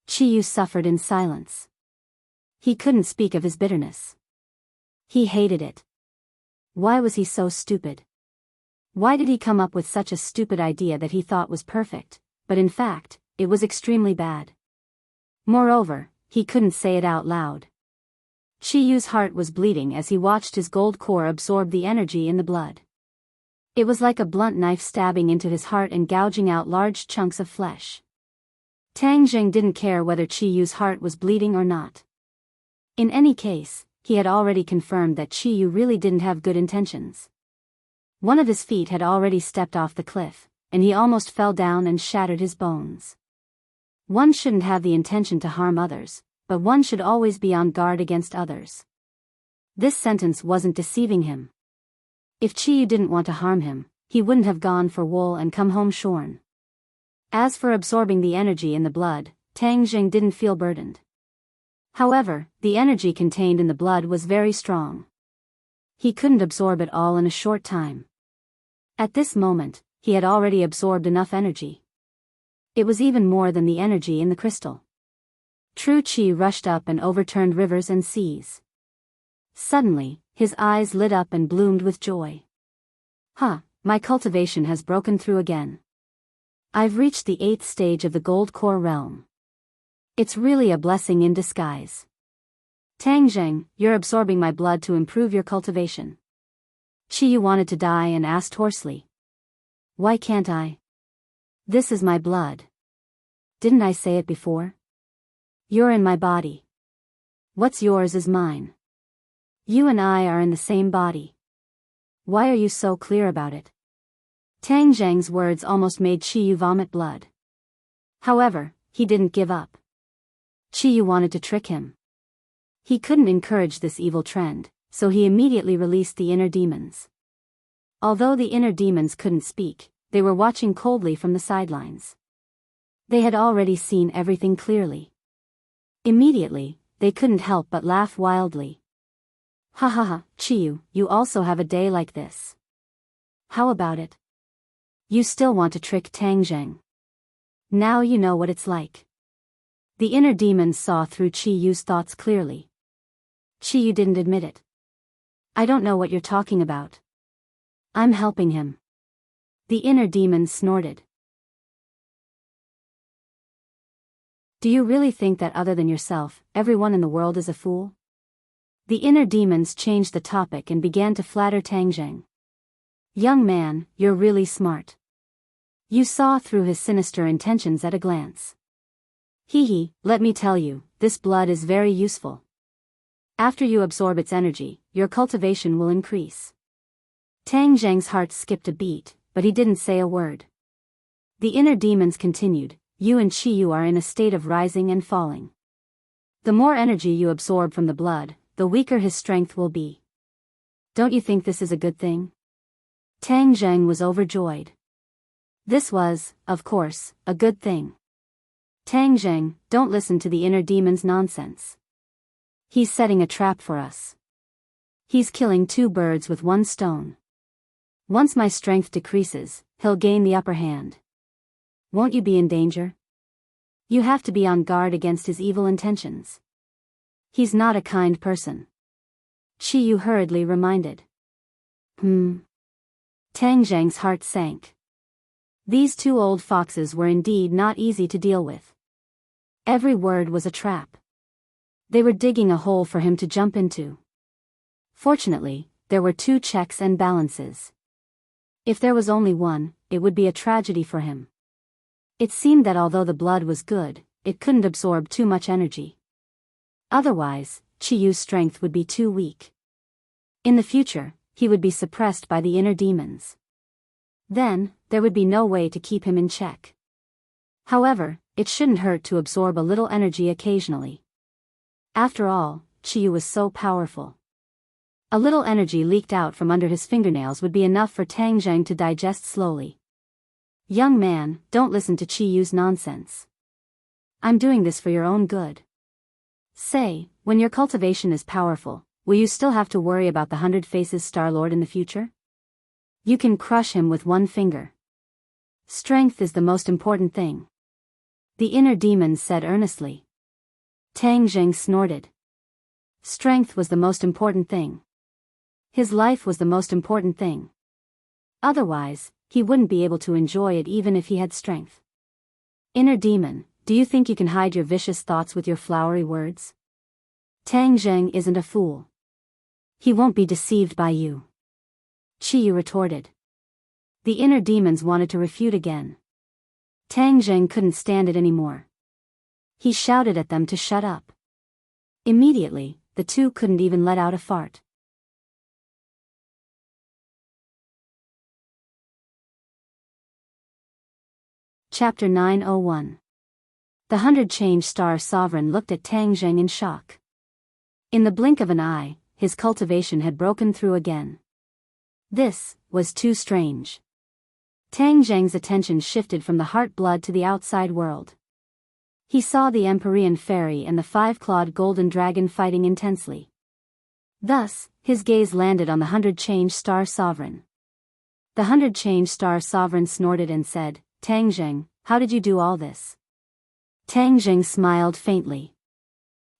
Chi Yu suffered in silence. He couldn't speak of his bitterness. He hated it. Why was he so stupid? Why did he come up with such a stupid idea that he thought was perfect, but in fact, it was extremely bad? Moreover, he couldn't say it out loud. Chi Yu's heart was bleeding as he watched his gold core absorb the energy in the blood. It was like a blunt knife stabbing into his heart and gouging out large chunks of flesh. Tang Zheng didn't care whether Chi Yu's heart was bleeding or not. In any case, he had already confirmed that Chi Yu really didn't have good intentions. One of his feet had already stepped off the cliff, and he almost fell down and shattered his bones. One shouldn't have the intention to harm others, but one should always be on guard against others. This sentence wasn't deceiving him. If Chi Yu didn't want to harm him, he wouldn't have gone for wool and come home shorn. As for absorbing the energy in the blood, Tang Zheng didn't feel burdened. However, the energy contained in the blood was very strong. He couldn't absorb it all in a short time. At this moment, he had already absorbed enough energy. It was even more than the energy in the crystal. True Qi rushed up and overturned rivers and seas. Suddenly, his eyes lit up and bloomed with joy. My cultivation has broken through again. I've reached the 8th stage of the gold core realm. It's really a blessing in disguise. Tang Zheng, you're absorbing my blood to improve your cultivation. Chi Yu wanted to die and asked hoarsely. Why can't I? This is my blood. Didn't I say it before? You're in my body. What's yours is mine. You and I are in the same body. Why are you so clear about it? Tang Zheng's words almost made Qiyu vomit blood. However, he didn't give up. Qiyu wanted to trick him. He couldn't encourage this evil trend, so he immediately released the inner demons. Although the inner demons couldn't speak, they were watching coldly from the sidelines. They had already seen everything clearly. Immediately, they couldn't help but laugh wildly. Ha ha ha, Qiyu, you also have a day like this. How about it? You still want to trick Tang Zheng. Now you know what it's like. The inner demons saw through Qiyu's thoughts clearly. Qiyu didn't admit it. I don't know what you're talking about. I'm helping him. The inner demons snorted. Do you really think that other than yourself, everyone in the world is a fool? The inner demons changed the topic and began to flatter Tang Zheng. Young man, you're really smart. You saw through his sinister intentions at a glance. Hee, let me tell you, this blood is very useful. After you absorb its energy, your cultivation will increase. Tang Zheng's heart skipped a beat, but he didn't say a word. The inner demons continued, you and Qiyu are in a state of rising and falling. The more energy you absorb from the blood, the weaker his strength will be. Don't you think this is a good thing? Tang Zheng was overjoyed. This was, of course, a good thing. Tang Zheng, don't listen to the inner demon's nonsense. He's setting a trap for us. He's killing two birds with one stone. Once my strength decreases, he'll gain the upper hand. Won't you be in danger? You have to be on guard against his evil intentions. He's not a kind person. Qiyu hurriedly reminded. Tang Zheng's heart sank. These two old foxes were indeed not easy to deal with. Every word was a trap. They were digging a hole for him to jump into. Fortunately, there were two checks and balances. If there was only one, it would be a tragedy for him. It seemed that although the blood was good, it couldn't absorb too much energy. Otherwise, Qiyu's strength would be too weak. In the future, he would be suppressed by the inner demons. Then, there would be no way to keep him in check. However, it shouldn't hurt to absorb a little energy occasionally. After all, Qiyu was so powerful. A little energy leaked out from under his fingernails would be enough for Tang Zheng to digest slowly. Young man, don't listen to Qiyu's nonsense. I'm doing this for your own good. Say, when your cultivation is powerful, will you still have to worry about the 100 Faces Star-Lord in the future? You can crush him with one finger. Strength is the most important thing. The inner demons said earnestly. Tang Zheng snorted. Strength was the most important thing. His life was the most important thing. Otherwise, he wouldn't be able to enjoy it even if he had strength. Inner demon, do you think you can hide your vicious thoughts with your flowery words? Tang Zheng isn't a fool. He won't be deceived by you. Qiyu retorted. The inner demons wanted to refute again. Tang Zheng couldn't stand it anymore. He shouted at them to shut up. Immediately, the two couldn't even let out a fart. Chapter 901. The 100-Change-Star Sovereign looked at Tang Zheng in shock. In the blink of an eye, his cultivation had broken through again. This was too strange. Tang Zheng's attention shifted from the heart blood to the outside world. He saw the Empyrean Fairy and the 5-clawed golden dragon fighting intensely. Thus, his gaze landed on the 100-Change-Star Sovereign. The 100-Change-Star Sovereign snorted and said, Tang Zheng, how did you do all this? Tang Zheng smiled faintly.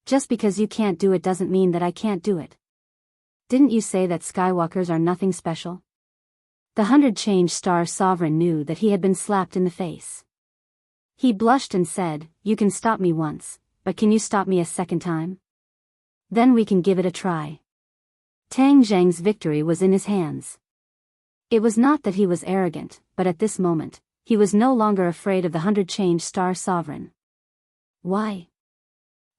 Just because you can't do it doesn't mean that I can't do it. Didn't you say that Skywalkers are nothing special? The 100-Change-Star Sovereign knew that he had been slapped in the face. He blushed and said, you can stop me once, but can you stop me a second time? Then we can give it a try. Tang Zheng's victory was in his hands. It was not that he was arrogant, but at this moment, he was no longer afraid of the 100-Change-Star Sovereign. Why?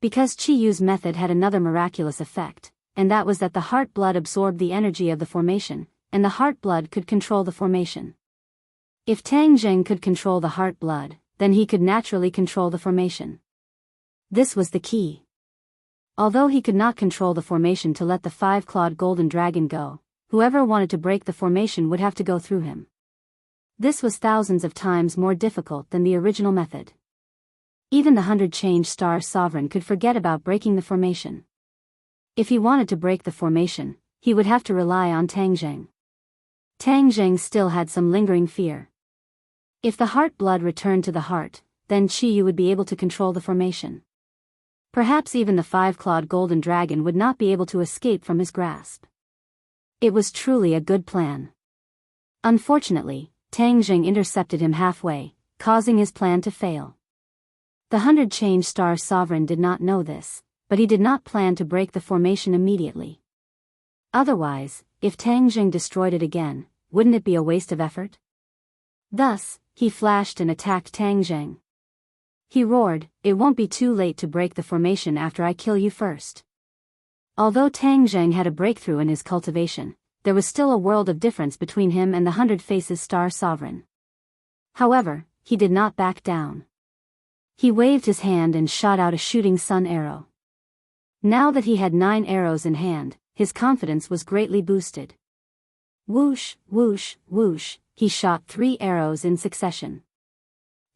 Because Chi Yu's method had another miraculous effect, and that was that the heart blood absorbed the energy of the formation, and the heart blood could control the formation. If Tang Zheng could control the heart blood, then he could naturally control the formation. This was the key. Although he could not control the formation to let the five-clawed golden dragon go, whoever wanted to break the formation would have to go through him. This was thousands of times more difficult than the original method. Even the 100 Star Sovereign could forget about breaking the formation. If he wanted to break the formation, he would have to rely on Tang Zheng. Tang Zheng still had some lingering fear. If the heart blood returned to the heart, then Chi Yu would be able to control the formation. Perhaps even the five-clawed golden dragon would not be able to escape from his grasp. It was truly a good plan. Unfortunately, Tang Zheng intercepted him halfway, causing his plan to fail. The 100 Star Sovereign did not know this, but he did not plan to break the formation immediately. Otherwise, if Tang Zheng destroyed it again, wouldn't it be a waste of effort? Thus, he flashed and attacked Tang Zheng. He roared, "It won't be too late to break the formation after I kill you first." Although Tang Zheng had a breakthrough in his cultivation, there was still a world of difference between him and the 100 Star Sovereign. However, he did not back down. He waved his hand and shot out a shooting sun arrow. Now that he had 9 arrows in hand, his confidence was greatly boosted. Whoosh, whoosh, whoosh, he shot 3 arrows in succession.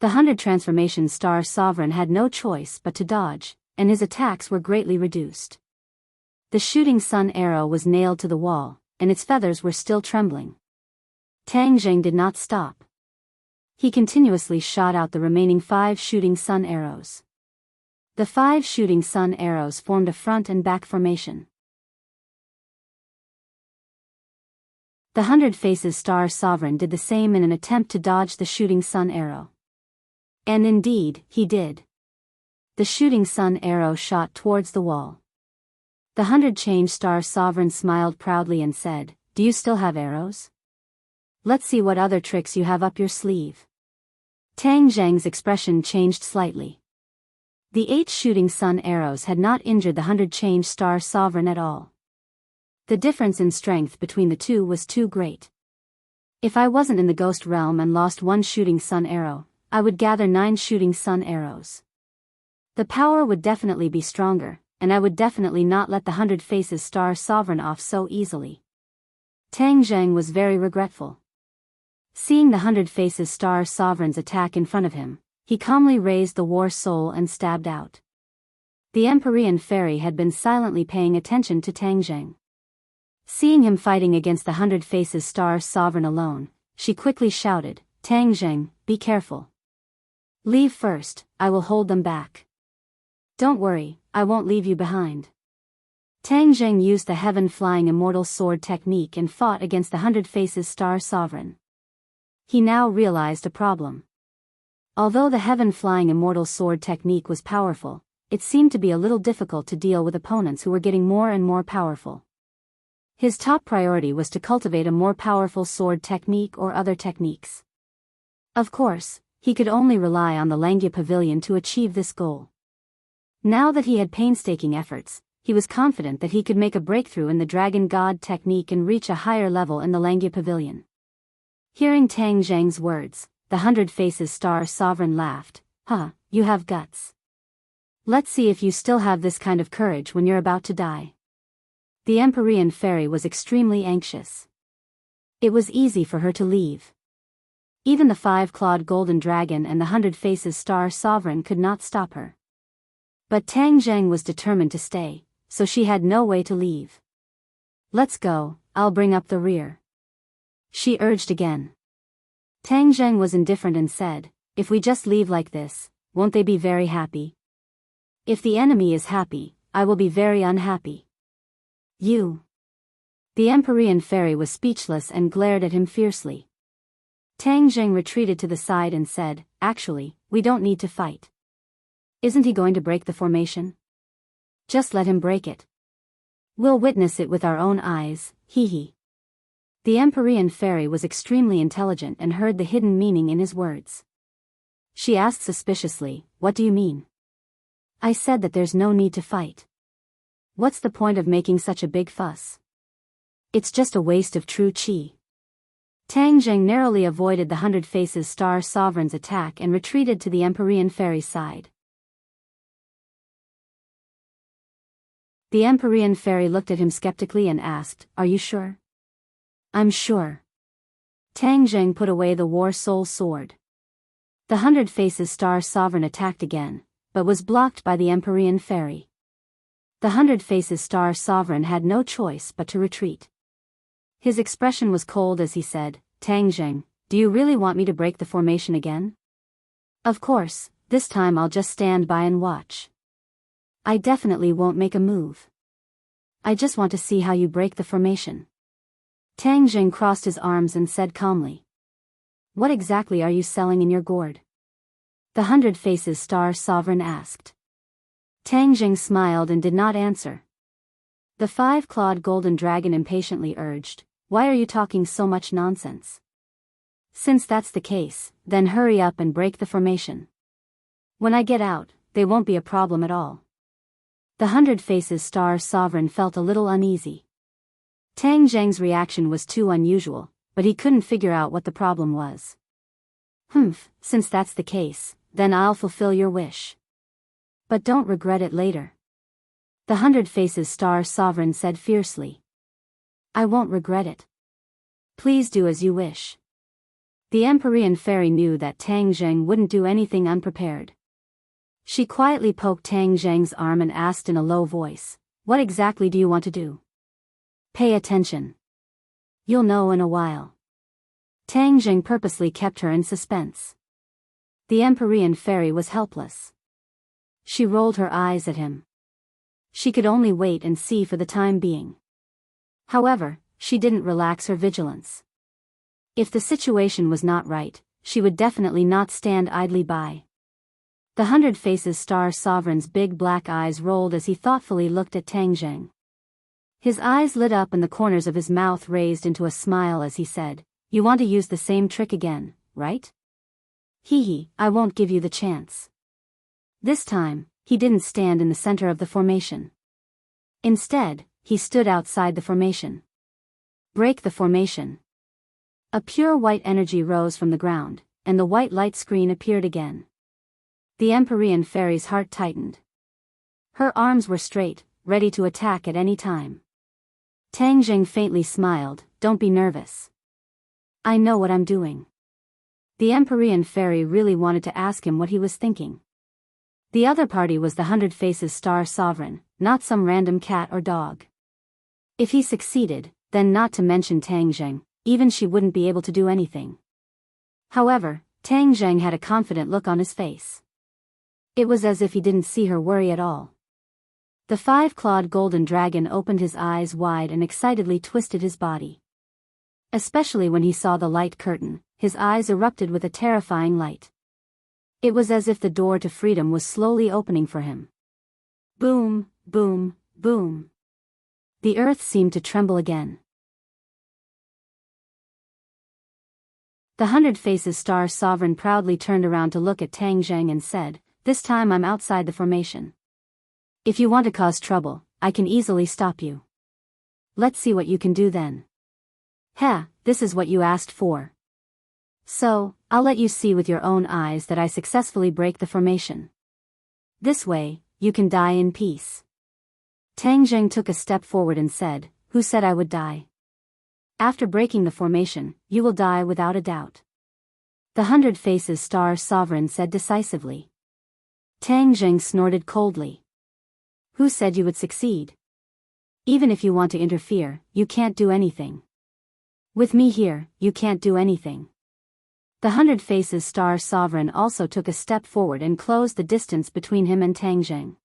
The 100 Transformation Star Sovereign had no choice but to dodge, and his attacks were greatly reduced. The shooting sun arrow was nailed to the wall, and its feathers were still trembling. Tang Zheng did not stop. He continuously shot out the remaining 5 shooting sun arrows. The 5 shooting sun arrows formed a front and back formation. The 100 Star Sovereign did the same in an attempt to dodge the shooting sun arrow. And indeed, he did. The shooting sun arrow shot towards the wall. The 100 Star Sovereign smiled proudly and said, "Do you still have arrows? Let's see what other tricks you have up your sleeve." Tang Zheng's expression changed slightly. The 8 shooting sun arrows had not injured the 100 Star Sovereign at all. The difference in strength between the two was too great. If I wasn't in the ghost realm and lost 1 shooting sun arrow, I would gather 9 shooting sun arrows. The power would definitely be stronger, and I would definitely not let the 100 Star Sovereign off so easily. Tang Zheng was very regretful. Seeing the 100 Star Sovereign's attack in front of him, he calmly raised the war soul and stabbed out. The Empyrean Fairy had been silently paying attention to Tang Zheng. Seeing him fighting against the 100 Star Sovereign alone, she quickly shouted, "Tang Zheng, be careful. Leave first, I will hold them back. Don't worry, I won't leave you behind." Tang Zheng used the heaven-flying immortal sword technique and fought against the 100 Star Sovereign. He now realized a problem. Although the heaven-flying immortal sword technique was powerful, it seemed to be a little difficult to deal with opponents who were getting more and more powerful. His top priority was to cultivate a more powerful sword technique or other techniques. Of course, he could only rely on the Langya Pavilion to achieve this goal. Now that he had painstaking efforts, he was confident that he could make a breakthrough in the Dragon God technique and reach a higher level in the Langya Pavilion. Hearing Tang Zheng's words, the 100 Star Sovereign laughed. "Huh, you have guts. Let's see if you still have this kind of courage when you're about to die." The Empyrean Fairy was extremely anxious. It was easy for her to leave. Even the 5-clawed golden dragon and the 100 Star Sovereign could not stop her. But Tang Zheng was determined to stay, so she had no way to leave. "Let's go, I'll bring up the rear," she urged again. Tang Zheng was indifferent and said, "If we just leave like this, won't they be very happy? If the enemy is happy, I will be very unhappy." "You." The Empyrean Fairy was speechless and glared at him fiercely. Tang Zheng retreated to the side and said, "Actually, we don't need to fight. Isn't he going to break the formation? Just let him break it. We'll witness it with our own eyes, hee hee." The Empyrean Fairy was extremely intelligent and heard the hidden meaning in his words. She asked suspiciously, "What do you mean?" I said that there's no need to fight. What's the point of making such a big fuss? It's just a waste of true qi. Tang Jing narrowly avoided the Hundred Faces Star Sovereign's attack and retreated to the Empyrean Fairy's side. The Empyrean Fairy looked at him skeptically and asked, "Are you sure?" "I'm sure." Tang Jing put away the War Soul sword. The Hundred Faces Star Sovereign attacked again, but was blocked by the Empyrean Fairy. The Hundred Faces Star Sovereign had no choice but to retreat. His expression was cold as he said, "Tang Jing, do you really want me to break the formation again?" "Of course, this time I'll just stand by and watch. I definitely won't make a move. I just want to see how you break the formation." Tang Jing crossed his arms and said calmly, "What exactly are you selling in your gourd?" The Hundred Faces Star Sovereign asked. Tang Jing smiled and did not answer. The five-clawed golden dragon impatiently urged, "Why are you talking so much nonsense? Since that's the case, then hurry up and break the formation. When I get out, they won't be a problem at all." The Hundred Faces Star Sovereign felt a little uneasy. Tang Jing's reaction was too unusual, but he couldn't figure out what the problem was. Since that's the case, then I'll fulfill your wish. But don't regret it later." The Hundred Faces Star Sovereign said fiercely. "I won't regret it. Please do as you wish." The Empyrean Fairy knew that Tang Jing wouldn't do anything unprepared. She quietly poked Tang Jing's arm and asked in a low voice, "What exactly do you want to do?" "Pay attention. You'll know in a while." Tang Jing purposely kept her in suspense. The Empyrean Fairy was helpless. She rolled her eyes at him. She could only wait and see for the time being. However, she didn't relax her vigilance. If the situation was not right, she would definitely not stand idly by. The Hundred Faces Star Sovereign's big black eyes rolled as he thoughtfully looked at Tang Jing. His eyes lit up and the corners of his mouth raised into a smile as he said, "You want to use the same trick again, right? Hee, I won't give you the chance." This time, he didn't stand in the center of the formation. Instead, he stood outside the formation. "Break the formation." A pure white energy rose from the ground, and the white light screen appeared again. The Empyrean Fairy's heart tightened. Her arms were straight, ready to attack at any time. Tang Jing faintly smiled, "Don't be nervous. I know what I'm doing." The Empyrean Fairy really wanted to ask him what he was thinking. The other party was the Hundred Faces Star Sovereign, not some random cat or dog. If he succeeded, then not to mention Tang Jing, even she wouldn't be able to do anything. However, Tang Jing had a confident look on his face. It was as if he didn't see her worry at all. The five-clawed golden dragon opened his eyes wide and excitedly twisted his body. Especially when he saw the light curtain, his eyes erupted with a terrifying light. It was as if the door to freedom was slowly opening for him. Boom, boom, boom. The earth seemed to tremble again. The Hundred Faces Star Sovereign proudly turned around to look at Tang Jing and said, "This time I'm outside the formation. If you want to cause trouble, I can easily stop you. Let's see what you can do then." This is what you asked for. So, I'll let you see with your own eyes that I successfully break the formation. This way, you can die in peace." Tang Jing took a step forward and said, "Who said I would die? After breaking the formation, you will die without a doubt." The Hundred Faces Star Sovereign said decisively. Tang Jing snorted coldly. "Who said you would succeed? Even if you want to interfere, you can't do anything. With me here, you can't do anything." The Hundred Faces Star Sovereign also took a step forward and closed the distance between him and Tang Jing.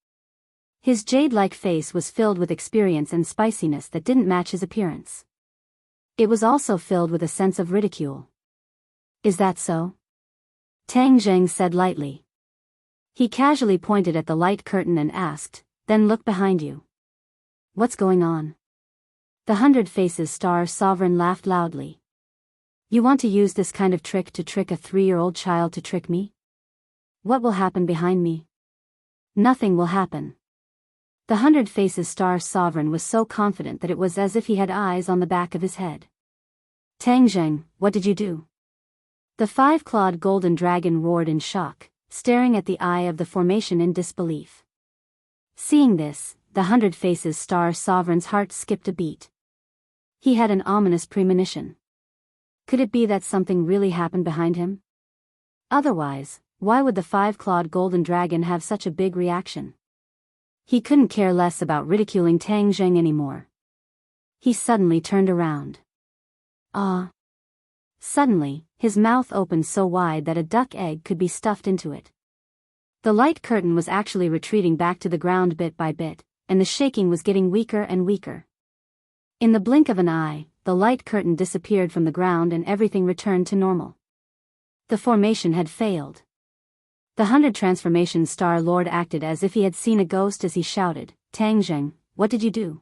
His jade-like face was filled with experience and spiciness that didn't match his appearance. It was also filled with a sense of ridicule. "Is that so?" Tang Jing said lightly. He casually pointed at the light curtain and asked, "Then look behind you. What's going on?" The Hundred Faces Star Sovereign laughed loudly. "You want to use this kind of trick to trick a 3-year-old child to trick me? What will happen behind me?" Nothing will happen. The 100 Faces Star Sovereign was so confident that it was as if he had eyes on the back of his head. Tang Zheng, what did you do? The five-clawed golden dragon roared in shock, staring at the eye of the formation in disbelief. Seeing this, the 100 Faces Star Sovereign's heart skipped a beat. He had an ominous premonition. Could it be that something really happened behind him? Otherwise, why would the five-clawed golden dragon have such a big reaction? He couldn't care less about ridiculing Tang Zheng anymore. He suddenly turned around. Ah! Suddenly, his mouth opened so wide that a duck egg could be stuffed into it. The light curtain was actually retreating back to the ground bit by bit, and the shaking was getting weaker and weaker. In the blink of an eye, the light curtain disappeared from the ground and everything returned to normal. The formation had failed. The 100 Transformation Star Lord acted as if he had seen a ghost as he shouted, Tang Zheng, what did you do?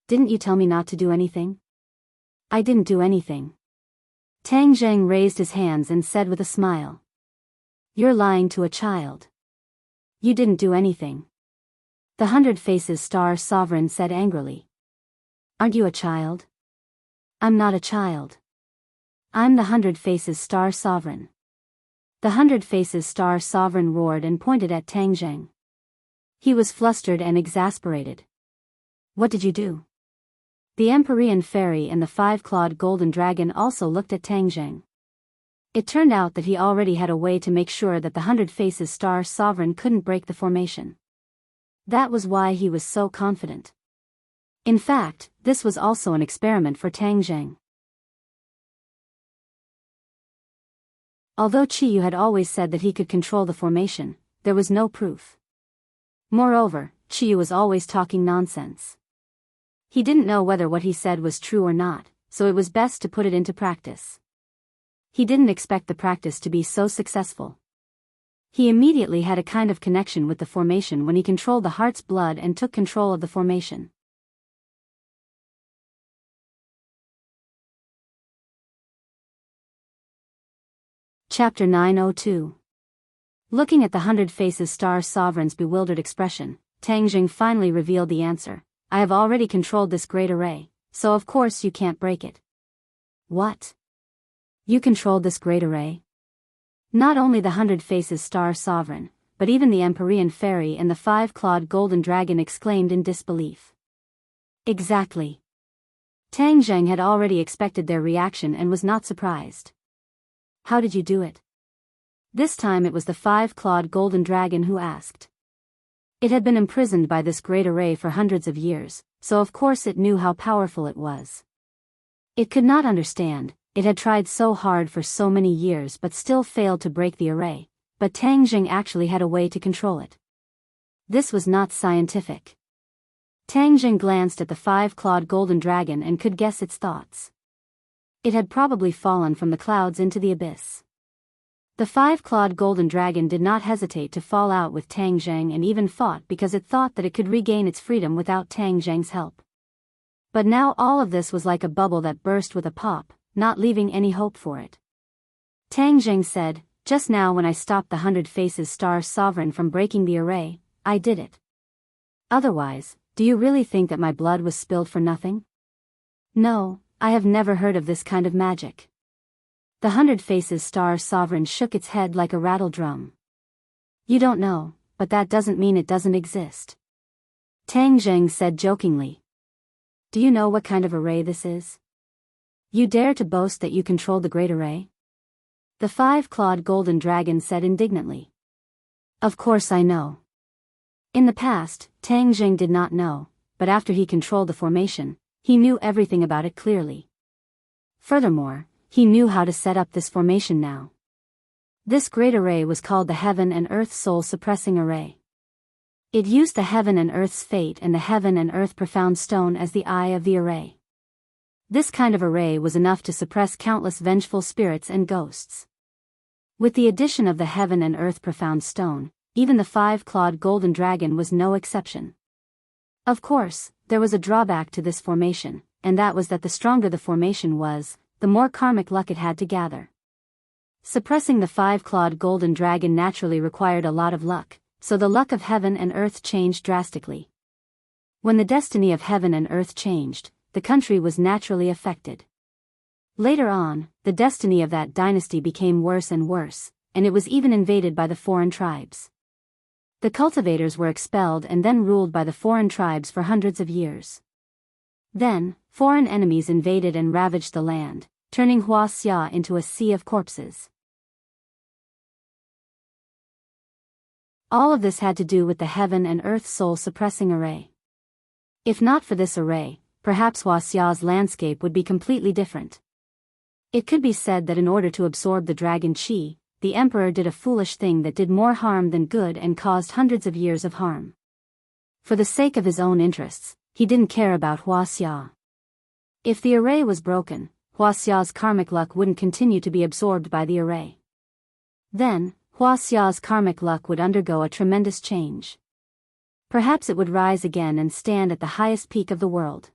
Didn't you tell me not to do anything? I didn't do anything. Tang Zheng raised his hands and said with a smile. You're lying to a child. You didn't do anything. The 100 Faces Star Sovereign said angrily. Aren't you a child? I'm not a child. I'm the 100 Faces Star Sovereign. The 100 Faces Star Sovereign roared and pointed at Tang Zheng. He was flustered and exasperated. What did you do? The Empyrean Fairy and the five-clawed golden dragon also looked at Tang Zheng. It turned out that he already had a way to make sure that the 100 Faces Star Sovereign couldn't break the formation. That was why he was so confident. In fact, this was also an experiment for Tang Zheng. Although Qiyu had always said that he could control the formation, there was no proof. Moreover, Qiyu was always talking nonsense. He didn't know whether what he said was true or not, so it was best to put it into practice. He didn't expect the practice to be so successful. He immediately had a kind of connection with the formation when he controlled the heart's blood and took control of the formation. Chapter 902. Looking at the 100 Faces Star Sovereign's bewildered expression, Tang Zheng finally revealed the answer. I have already controlled this great array, so of course you can't break it. What? You controlled this great array? Not only the 100 Faces Star Sovereign, but even the Empyrean Fairy and the five-clawed golden dragon exclaimed in disbelief. Exactly. Tang Zheng had already expected their reaction and was not surprised. How did you do it? This time it was the five-clawed golden dragon who asked. It had been imprisoned by this great array for hundreds of years, so of course it knew how powerful it was. It could not understand, it had tried so hard for so many years but still failed to break the array, but Tang Zheng actually had a way to control it. This was not scientific. Tang Zheng glanced at the five-clawed golden dragon and could guess its thoughts. It had probably fallen from the clouds into the abyss. The five-clawed golden dragon did not hesitate to fall out with Tang Zheng and even fought because it thought that it could regain its freedom without Tang Zheng's help. But now all of this was like a bubble that burst with a pop, not leaving any hope for it. Tang Zheng said, just now when I stopped the 100 Faces Star Sovereign from breaking the array, I did it. Otherwise, do you really think that my blood was spilled for nothing? No, I have never heard of this kind of magic. The 100 Faces Star Sovereign shook its head like a rattle drum. You don't know, but that doesn't mean it doesn't exist. Tang Zheng said jokingly. Do you know what kind of array this is? You dare to boast that you control the great array? The five-clawed golden dragon said indignantly. Of course I know. In the past, Tang Zheng did not know, but after he controlled the formation, he knew everything about it clearly. Furthermore, he knew how to set up this formation now. This great array was called the Heaven and Earth Soul Suppressing Array. It used the Heaven and Earth's fate and the Heaven and Earth Profound Stone as the eye of the array. This kind of array was enough to suppress countless vengeful spirits and ghosts. With the addition of the Heaven and Earth Profound Stone, even the five-clawed golden dragon was no exception. Of course, there was a drawback to this formation, and that was that the stronger the formation was, the more karmic luck it had to gather. Suppressing the five-clawed golden dragon naturally required a lot of luck, so the luck of heaven and earth changed drastically. When the destiny of heaven and earth changed, the country was naturally affected. Later on, the destiny of that dynasty became worse and worse, and it was even invaded by the foreign tribes. The cultivators were expelled and then ruled by the foreign tribes for hundreds of years. Then, foreign enemies invaded and ravaged the land, turning Huaxia into a sea of corpses. All of this had to do with the heaven and earth soul-suppressing array. If not for this array, perhaps Huaxia's landscape would be completely different. It could be said that in order to absorb the dragon qi, the emperor did a foolish thing that did more harm than good and caused hundreds of years of harm. For the sake of his own interests, he didn't care about Huaxia. If the array was broken, Huaxia's karmic luck wouldn't continue to be absorbed by the array. Then, Huaxia's karmic luck would undergo a tremendous change. Perhaps it would rise again and stand at the highest peak of the world.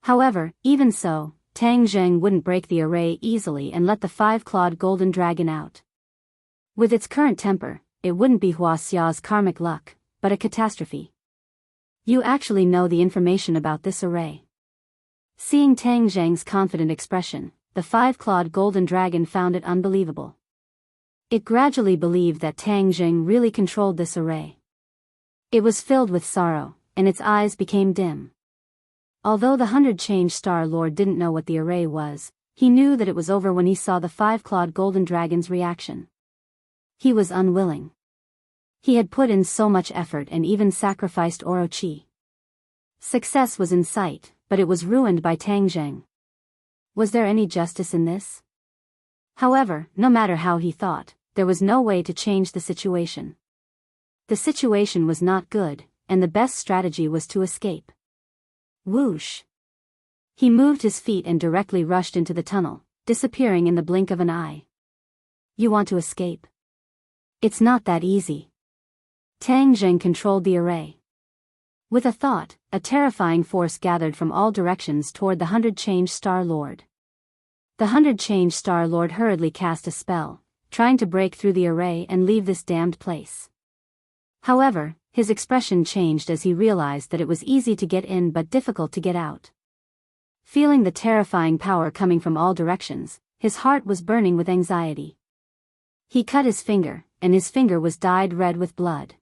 However, even so, Tang Zheng wouldn't break the array easily and let the five-clawed golden dragon out. With its current temper, it wouldn't be Huaxia's karmic luck, but a catastrophe. You actually know the information about this array. Seeing Tang Zheng's confident expression, the five-clawed golden dragon found it unbelievable. It gradually believed that Tang Zheng really controlled this array. It was filled with sorrow, and its eyes became dim. Although the 100-change Star Lord didn't know what the array was, he knew that it was over when he saw the five-clawed golden dragon's reaction. He was unwilling. He had put in so much effort and even sacrificed Orochi. Success was in sight, but it was ruined by Tang Zheng. Was there any justice in this? However, no matter how he thought, there was no way to change the situation. The situation was not good, and the best strategy was to escape. Whoosh! He moved his feet and directly rushed into the tunnel, disappearing in the blink of an eye. You want to escape? It's not that easy. Tang Zheng controlled the array. With a thought, a terrifying force gathered from all directions toward the 100-change Star Lord. The 100-change Star Lord hurriedly cast a spell, trying to break through the array and leave this damned place. However, his expression changed as he realized that it was easy to get in but difficult to get out. Feeling the terrifying power coming from all directions, his heart was burning with anxiety. He cut his finger, and his finger was dyed red with blood.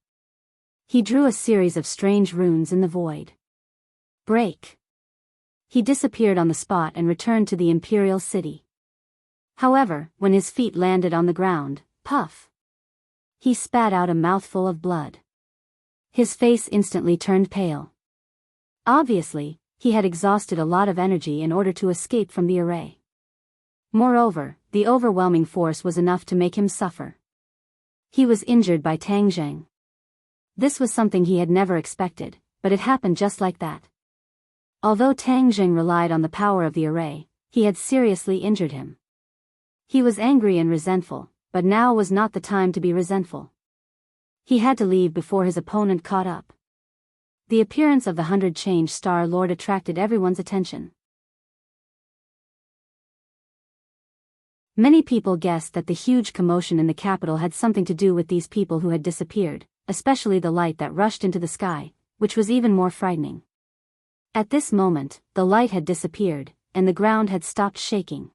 He drew a series of strange runes in the void. Break! He disappeared on the spot and returned to the imperial city. However, when his feet landed on the ground, puff! He spat out a mouthful of blood. His face instantly turned pale. Obviously, he had exhausted a lot of energy in order to escape from the array. Moreover, the overwhelming force was enough to make him suffer. He was injured by Tang Zheng. This was something he had never expected, but it happened just like that. Although Tang Zheng relied on the power of the array, he had seriously injured him. He was angry and resentful, but now was not the time to be resentful. He had to leave before his opponent caught up. The appearance of the 100-change Star Lord attracted everyone's attention. Many people guessed that the huge commotion in the capital had something to do with these people who had disappeared, especially the light that rushed into the sky, which was even more frightening. At this moment, the light had disappeared, and the ground had stopped shaking.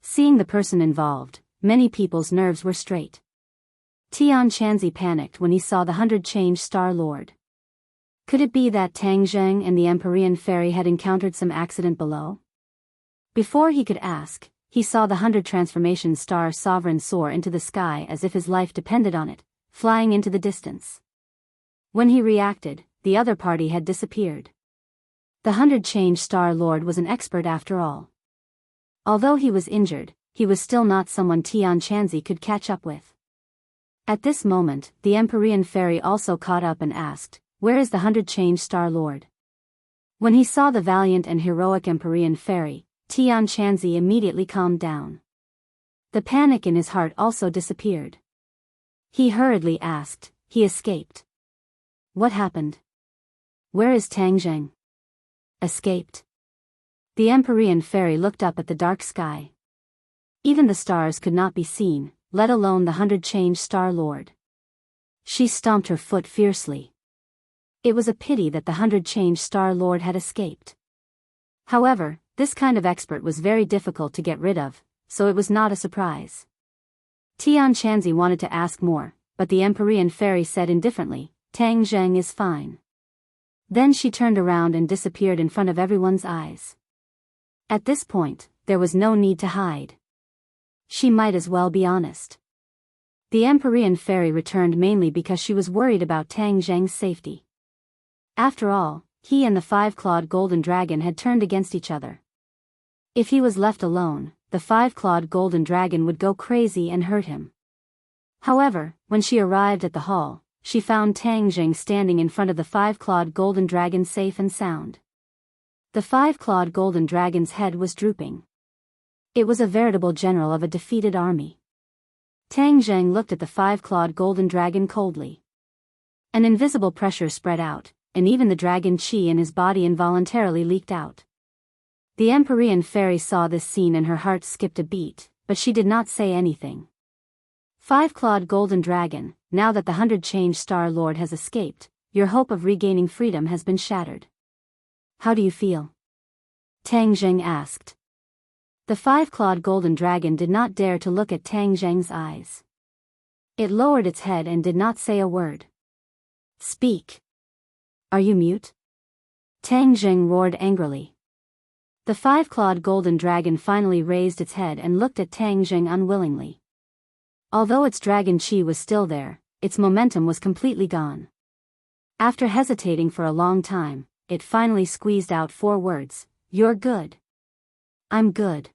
Seeing the person involved, many people's nerves were straight. Tian Chanzi panicked when he saw the 100-change Star Lord. Could it be that Tang Zheng and the Empyrean Fairy had encountered some accident below? Before he could ask, he saw the 100-transformation Star Sovereign soar into the sky as if his life depended on it, flying into the distance. When he reacted, the other party had disappeared. The 100-change Star Lord was an expert after all. Although he was injured, he was still not someone Tian Chanzi could catch up with. At this moment, the Empyrean Fairy also caught up and asked, "Where is the 100-change Star Lord?" When he saw the valiant and heroic Empyrean Fairy, Tian Chanzi immediately calmed down. The panic in his heart also disappeared. He hurriedly asked, "He escaped. What happened? Where is Tang Zheng?" Escaped. The Empyrean Fairy looked up at the dark sky. Even the stars could not be seen, let alone the 100-change Star Lord. She stomped her foot fiercely. It was a pity that the 100 Star Lord had escaped. However, this kind of expert was very difficult to get rid of, so it was not a surprise. Tian Chanzi wanted to ask more, but the Empyrean fairy said indifferently, "Tang Zheng is fine." Then she turned around and disappeared in front of everyone's eyes. At this point, there was no need to hide. She might as well be honest. The Empyrean fairy returned mainly because she was worried about Tang Zheng's safety. After all, he and the five-clawed golden dragon had turned against each other. If he was left alone, the five-clawed golden dragon would go crazy and hurt him. However, when she arrived at the hall, she found Tang Zheng standing in front of the five-clawed golden dragon safe and sound. The five-clawed golden dragon's head was drooping. It was a veritable general of a defeated army. Tang Zheng looked at the five-clawed golden dragon coldly. An invisible pressure spread out, and even the dragon chi in his body involuntarily leaked out. The Empyrean fairy saw this scene and her heart skipped a beat, but she did not say anything. Five-clawed golden dragon, now that the 100 Star Lord has escaped, your hope of regaining freedom has been shattered. How do you feel? Tang Zheng asked. The five-clawed golden dragon did not dare to look at Tang Zheng's eyes. It lowered its head and did not say a word. Speak. Are you mute? Tang Zheng roared angrily. The five-clawed golden dragon finally raised its head and looked at Tang Zheng unwillingly. Although its dragon chi was still there, its momentum was completely gone. After hesitating for a long time, it finally squeezed out 4 words, "You're good." "I'm good.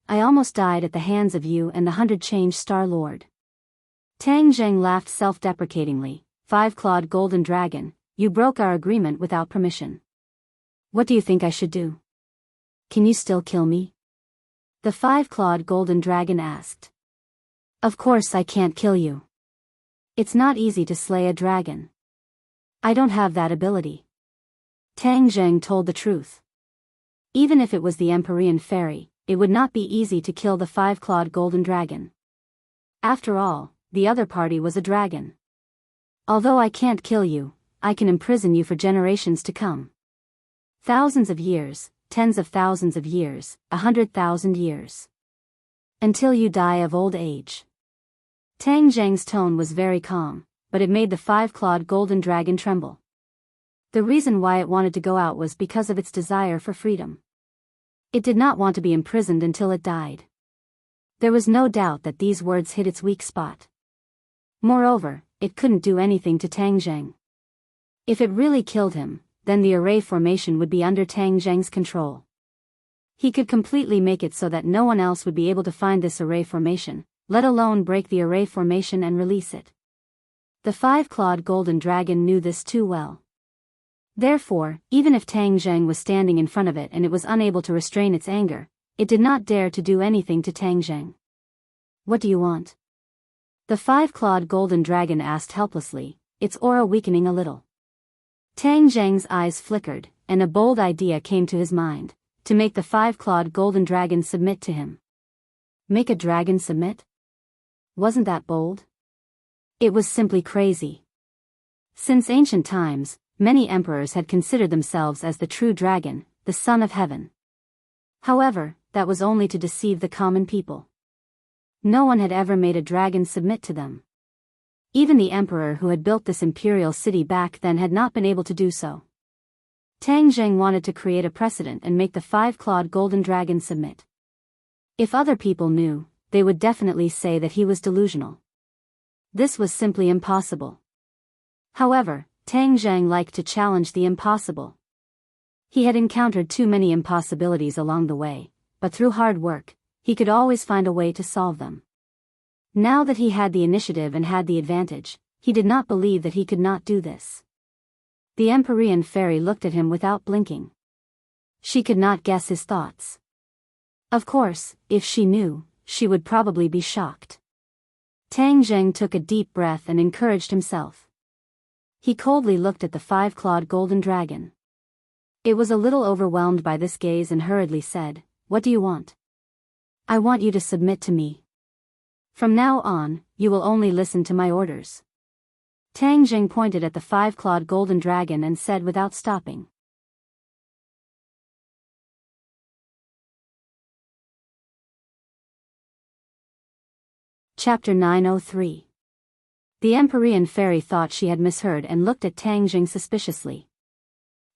I almost died at the hands of you and the 100 Star Lord." Tang Zheng laughed self-deprecatingly, "Five-clawed golden dragon, you broke our agreement without permission. What do you think I should do? Can you still kill me?" The five-clawed golden dragon asked. "Of course I can't kill you. It's not easy to slay a dragon. I don't have that ability." Tang Zheng told the truth. Even if it was the Empyrean fairy, it would not be easy to kill the five-clawed golden dragon. After all, the other party was a dragon. "Although I can't kill you, I can imprison you for generations to come. Thousands of years, tens of thousands of years, 100,000 years. Until you die of old age." Tang Zheng's tone was very calm, but it made the five-clawed golden dragon tremble. The reason why it wanted to go out was because of its desire for freedom. It did not want to be imprisoned until it died. There was no doubt that these words hit its weak spot. Moreover, it couldn't do anything to Tang Zheng. If it really killed him, then the array formation would be under Tang Zheng's control. He could completely make it so that no one else would be able to find this array formation, let alone break the array formation and release it. The five-clawed golden dragon knew this too well. Therefore, even if Tang Zheng was standing in front of it and it was unable to restrain its anger, it did not dare to do anything to Tang Zheng. "What do you want?" The five-clawed golden dragon asked helplessly, its aura weakening a little. Tang Zheng's eyes flickered, and a bold idea came to his mind, to make the five-clawed golden dragon submit to him. Make a dragon submit? Wasn't that bold? It was simply crazy. Since ancient times, many emperors had considered themselves as the true dragon, the son of heaven. However, that was only to deceive the common people. No one had ever made a dragon submit to them. Even the emperor who had built this imperial city back then had not been able to do so. Tang Zheng wanted to create a precedent and make the five-clawed golden dragon submit. If other people knew, they would definitely say that he was delusional. This was simply impossible. However, Tang Zheng liked to challenge the impossible. He had encountered too many impossibilities along the way, but through hard work, he could always find a way to solve them. Now that he had the initiative and had the advantage, he did not believe that he could not do this. The Empyrean fairy looked at him without blinking. She could not guess his thoughts. Of course, if she knew, she would probably be shocked. Tang Zheng took a deep breath and encouraged himself. He coldly looked at the five-clawed golden dragon. It was a little overwhelmed by this gaze and hurriedly said, "What do you want?" "I want you to submit to me." From now on, you will only listen to my orders. Tang Jing pointed at the five-clawed golden dragon and said without stopping. Chapter 903. The Empyrean fairy thought she had misheard and looked at Tang Jing suspiciously.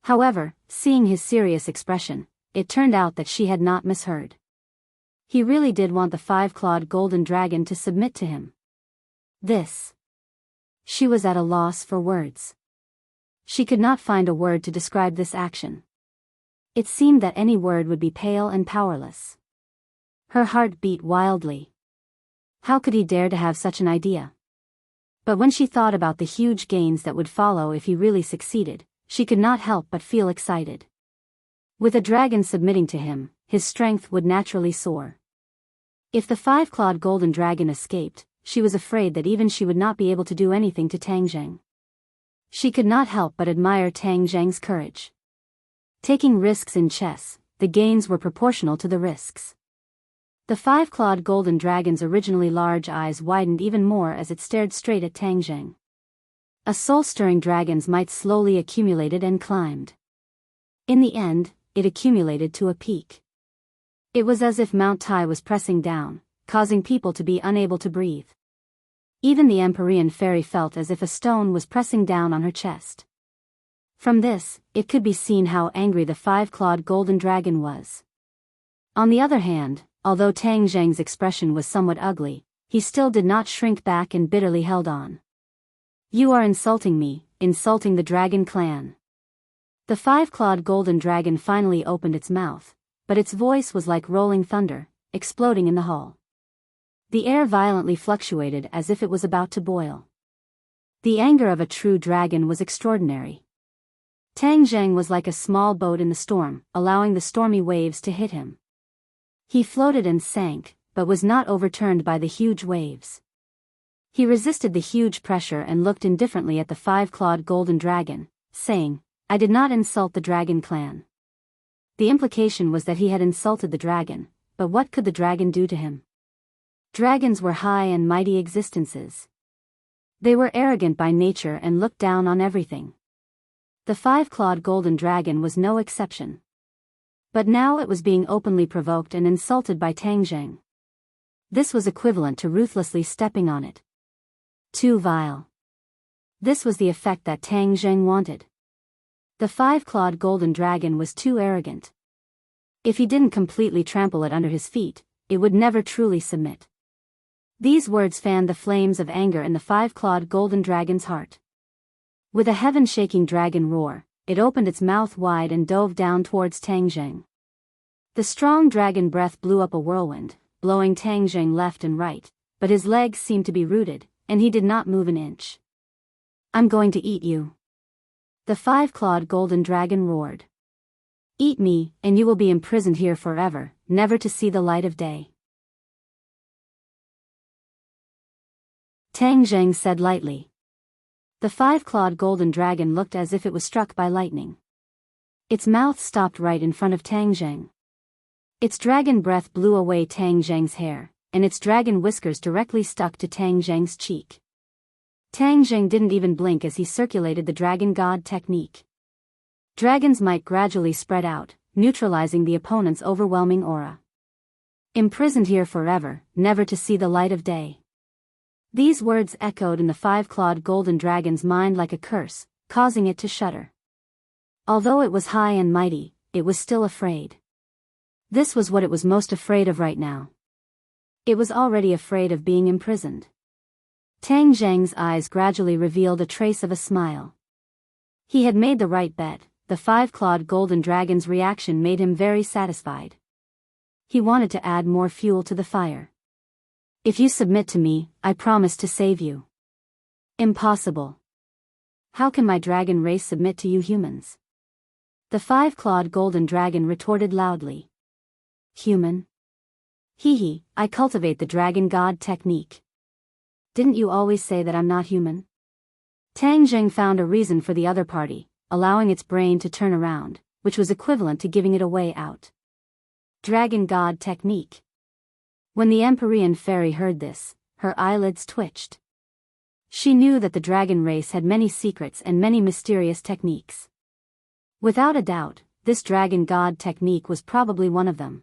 However, seeing his serious expression, it turned out that she had not misheard. He really did want the five-clawed golden dragon to submit to him. This. She was at a loss for words. She could not find a word to describe this action. It seemed that any word would be pale and powerless. Her heart beat wildly. How could he dare to have such an idea? But when she thought about the huge gains that would follow if he really succeeded, she could not help but feel excited. With a dragon submitting to him, his strength would naturally soar. If the five-clawed golden dragon escaped, she was afraid that even she would not be able to do anything to Tang Jing. She could not help but admire Tang Jing's courage. Taking risks in chess, the gains were proportional to the risks. The five-clawed golden dragon's originally large eyes widened even more as it stared straight at Tang Jing. A soul-stirring dragon's might slowly accumulated and climbed. In the end, it accumulated to a peak. It was as if Mount Tai was pressing down, causing people to be unable to breathe. Even the Empyrean fairy felt as if a stone was pressing down on her chest. From this, it could be seen how angry the five-clawed golden dragon was. On the other hand, although Tang Jing's expression was somewhat ugly, he still did not shrink back and bitterly held on. You are insulting me, insulting the dragon clan. The five-clawed golden dragon finally opened its mouth, but its voice was like rolling thunder, exploding in the hall. The air violently fluctuated as if it was about to boil. The anger of a true dragon was extraordinary. Tang Jing was like a small boat in the storm, allowing the stormy waves to hit him. He floated and sank, but was not overturned by the huge waves. He resisted the huge pressure and looked indifferently at the five-clawed golden dragon, saying, I did not insult the dragon clan. The implication was that he had insulted the dragon, but what could the dragon do to him? Dragons were high and mighty existences. They were arrogant by nature and looked down on everything. The five-clawed golden dragon was no exception. But now it was being openly provoked and insulted by Tang Jing. This was equivalent to ruthlessly stepping on it. Too vile. This was the effect that Tang Jing wanted. The five-clawed golden dragon was too arrogant. If he didn't completely trample it under his feet, it would never truly submit. These words fanned the flames of anger in the five-clawed golden dragon's heart. With a heaven-shaking dragon roar, it opened its mouth wide and dove down towards Tang Jing. The strong dragon breath blew up a whirlwind, blowing Tang Jing left and right, but his legs seemed to be rooted, and he did not move an inch. I'm going to eat you. The five-clawed golden dragon roared. Eat me, and you will be imprisoned here forever, never to see the light of day. Tang Jing said lightly. The five-clawed golden dragon looked as if it was struck by lightning. Its mouth stopped right in front of Tang Jing. Its dragon breath blew away Tang Jing's hair, and its dragon whiskers directly stuck to Tang Jing's cheek. Tang Jing didn't even blink as he circulated the dragon god technique. Dragon's might gradually spread out, neutralizing the opponent's overwhelming aura. Imprisoned here forever, never to see the light of day. These words echoed in the five-clawed golden dragon's mind like a curse, causing it to shudder. Although it was high and mighty, it was still afraid. This was what it was most afraid of right now. It was already afraid of being imprisoned. Tang Jing's eyes gradually revealed a trace of a smile. He had made the right bet. The five-clawed golden dragon's reaction made him very satisfied. He wanted to add more fuel to the fire. If you submit to me, I promise to save you. Impossible. How can my dragon race submit to you humans? The five-clawed golden dragon retorted loudly. Human? Hee, I cultivate the dragon god technique. Didn't you always say that I'm not human? Tang Jing found a reason for the other party, allowing its brain to turn around, which was equivalent to giving it a way out. Dragon god technique. When the Empyrean fairy heard this, her eyelids twitched. She knew that the dragon race had many secrets and many mysterious techniques. Without a doubt, this dragon god technique was probably one of them.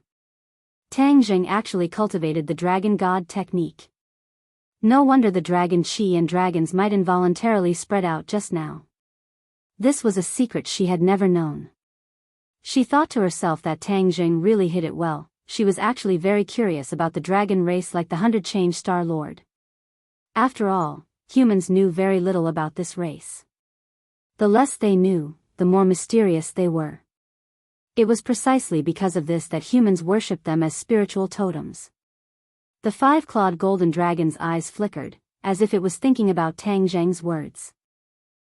Tang Jing actually cultivated the dragon god technique. No wonder the dragon chi and dragons might involuntarily spread out just now. This was a secret she had never known. She thought to herself that Tang Jing really hid it well. She was actually very curious about the dragon race like the 100 Change Star Lord. After all, humans knew very little about this race. The less they knew, the more mysterious they were. It was precisely because of this that humans worshipped them as spiritual totems. The five-clawed golden dragon's eyes flickered, as if it was thinking about Tang Jing's words.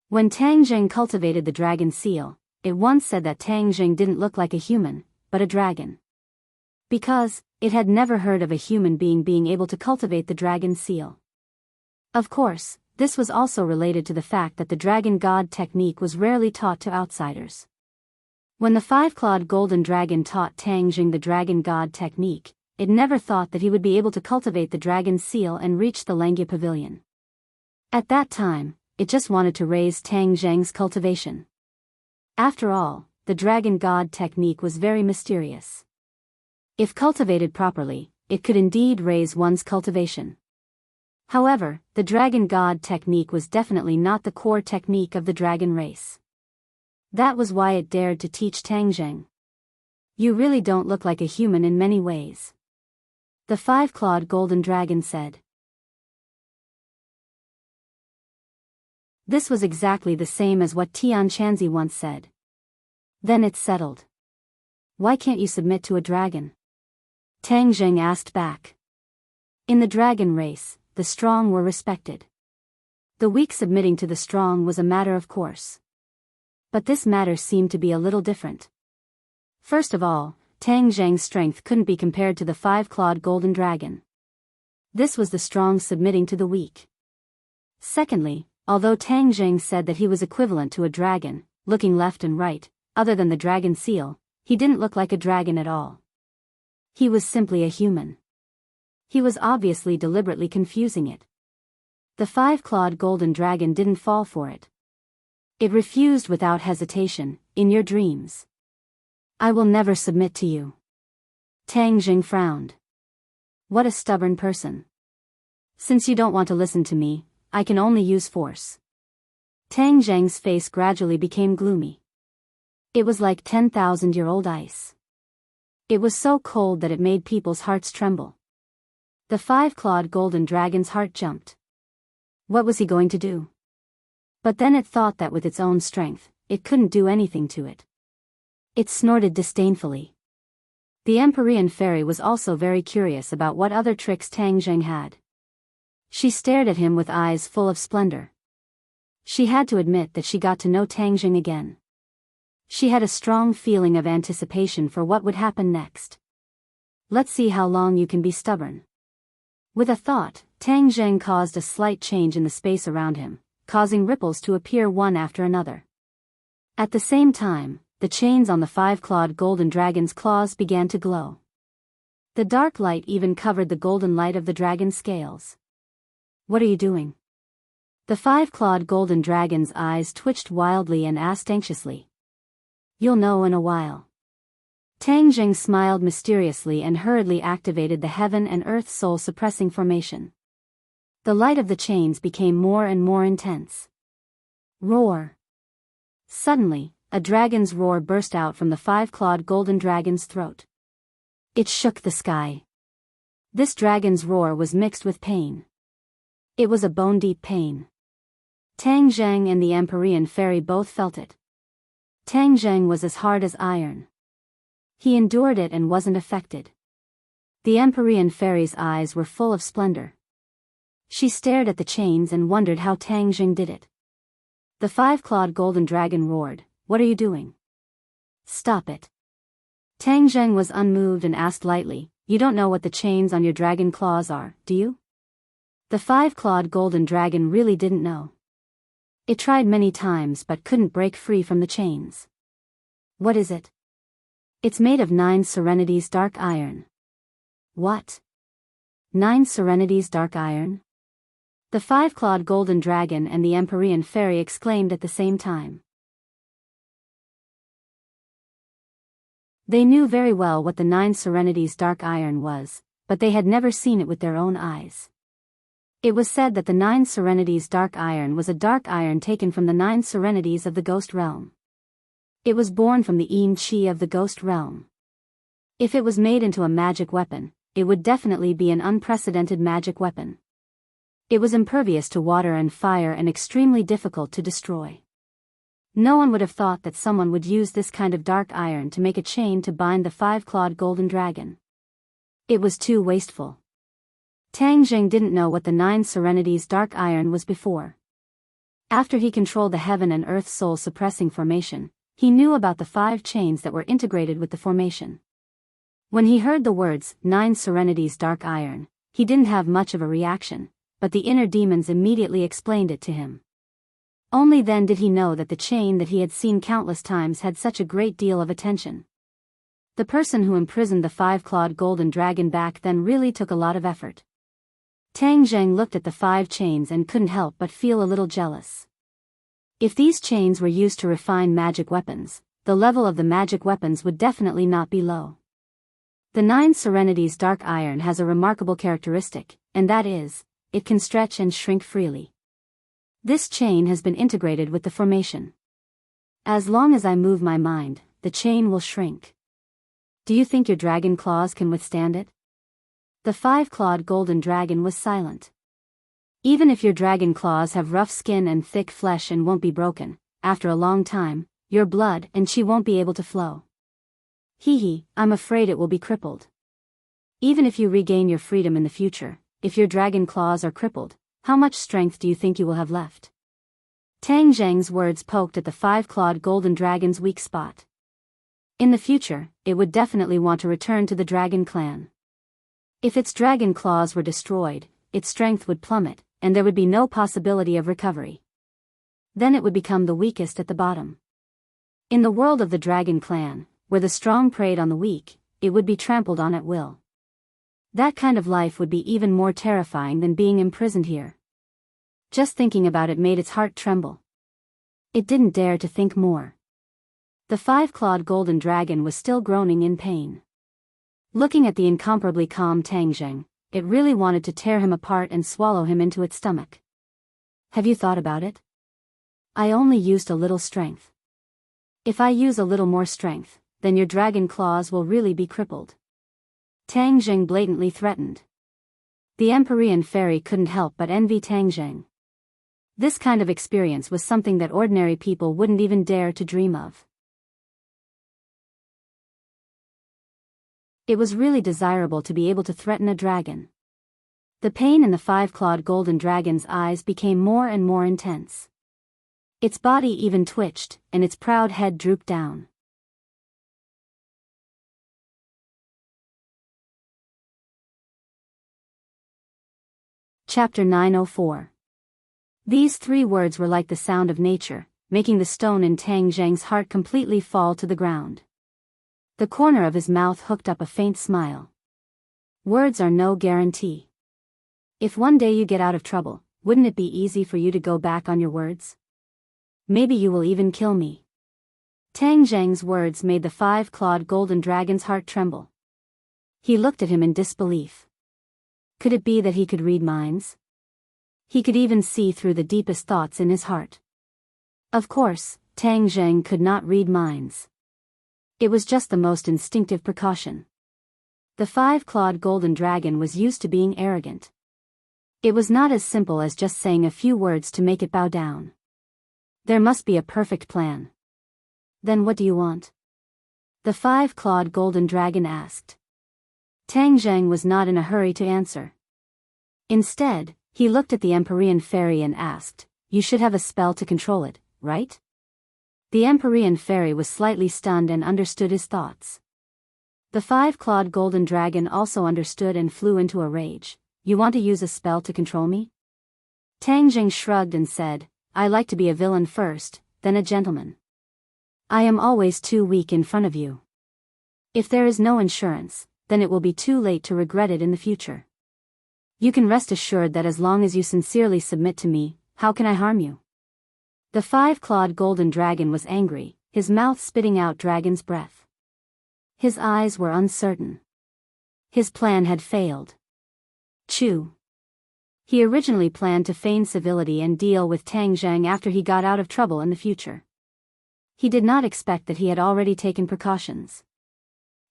When Tang Jing cultivated the dragon seal, it once said that Tang Jing didn't look like a human, but a dragon. Because, it had never heard of a human being able to cultivate the dragon seal. Of course, this was also related to the fact that the dragon god technique was rarely taught to outsiders. When the five-clawed golden dragon taught Tang Jing the dragon god technique, it never thought that he would be able to cultivate the dragon seal and reach the Langya pavilion. At that time, it just wanted to raise Tang Jing's cultivation. After all, the dragon god technique was very mysterious. If cultivated properly, it could indeed raise one's cultivation. However, the dragon god technique was definitely not the core technique of the dragon race. That was why it dared to teach Tang Jing. You really don't look like a human in many ways. The five-clawed golden dragon said. This was exactly the same as what Tian Chanzi once said. Then it settled. Why can't you submit to a dragon? Tang Jing asked back. In the dragon race, the strong were respected. The weak submitting to the strong was a matter of course. But this matter seemed to be a little different. First of all, Tang Jing's strength couldn't be compared to the five-clawed golden dragon. This was the strong submitting to the weak. Secondly, although Tang Jing said that he was equivalent to a dragon, looking left and right, other than the dragon seal, he didn't look like a dragon at all. He was simply a human. He was obviously deliberately confusing it. The five-clawed golden dragon didn't fall for it. It refused without hesitation, in your dreams. I will never submit to you. Tang Jing frowned. What a stubborn person. Since you don't want to listen to me, I can only use force. Tang Jing's face gradually became gloomy. It was like 10,000-year-old ice. It was so cold that it made people's hearts tremble. The five-clawed golden dragon's heart jumped. What was he going to do? But then it thought that with its own strength, it couldn't do anything to it. It snorted disdainfully. The Empyrean fairy was also very curious about what other tricks Tang Jing had. She stared at him with eyes full of splendor. She had to admit that she got to know Tang Jing again. She had a strong feeling of anticipation for what would happen next. Let's see how long you can be stubborn. With a thought, Tang Jing caused a slight change in the space around him, causing ripples to appear one after another. At the same time, the chains on the five-clawed golden dragon's claws began to glow. The dark light even covered the golden light of the dragon's scales. What are you doing? The five-clawed golden dragon's eyes twitched wildly and asked anxiously. You'll know in a while. Tang Jing smiled mysteriously and hurriedly activated the heaven and earth soul-suppressing formation. The light of the chains became more and more intense. Roar! Suddenly, a dragon's roar burst out from the five-clawed golden dragon's throat. It shook the sky. This dragon's roar was mixed with pain. It was a bone-deep pain. Tang Jing and the Empyrean fairy both felt it. Tang Jing was as hard as iron. He endured it and wasn't affected. The Empyrean fairy's eyes were full of splendor. She stared at the chains and wondered how Tang Jing did it. The five-clawed golden dragon roared, "What are you doing? Stop it." Tang Jing was unmoved and asked lightly, "You don't know what the chains on your dragon claws are, do you?" The five-clawed golden dragon really didn't know. It tried many times but couldn't break free from the chains. What is it? It's made of 9 serenities dark iron. What? 9 Serenity's Dark Iron? The five-clawed golden dragon and the Empyrean fairy exclaimed at the same time. They knew very well what the 9 Serenity's Dark Iron was, but they had never seen it with their own eyes. It was said that the 9 Serenity's Dark Iron was a dark iron taken from the 9 Serenities of the Ghost Realm. It was born from the Chi of the Ghost Realm. If it was made into a magic weapon, it would definitely be an unprecedented magic weapon. It was impervious to water and fire and extremely difficult to destroy. No one would have thought that someone would use this kind of dark iron to make a chain to bind the five-clawed golden dragon. It was too wasteful. Tang Jing didn't know what the 9 Serenity's dark iron was before. After he controlled the heaven and earth soul suppressing formation, he knew about the 5 chains that were integrated with the formation. When he heard the words, 9 Serenity's dark iron, he didn't have much of a reaction, but the inner demons immediately explained it to him. Only then did he know that the chain that he had seen countless times had such a great deal of attention. The person who imprisoned the five-clawed golden dragon back then really took a lot of effort. Tang Zheng looked at the 5 chains and couldn't help but feel a little jealous. If these chains were used to refine magic weapons, the level of the magic weapons would definitely not be low. The 9 Serenity's dark iron has a remarkable characteristic, and that is, it can stretch and shrink freely. This chain has been integrated with the formation. As long as I move my mind, the chain will shrink. Do you think your dragon claws can withstand it? The five-clawed golden dragon was silent. Even if your dragon claws have rough skin and thick flesh and won't be broken, after a long time, your blood and chi won't be able to flow. I'm afraid it will be crippled. Even if you regain your freedom in the future, if your dragon claws are crippled, how much strength do you think you will have left? Tang Zheng's words poked at the five-clawed golden dragon's weak spot. In the future, it would definitely want to return to the dragon clan. If its dragon claws were destroyed, its strength would plummet, and there would be no possibility of recovery. Then it would become the weakest at the bottom. In the world of the dragon clan, where the strong preyed on the weak, it would be trampled on at will. That kind of life would be even more terrifying than being imprisoned here. Just thinking about it made its heart tremble. It didn't dare to think more. The five-clawed golden dragon was still groaning in pain. Looking at the incomparably calm Tang Zheng, it really wanted to tear him apart and swallow him into its stomach. Have you thought about it? I only used a little strength. If I use a little more strength, then your dragon claws will really be crippled. Tang Zheng blatantly threatened. The Empyrean fairy couldn't help but envy Tang Zheng. This kind of experience was something that ordinary people wouldn't even dare to dream of. It was really desirable to be able to threaten a dragon. The pain in the five-clawed golden dragon's eyes became more and more intense. Its body even twitched, and its proud head drooped down. Chapter 904. These 3 words were like the sound of nature, making the stone in Tang Zheng's heart completely fall to the ground. The corner of his mouth hooked up a faint smile. Words are no guarantee. If one day you get out of trouble, wouldn't it be easy for you to go back on your words? Maybe you will even kill me. Tang Zheng's words made the five-clawed golden dragon's heart tremble. He looked at him in disbelief. Could it be that he could read minds? He could even see through the deepest thoughts in his heart. Of course, Tang Zheng could not read minds. It was just the most instinctive precaution. The five-clawed golden dragon was used to being arrogant. It was not as simple as just saying a few words to make it bow down. There must be a perfect plan. Then what do you want? The five-clawed golden dragon asked. Tang Zheng was not in a hurry to answer. Instead, he looked at the Empyrean fairy and asked, "You should have a spell to control it, right?" The Empyrean fairy was slightly stunned and understood his thoughts. The five-clawed golden dragon also understood and flew into a rage. "You want to use a spell to control me?" Tang Jing shrugged and said, "I like to be a villain first, then a gentleman. I am always too weak in front of you. If there is no insurance, then it will be too late to regret it in the future." You can rest assured that as long as you sincerely submit to me, how can I harm you? The five-clawed golden dragon was angry, his mouth spitting out dragon's breath. His eyes were uncertain. His plan had failed. Chew. He originally planned to feign civility and deal with Tang Zheng after he got out of trouble in the future. He did not expect that he had already taken precautions.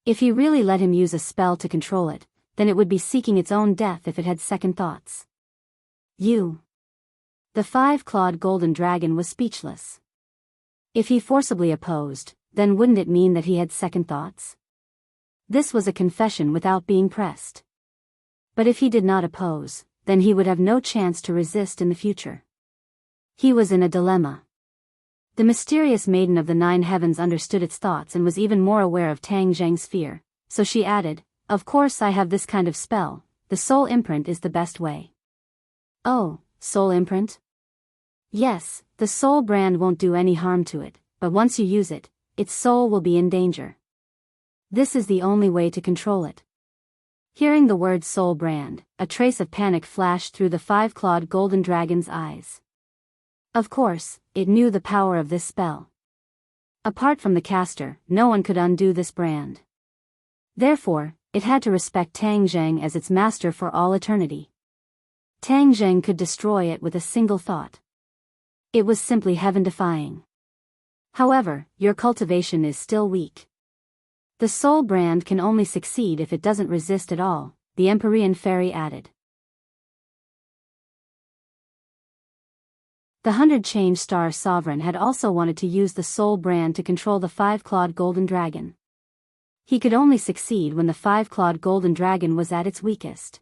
If he really let him use a spell to control it, then it would be seeking its own death if it had second thoughts. You. The five-clawed golden dragon was speechless. If he forcibly opposed, then wouldn't it mean that he had second thoughts? This was a confession without being pressed. But if he did not oppose, then he would have no chance to resist in the future. He was in a dilemma. The mysterious maiden of the 9 heavens understood its thoughts and was even more aware of Tang Zheng's fear, so she added, "Of course I have this kind of spell, the soul imprint is the best way." "Oh, soul imprint?" "Yes, the soul brand won't do any harm to it, but once you use it, its soul will be in danger. This is the only way to control it." Hearing the word soul brand, a trace of panic flashed through the five-clawed golden dragon's eyes. Of course, it knew the power of this spell. Apart from the caster, no one could undo this brand. Therefore, it had to respect Tang Zheng as its master for all eternity. Tang Zheng could destroy it with a single thought. It was simply heaven-defying. However, your cultivation is still weak. The soul brand can only succeed if it doesn't resist at all, the Empyrean fairy added. The 100 Star Sovereign had also wanted to use the soul brand to control the five-clawed golden dragon. He could only succeed when the five-clawed golden dragon was at its weakest.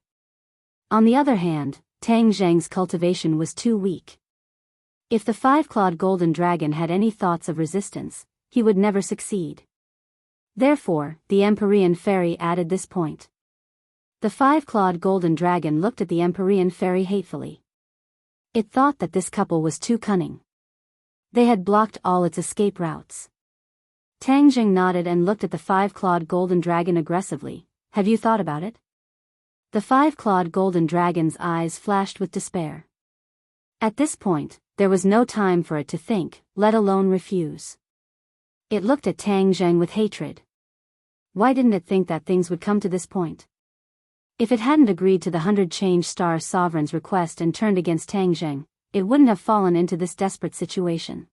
On the other hand, Tang Zheng's cultivation was too weak. If the five-clawed golden dragon had any thoughts of resistance, he would never succeed. Therefore, the Empyrean fairy added this point. The five-clawed golden dragon looked at the Empyrean fairy hatefully. It thought that this couple was too cunning. They had blocked all its escape routes. Tang Zheng nodded and looked at the five-clawed golden dragon aggressively. "Have you thought about it?" The five-clawed golden dragon's eyes flashed with despair. At this point, there was no time for it to think, let alone refuse. It looked at Tang Zheng with hatred. Why didn't it think that things would come to this point? If it hadn't agreed to the 100 Star Sovereign's request and turned against Tang Zheng, it wouldn't have fallen into this desperate situation.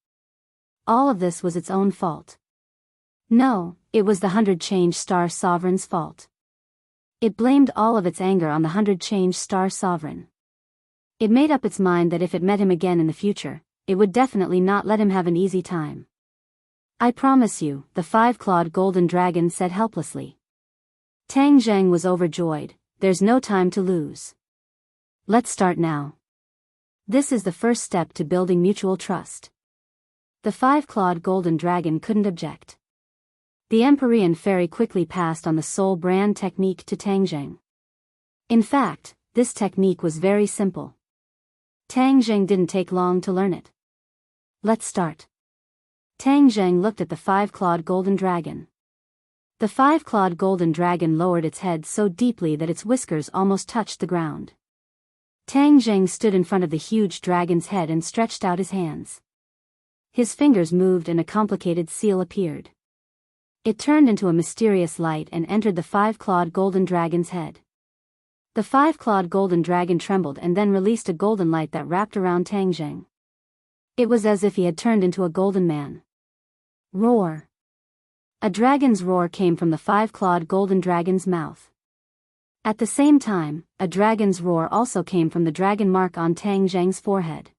All of this was its own fault. No, it was the 100 Star Sovereign's fault. It blamed all of its anger on the 100 Star Sovereign. It made up its mind that if it met him again in the future, it would definitely not let him have an easy time. "I promise you," the five-clawed golden dragon said helplessly. Tang Zheng was overjoyed. "There's no time to lose. Let's start now. This is the first step to building mutual trust." The five-clawed golden dragon couldn't object. The Empyrean fairy quickly passed on the soul brand technique to Tang Zheng. In fact, this technique was very simple. Tang Zheng didn't take long to learn it. "Let's start." Tang Zheng looked at the five-clawed golden dragon. The five-clawed golden dragon lowered its head so deeply that its whiskers almost touched the ground. Tang Zheng stood in front of the huge dragon's head and stretched out his hands. His fingers moved and a complicated seal appeared. It turned into a mysterious light and entered the five-clawed golden dragon's head. The five-clawed golden dragon trembled and then released a golden light that wrapped around Tang Zheng. It was as if he had turned into a golden man. Roar! A dragon's roar came from the five-clawed golden dragon's mouth. At the same time, a dragon's roar also came from the dragon mark on Tang Zheng's forehead.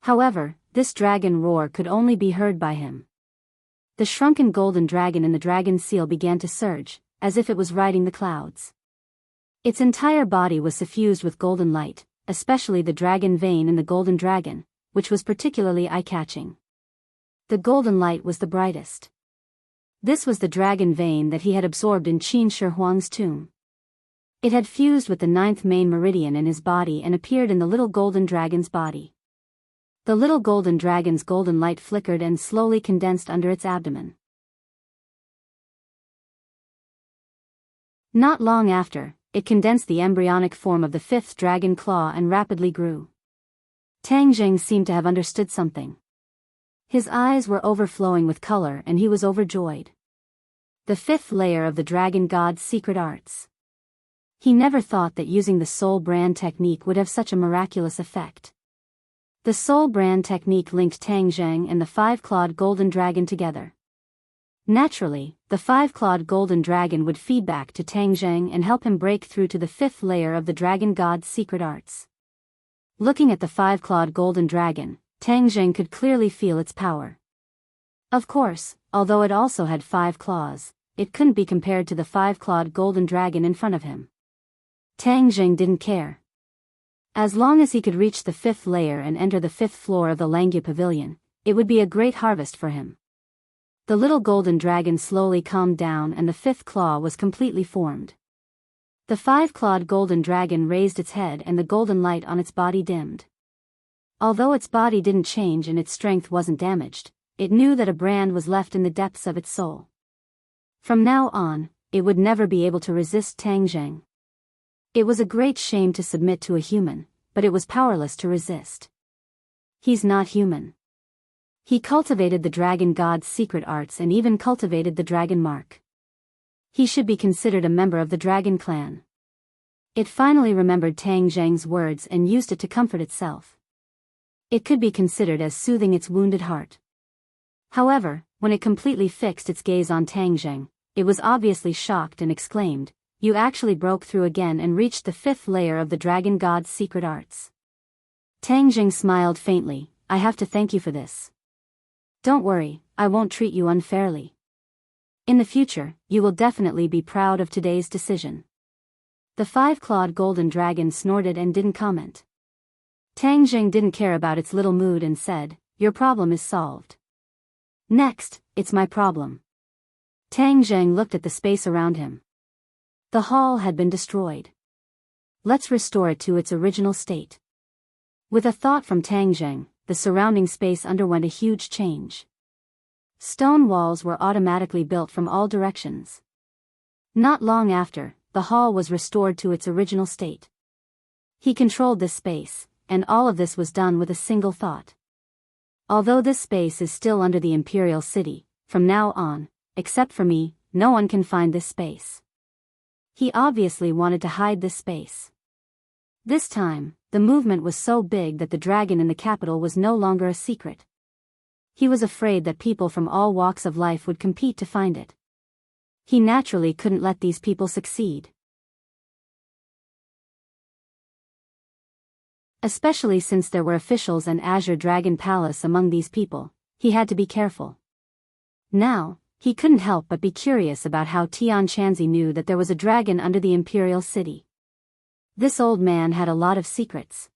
However, this dragon roar could only be heard by him. The shrunken golden dragon in the dragon's seal began to surge, as if it was riding the clouds. Its entire body was suffused with golden light, especially the dragon vein in the golden dragon, which was particularly eye-catching. The golden light was the brightest. This was the dragon vein that he had absorbed in Qin Shi Huang's tomb. It had fused with the 9th main meridian in his body and appeared in the little golden dragon's body. The little golden dragon's golden light flickered and slowly condensed under its abdomen. Not long after, it condensed the embryonic form of the fifth dragon claw and rapidly grew. Tang Jing seemed to have understood something. His eyes were overflowing with color and he was overjoyed. The fifth layer of the dragon god's secret arts. He never thought that using the soul brand technique would have such a miraculous effect. The soul brand technique linked Tang Jing and the five-clawed golden dragon together. Naturally, the five-clawed golden dragon would feed back to Tang Jing and help him break through to the fifth layer of the dragon god's secret arts. Looking at the five-clawed golden dragon, Tang Jing could clearly feel its power. Of course, although it also had 5 claws, it couldn't be compared to the five-clawed golden dragon in front of him. Tang Jing didn't care. As long as he could reach the fifth layer and enter the fifth floor of the Langya Pavilion, it would be a great harvest for him. The little golden dragon slowly calmed down and the fifth claw was completely formed. The five-clawed golden dragon raised its head and the golden light on its body dimmed. Although its body didn't change and its strength wasn't damaged, it knew that a brand was left in the depths of its soul. From now on, it would never be able to resist Tang Jing. It was a great shame to submit to a human, but it was powerless to resist. He's not human. He cultivated the dragon god's secret arts and even cultivated the dragon mark. He should be considered a member of the dragon clan. It finally remembered Tang Jing's words and used it to comfort itself. It could be considered as soothing its wounded heart. However, when it completely fixed its gaze on Tang Jing, it was obviously shocked and exclaimed, "You actually broke through again and reached the fifth layer of the dragon god's secret arts." Tang Jing smiled faintly, "I have to thank you for this. Don't worry, I won't treat you unfairly. In the future, you will definitely be proud of today's decision." The five-clawed golden dragon snorted and didn't comment. Tang Jing didn't care about its little mood and said, "Your problem is solved. Next, it's my problem." Tang Jing looked at the space around him. The hall had been destroyed. Let's restore it to its original state. With a thought from Tang Jing, the surrounding space underwent a huge change. Stone walls were automatically built from all directions. Not long after, the hall was restored to its original state. He controlled this space, and all of this was done with a single thought. Although this space is still under the Imperial City, from now on, except for me, no one can find this space. He obviously wanted to hide this space. This time, the movement was so big that the dragon in the capital was no longer a secret. He was afraid that people from all walks of life would compete to find it. He naturally couldn't let these people succeed. Especially since there were officials and Azure Dragon Palace among these people, he had to be careful. Now, he couldn't help but be curious about how Tian Chanzi knew that there was a dragon under the Imperial City. This old man had a lot of secrets.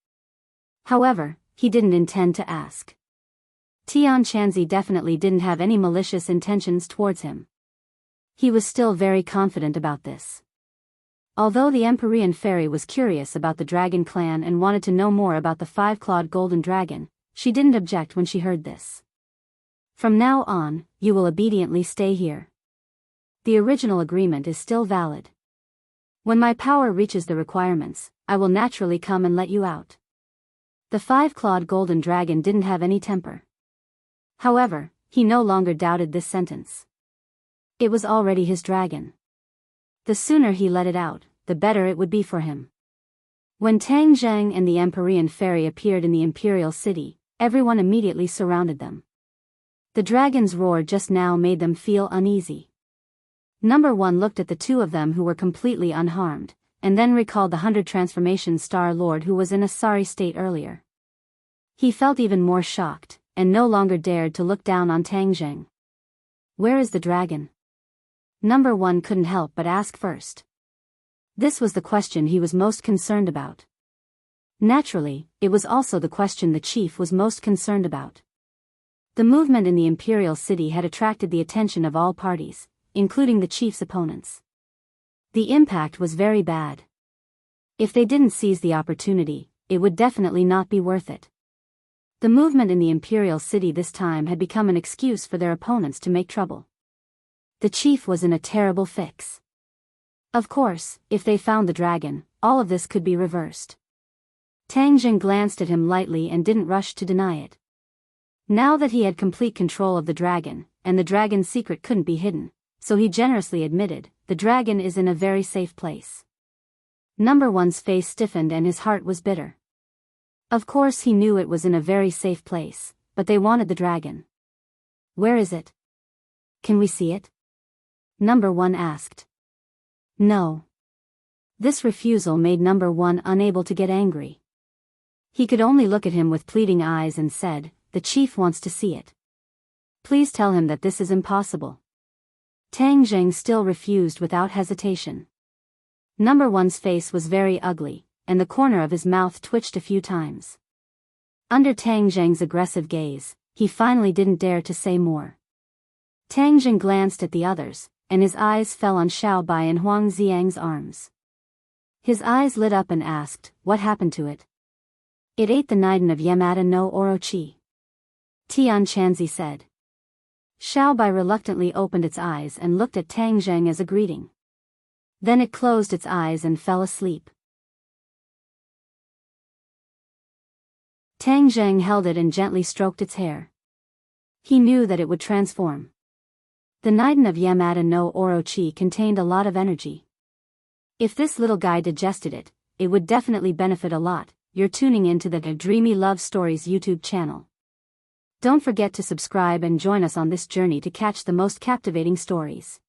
However, he didn't intend to ask. Tian Chanzi definitely didn't have any malicious intentions towards him. He was still very confident about this. Although the Empyrean fairy was curious about the dragon clan and wanted to know more about the five-clawed golden dragon, she didn't object when she heard this. From now on, you will obediently stay here. The original agreement is still valid. When my power reaches the requirements, I will naturally come and let you out. The five-clawed golden dragon didn't have any temper. However, he no longer doubted this sentence. It was already his dragon. The sooner he let it out, the better it would be for him. When Tang Jing and the Empyrean fairy appeared in the Imperial City, everyone immediately surrounded them. The dragon's roar just now made them feel uneasy. Number 1 looked at the two of them who were completely unharmed, and then recalled the 100 Transformation Star Lord who was in a sorry state earlier. He felt even more shocked, and no longer dared to look down on Tang Jing. Where is the dragon? Number 1 couldn't help but ask first. This was the question he was most concerned about. Naturally, it was also the question the chief was most concerned about. The movement in the Imperial City had attracted the attention of all parties, including the chief's opponents. The impact was very bad. If they didn't seize the opportunity, it would definitely not be worth it. The movement in the Imperial City this time had become an excuse for their opponents to make trouble. The chief was in a terrible fix. Of course, if they found the dragon, all of this could be reversed. Tang Jing glanced at him lightly and didn't rush to deny it. Now that he had complete control of the dragon, and the dragon's secret couldn't be hidden, so he generously admitted, the dragon is in a very safe place. Number one's face stiffened and his heart was bitter. Of course he knew it was in a very safe place, but they wanted the dragon. Where is it? Can we see it? Number one asked. No. This refusal made number one unable to get angry. He could only look at him with pleading eyes and said, the chief wants to see it. Please tell him that this is impossible. Tang Jing still refused without hesitation. Number one's face was very ugly, and the corner of his mouth twitched a few times. Under Tang Jing's aggressive gaze, he finally didn't dare to say more. Tang Jing glanced at the others, and his eyes fell on Xiao Bai and Huang Xiang's arms. His eyes lit up and asked, what happened to it? It ate the Naiden of Yamada no Orochi. Tian Chanzi said. Xiao Bai reluctantly opened its eyes and looked at Tang Jing as a greeting. Then it closed its eyes and fell asleep. Tang Jing held it and gently stroked its hair. He knew that it would transform. The Naiden of Yamada no Orochi contained a lot of energy. If this little guy digested it, it would definitely benefit a lot. You're tuning into the Dreamy Love Stories YouTube channel. Don't forget to subscribe and join us on this journey to catch the most captivating stories.